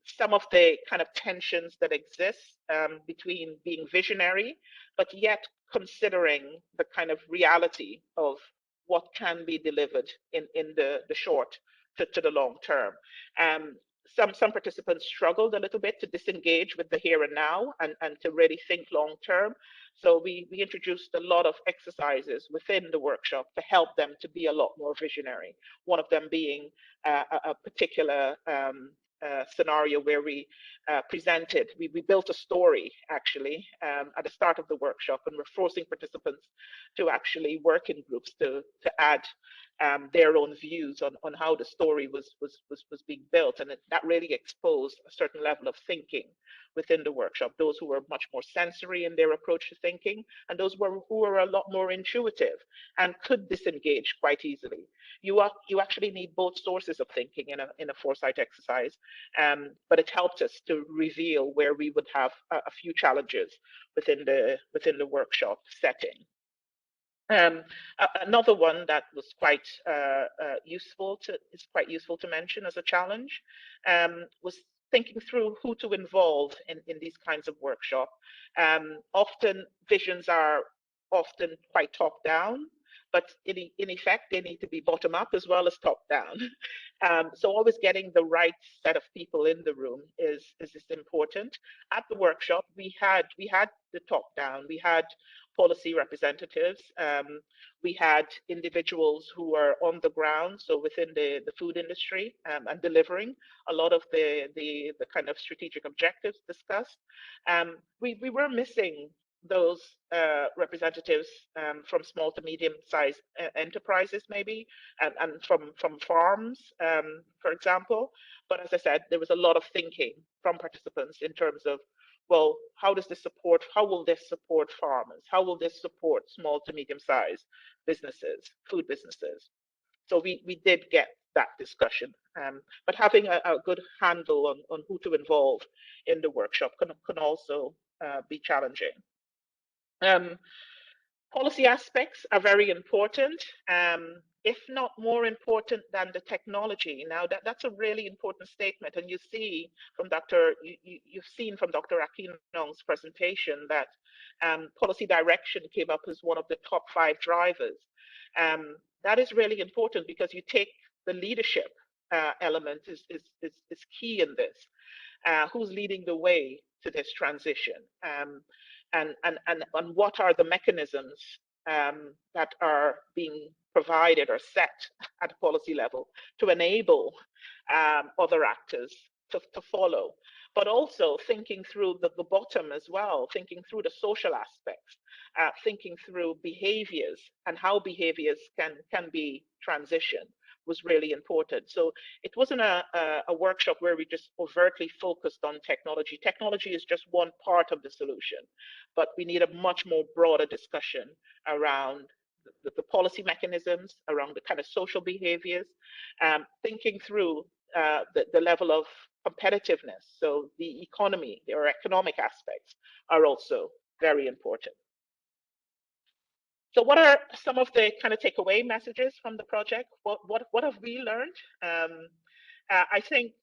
Some of the kind of tensions that exist between being visionary, but yet considering the kind of reality of what can be delivered in the short to the long term. Some participants struggled a little bit to disengage with the here and now and to really think long term. So we introduced a lot of exercises within the workshop to help them to be a lot more visionary. One of them being a particular scenario where we presented, we built a story actually at the start of the workshop, and we're forcing participants to actually work in groups to add their own views on how the story was being built, and that really exposed a certain level of thinking within the workshop. Those who were much more sensory in their approach to thinking, and those who were a lot more intuitive and could disengage quite easily. You actually need both sources of thinking in a Foresight exercise, but it helped us to reveal where we would have a few challenges within the workshop setting. Another one that was quite useful to mention as a challenge was thinking through who to involve in these kinds of workshops. Often visions are often quite top down, but in effect they need to be bottom up as well as top down. So always getting the right set of people in the room is important. At the workshop, we had the top down. We had policy representatives. We had individuals who are on the ground, so within the food industry, and delivering a lot of the kind of strategic objectives discussed. We were missing those representatives from small to medium-sized enterprises, maybe, and from farms, for example. But as I said, there was a lot of thinking from participants in terms of, well, how will this support farmers? How will this support small to medium-sized businesses, food businesses? So we did get that discussion, but having a good handle on who to involve in the workshop can also be challenging. Policy aspects are very important, if not more important than the technology. Now that's a really important statement, and you see from you've seen from Dr. Rakianong's presentation that policy direction came up as one of the top 5 drivers. That is really important because you take the leadership element is key in this. Who's leading the way to this transition? And what are the mechanisms that are being provided or set at a policy level to enable other actors to follow, but also thinking through the bottom as well, thinking through the social aspects, thinking through behaviors and how behaviors can be transitioned was really important. So it wasn't a workshop where we just overtly focused on technology. Technology is just one part of the solution, but we need a much more broader discussion around the policy mechanisms, around the kind of social behaviors, thinking through the level of competitiveness. So the economy or economic aspects are also very important. So what are some of the kind of takeaway messages from the project? What have we learned? I think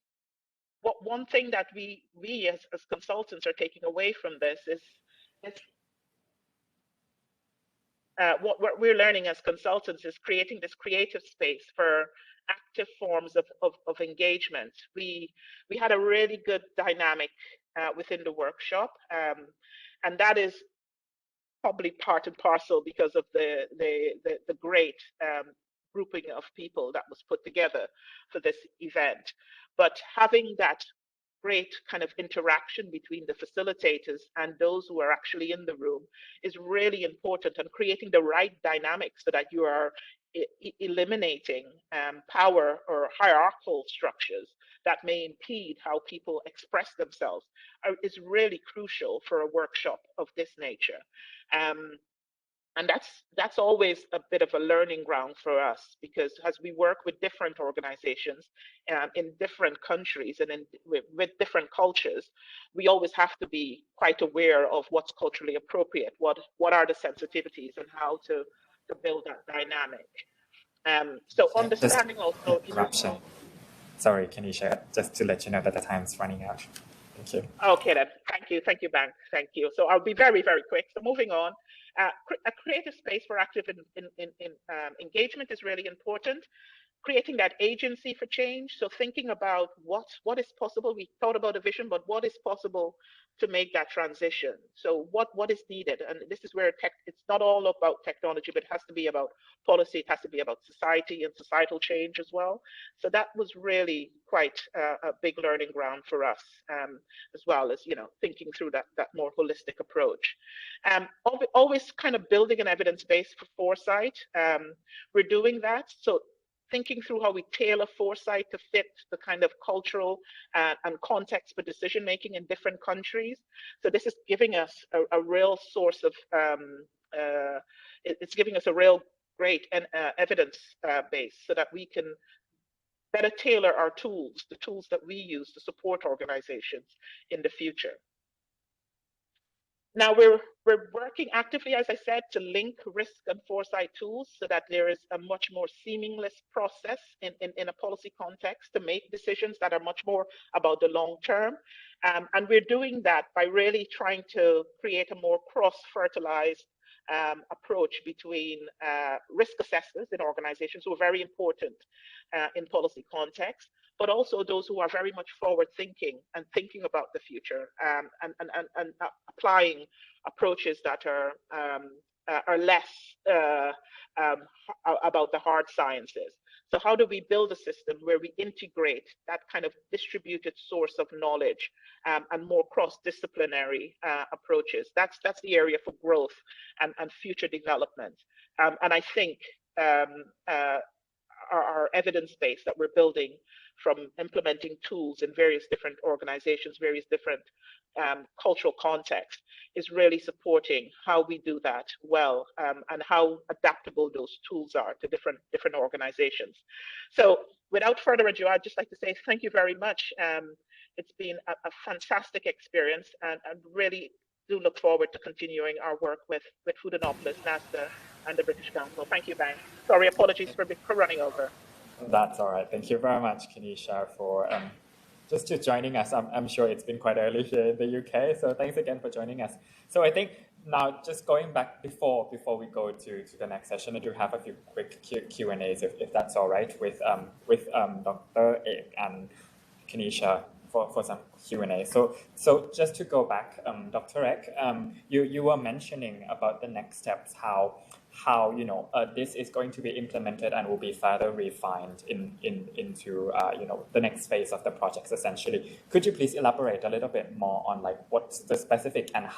one thing that we as consultants are taking away from this is what we're learning as consultants is creating this creative space for active forms of engagement. We had a really good dynamic within the workshop, and that is probably part and parcel because of the great grouping of people that was put together for this event. But having that great kind of interaction between the facilitators and those who are actually in the room is really important, and creating the right dynamics so that you are eliminating power or hierarchical structures that may impede how people express themselves is really crucial for a workshop of this nature. And that's always a bit of a learning ground for us, because as we work with different organizations in different countries and with different cultures, we always have to be quite aware of what's culturally appropriate, what are the sensitivities, and how to build that dynamic. So understanding also interruption. Sorry, Kenisha, just to let you know that the time's running out. Thank you. Okay then, thank you, Bang, thank you. So I'll be very, very quick. So moving on, a creative space for active engagement is really important. Creating that agency for change. So thinking about what is possible. We thought about a vision, but what is possible to make that transition? So what is needed? And this is where it's not all about technology, but it has to be about policy. It has to be about society and societal change as well. So that was really quite a big learning ground for us, as well as, you know, thinking through that more holistic approach. Always kind of building an evidence base for foresight. We're doing that. So thinking through how we tailor foresight to fit the kind of cultural and context for decision making in different countries. So this is giving us a real source of, it's giving us a real great evidence base so that we can better tailor our tools, the tools that we use to support organizations in the future. Now we're working actively, as I said, to link risk and foresight tools so that there is a much more seamless process in a policy context to make decisions that are much more about the long term. And we're doing that by really trying to create a more cross-fertilized approach between risk assessors in organizations who are very important in policy context, but also those who are very much forward thinking and thinking about the future, and applying approaches that are less about the hard sciences. So how do we build a system where we integrate that kind of distributed source of knowledge and more cross-disciplinary approaches? That's the area for growth and future development. And I think our evidence base that we're building from implementing tools in various different organizations, various different cultural contexts, is really supporting how we do that well, and how adaptable those tools are to different organizations. So without further ado, I'd just like to say thank you very much. It's been a fantastic experience, and really do look forward to continuing our work with Foodanopolis, NASDA, and the British Council. Thank you, Bang. Sorry, apologies for running over. That's all right. Thank you very much, Kenisha, for just to joining us. I'm sure it's been quite early here in the UK, so thanks again for joining us. So I think now just going back before we go to the next session, I do have a few quick Q&As if that's all right with Dr. Ek and Kenisha for some Q&A. So just to go back, Dr. Ek, you were mentioning about the next steps, how this is going to be implemented and will be further refined into the next phase of the projects essentially. Could you please elaborate a little bit more on like what's the specific and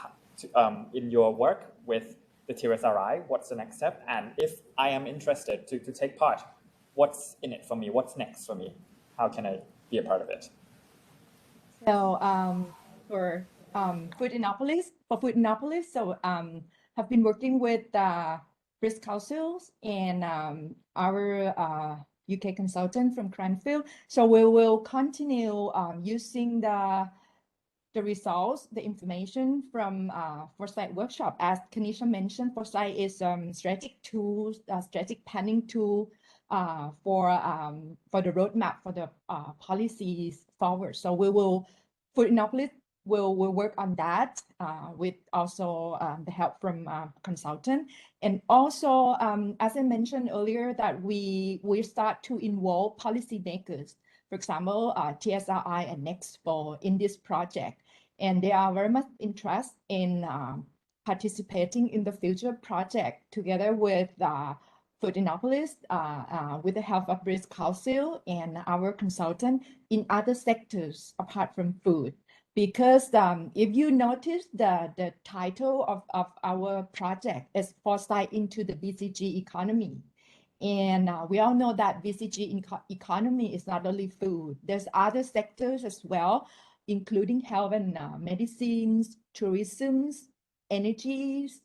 in your work with the TRSRI, what's the next step? And if I am interested to take part, what's in it for me? What's next for me? How can I be a part of it? So for Foodanopolis, so have been working with risk councils and our UK consultant from Cranfield. So we will continue using the results, the information from Foresight workshop. As Kenisha mentioned, Foresight is strategic tools, strategic planning tool for the roadmap for the policies forward. So we will, Foodanopolis will work on that with also the help from consultant. And also, as I mentioned earlier, that we start to involve policymakers, for example, TSRI and Nexpo in this project. And they are very much interested in participating in the future project together with foodinopolist with the help of BEIS Council and our consultant in other sectors apart from food. Because if you notice the title of our project is Foresight into the BCG economy. And we all know that BCG economy is not only food. There's other sectors as well, including health and medicines, tourism, energies.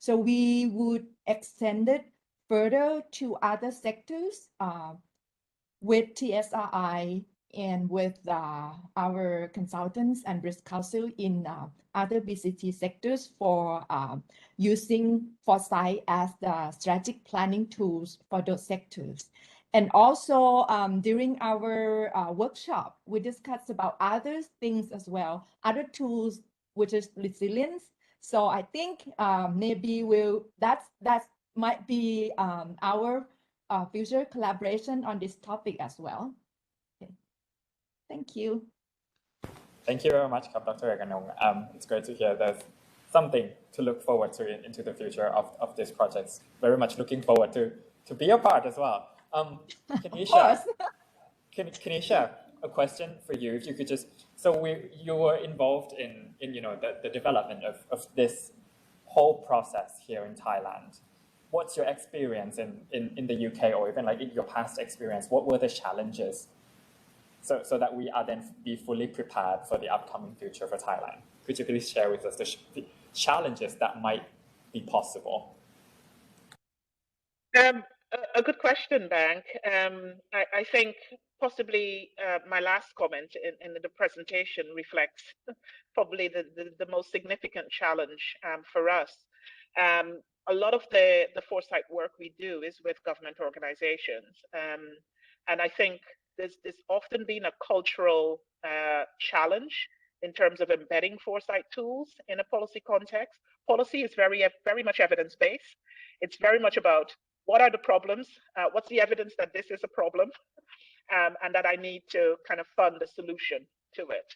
So we would extend it further to other sectors with TSRI and with our consultants and BEIS Council in other BCG sectors for using Foresight as the strategic planning tools for those sectors. And also during our workshop, we discussed about other things as well, other tools, which is resilience. So I think maybe that might be our future collaboration on this topic as well. Okay. Thank you. Thank you very much, Dr. Ekanong. It's great to hear there's something to look forward to into the future of this project. Very much looking forward to be a part as well. Kanisha, Kanisha, a question for you. If you could just, you were involved in the development of this whole process here in Thailand. What's your experience in the UK, or even like in your past experience? What were the challenges so that we are then be fully prepared for the upcoming future for Thailand? Could you please share with us the challenges that might be possible? A good question, Bank. I think possibly my last comment in the presentation reflects probably the most significant challenge for us. A lot of the Foresight work we do is with government organizations. And I think there's often been a cultural challenge in terms of embedding Foresight tools in a policy context. Policy is very much evidence-based. It's very much about what are the problems, what's the evidence that this is a problem, and that I need to kind of fund a solution to it.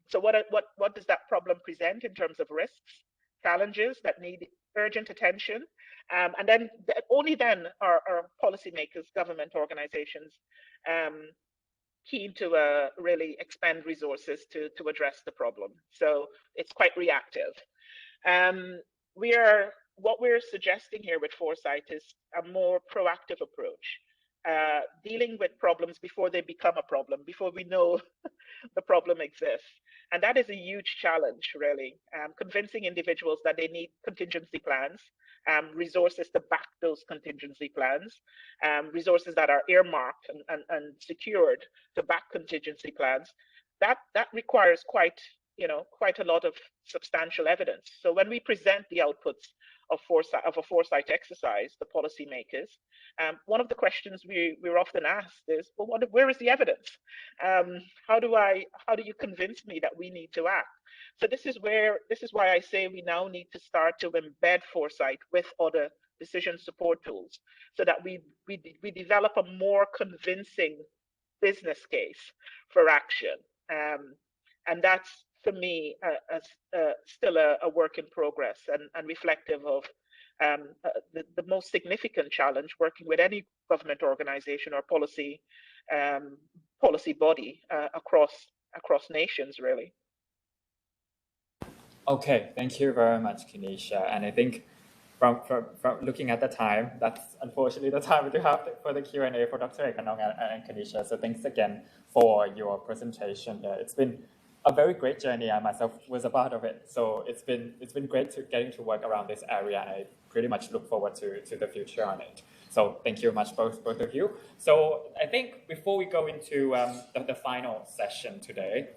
So what does that problem present in terms of risks, challenges that need urgent attention? And then only then are policymakers, government organizations keen to really expend resources to address the problem. So it's quite reactive. What we're suggesting here with Foresight is a more proactive approach, dealing with problems before they become a problem, before we know the problem exists. And that is a huge challenge, really, convincing individuals that they need contingency plans, resources to back those contingency plans, resources that are earmarked and secured to back contingency plans. That requires quite a lot of substantial evidence. So when we present the outputs of a Foresight exercise, the policymakers, one of the questions we're often asked is, well, where is the evidence? How do you convince me that we need to act? So this is why I say we now need to start to embed Foresight with other decision support tools, so that we develop a more convincing business case for action. And that's, for me, still a work in progress and reflective of the most significant challenge working with any government organization or policy body across nations, really. Okay, thank you very much, Kanisha. And I think from looking at the time, that's unfortunately the time we do have for the Q&A for Dr. Ekanong and Kanisha. So thanks again for your presentation. It's been a very great journey. I myself was a part of it. So it's been great getting to work around this area, and I pretty much look forward to the future on it. So thank you very much, both of you. So I think before we go into the final session today,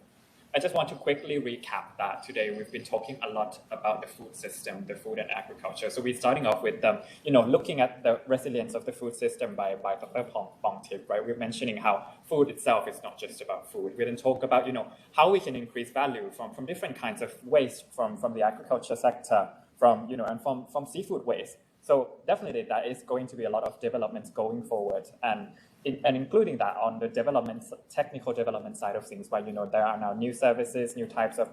I just want to quickly recap that today we've been talking a lot about the food system, the food and agriculture. So we're starting off with looking at the resilience of the food system by Dr. Pongtip, right? We're mentioning how food itself is not just about food. We then talk about how we can increase value from different kinds of waste from the agriculture sector, and from seafood waste. So definitely that is going to be a lot of developments going forward, and including that on the technical development side of things, where there are now new services, new types of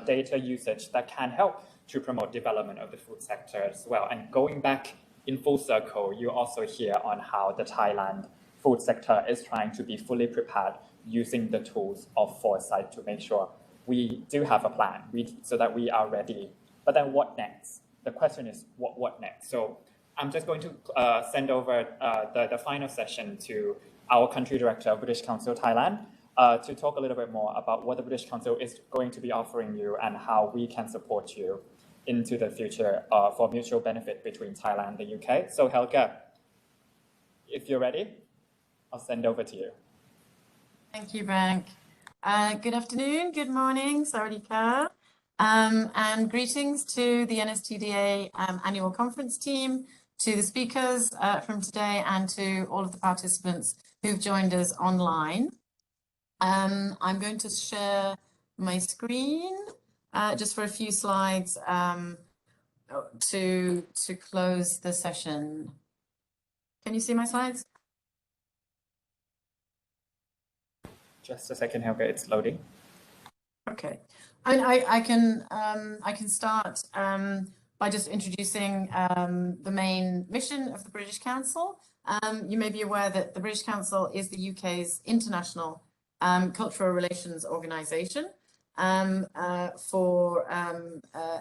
data usage that can help to promote development of the food sector as well. And going back in full circle, you also hear on how the Thailand food sector is trying to be fully prepared using the tools of Foresight to make sure we do have a plan so that we are ready. But then what next? The question is, what next? So I'm just going to send over the final session to our country director of British Council Thailand to talk a little bit more about what the British Council is going to be offering you and how we can support you into the future for mutual benefit between Thailand and the UK. So Helga, if you're ready, I'll send over to you. Thank you, Frank. Good afternoon, good morning, Sawadika, and greetings to the NSTDA annual conference team, to the speakers from today, and to all of the participants who've joined us online. I'm going to share my screen just for a few slides to close the session. Can you see my slides? Just a second, Helga, it's loading. Okay, I can start by just introducing the main mission of the British Council. You may be aware that the British Council is the UK's international cultural relations organisation for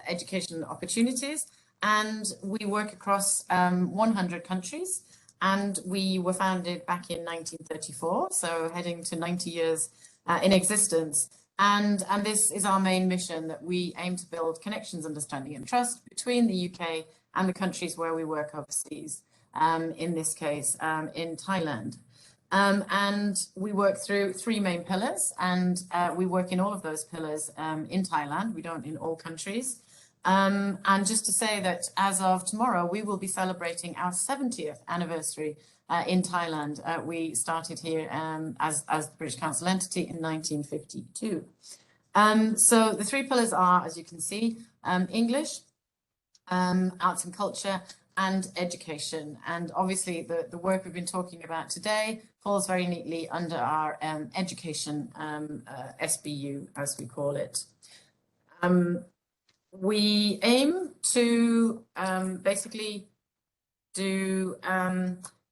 education opportunities, and we work across 100 countries. And we were founded back in 1934, so heading to 90 years in existence. And this is our main mission, that we aim to build connections, understanding and trust between the UK and the countries where we work overseas, in this case, in Thailand. And we work through 3 main pillars, and we work in all of those pillars in Thailand. We don't in all countries. And just to say that as of tomorrow, we will be celebrating our 70th anniversary in Thailand. We started here as the British Council entity in 1952. So the 3 pillars are, as you can see, English, arts and culture, and education. And obviously the work we've been talking about today falls very neatly under our education SBU, as we call it. We aim to basically do,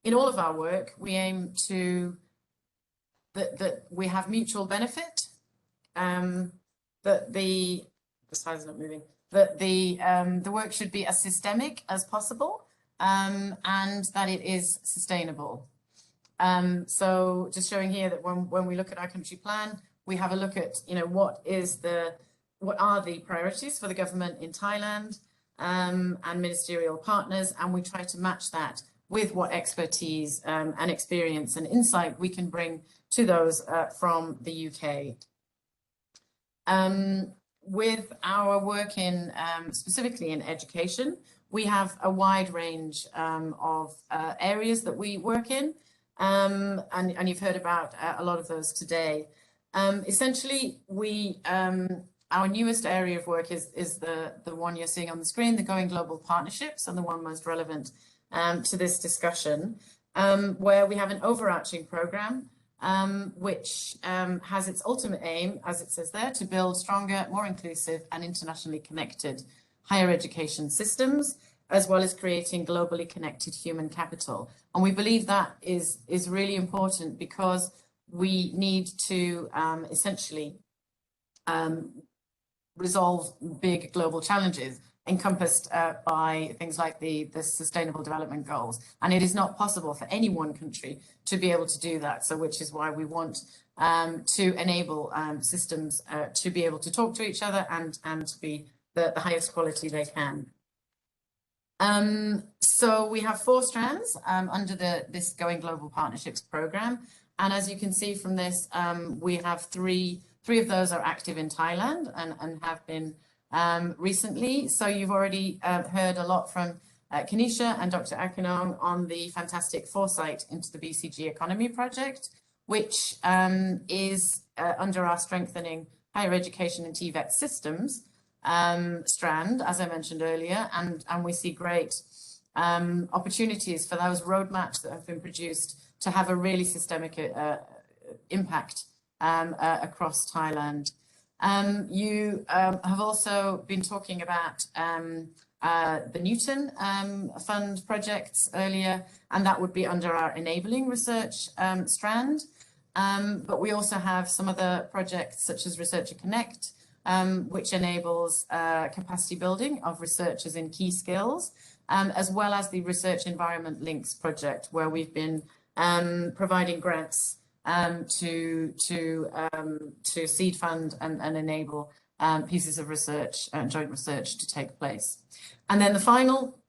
in all of our work, we aim to, that we have mutual benefit, that the slide's not moving, that the work should be as systemic as possible, and that it is sustainable. So just showing here that when we look at our country plan, we have a look at, what are the priorities for the government in Thailand and ministerial partners, and we try to match that with what expertise and experience and insight we can bring to those from the UK. With our work in specifically in education, we have a wide range of areas that we work in, and you've heard about a lot of those today. Essentially, our newest area of work is the one you're seeing on the screen, the Going Global Partnerships, and the one most relevant to this discussion, where we have an overarching program which has its ultimate aim, as it says there, to build stronger, more inclusive and internationally connected higher education systems, as well as creating globally connected human capital. And we believe that is really important because we need to essentially resolve big global challenges encompassed by things like the Sustainable Development Goals. And it is not possible for any one country to be able to do that. So which is why we want to enable systems to be able to talk to each other and to be the highest quality they can. So we have 4 strands under this Going Global Partnerships program. And as you can see from this, we have three of those are active in Thailand and have been recently. So you've already heard a lot from Kanisha and Dr. Akinong on the fantastic Foresight into the BCG Economy project, which is under our Strengthening Higher Education and TVET Systems strand, as I mentioned earlier, and we see great opportunities for those roadmaps that have been produced to have a really systemic impact across Thailand. You have also been talking about the Newton Fund projects earlier, and that would be under our enabling research strand. But we also have some other projects such as Researcher Connect, which enables capacity building of researchers in key skills, as well as the Research Environment Links project, where we've been providing grants to seed fund and enable pieces of research and joint research to take place. And then the final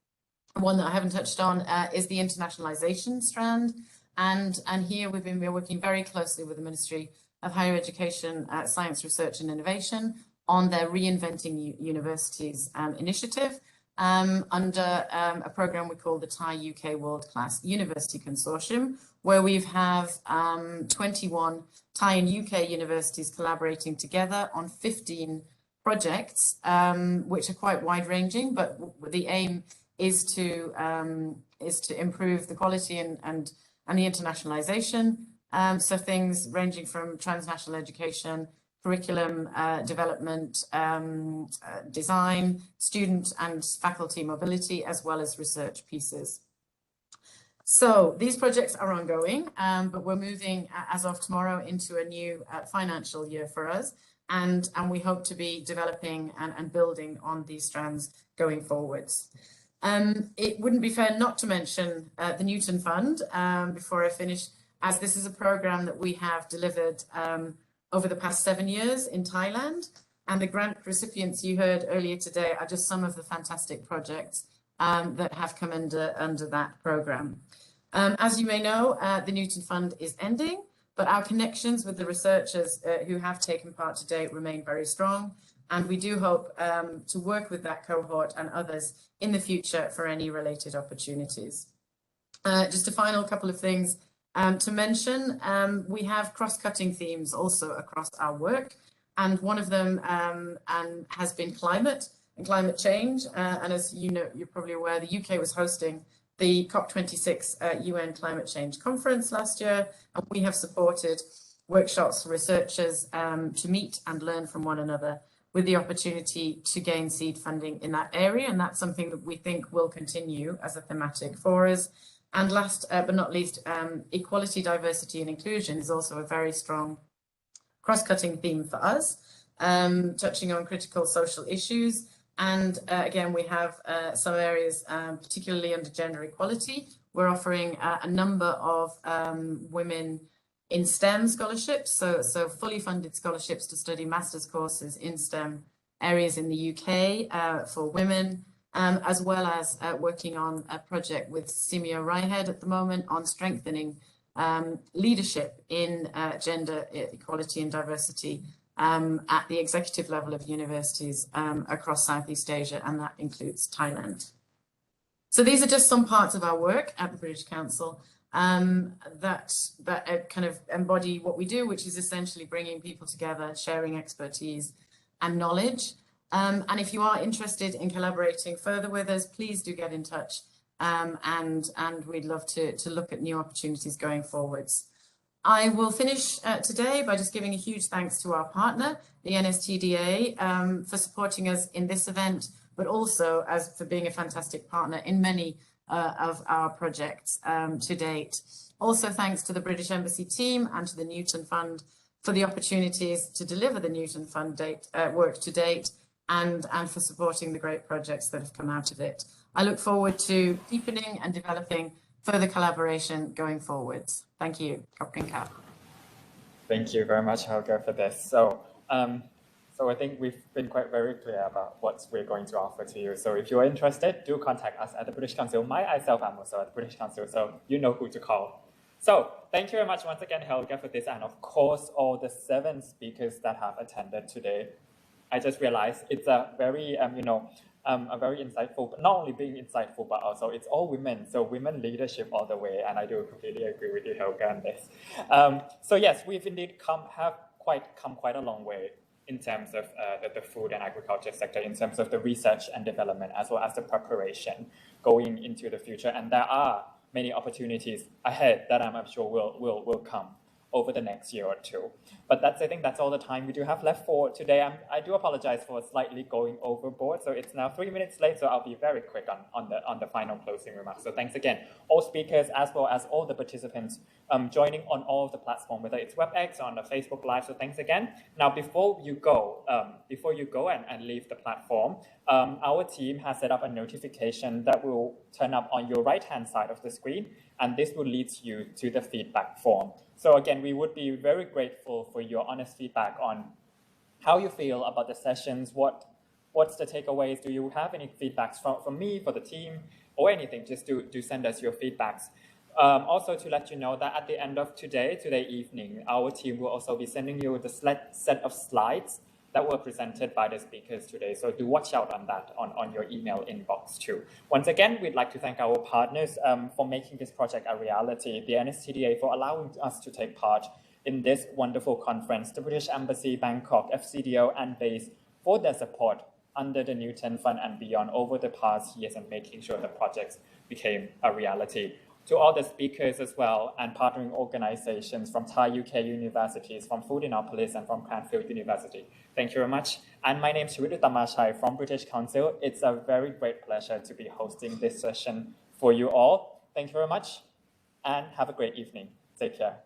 one that I haven't touched on is the internationalization strand. And here we've been working very closely with the Ministry of Higher Education, Science, Research and Innovation on their Reinventing Universities initiative under a program we call the Thai-UK World Class University Consortium, where we have 21 Thai and UK universities collaborating together on 15 projects, which are quite wide-ranging, but the aim is to improve the quality and the internationalization. So things ranging from transnational education, curriculum development, design, student and faculty mobility, as well as research pieces. So these projects are ongoing, but we're moving as of tomorrow into a new financial year for us. And we hope to be developing and building on these strands going forwards. It wouldn't be fair not to mention the Newton Fund before I finish, as this is a program that we have delivered over the past 7 years in Thailand. And the grant recipients you heard earlier today are just some of the fantastic projects that have come under that program. As you may know, the Newton Fund is ending, but our connections with the researchers who have taken part to date remain very strong. And we do hope to work with that cohort and others in the future for any related opportunities. Just a final couple of things to mention. We have cross-cutting themes also across our work. And one of them has been climate and climate change. And as you know, you're probably aware, the UK was hosting the COP26 UN Climate Change Conference last year. And we have supported workshops for researchers to meet and learn from one another, with the opportunity to gain seed funding in that area. And that's something that we think will continue as a thematic for us. And last but not least, equality, diversity and inclusion is also a very strong cross-cutting theme for us, touching on critical social issues. And again, we have some areas, particularly under gender equality. We're offering a number of women in STEM scholarships, so fully funded scholarships to study master's courses in STEM areas in the UK for women, as well as working on a project with Simeo Raihead at the moment on strengthening leadership in gender equality and diversity at the executive level of universities across Southeast Asia, and that includes Thailand. So these are just some parts of our work at the British Council that kind of embody what we do, which is essentially bringing people together, sharing expertise and knowledge. And if you are interested in collaborating further with us, please do get in touch. And we'd love to look at new opportunities going forwards. I will finish today by just giving a huge thanks to our partner, the NSTDA, for supporting us in this event, but also for being a fantastic partner in many of our projects to date. Also thanks to the British Embassy team and to the Newton Fund for the opportunities to deliver the Newton Fund work to date, and for supporting the great projects that have come out of it. I look forward to deepening and developing further collaboration going forwards. Thank you. Thank you very much, Helga, for this. So I think we've been quite very clear about what we're going to offer to you. So if you're interested, do contact us at the British Council. Myself, I'm also at the British Council, so you know who to call. So thank you very much once again, Helga, for this, and of course, all the 7 speakers that have attended today. I just realized it's a very, a very insightful, but not only being insightful, but also it's all women. So women leadership all the way. And I do completely agree with you, Helga, on this. So yes, we've indeed come quite a long way in terms of the food and agriculture sector, in terms of the research and development, as well as the preparation going into the future. And there are many opportunities ahead that I'm sure will come. over the next year or two. But I think that's all the time we do have left for today. I do apologize for slightly going overboard. So it's now 3 minutes late, so I'll be very quick on the final closing remarks. So thanks again, all speakers as well as all the participants joining on all of the platforms, whether it's WebEx or on the Facebook Live. So thanks again. Now, before you go and leave the platform, our team has set up a notification that will turn up on your right-hand side of the screen, and this will lead you to the feedback form. So again, we would be very grateful for your honest feedback on how you feel about the sessions, what's the takeaways, do you have any feedbacks from me, for the team, or anything, just do send us your feedbacks. Also to let you know that at the end of today evening, our team will also be sending you the set of slides that were presented by the speakers today. So do watch out on that on your email inbox too. Once again, we'd like to thank our partners for making this project a reality, the NSTDA for allowing us to take part in this wonderful conference, the British Embassy, Bangkok, FCDO, and BEIS for their support under the Newton Fund and beyond over the past years and making sure the projects became a reality. To all the speakers as well and partnering organizations from Thai-UK universities, from Foodinopolis and from Cranfield University. Thank you very much. And my name is Shrividu Tamashai from British Council. It's a very great pleasure to be hosting this session for you all. Thank you very much and have a great evening. Take care.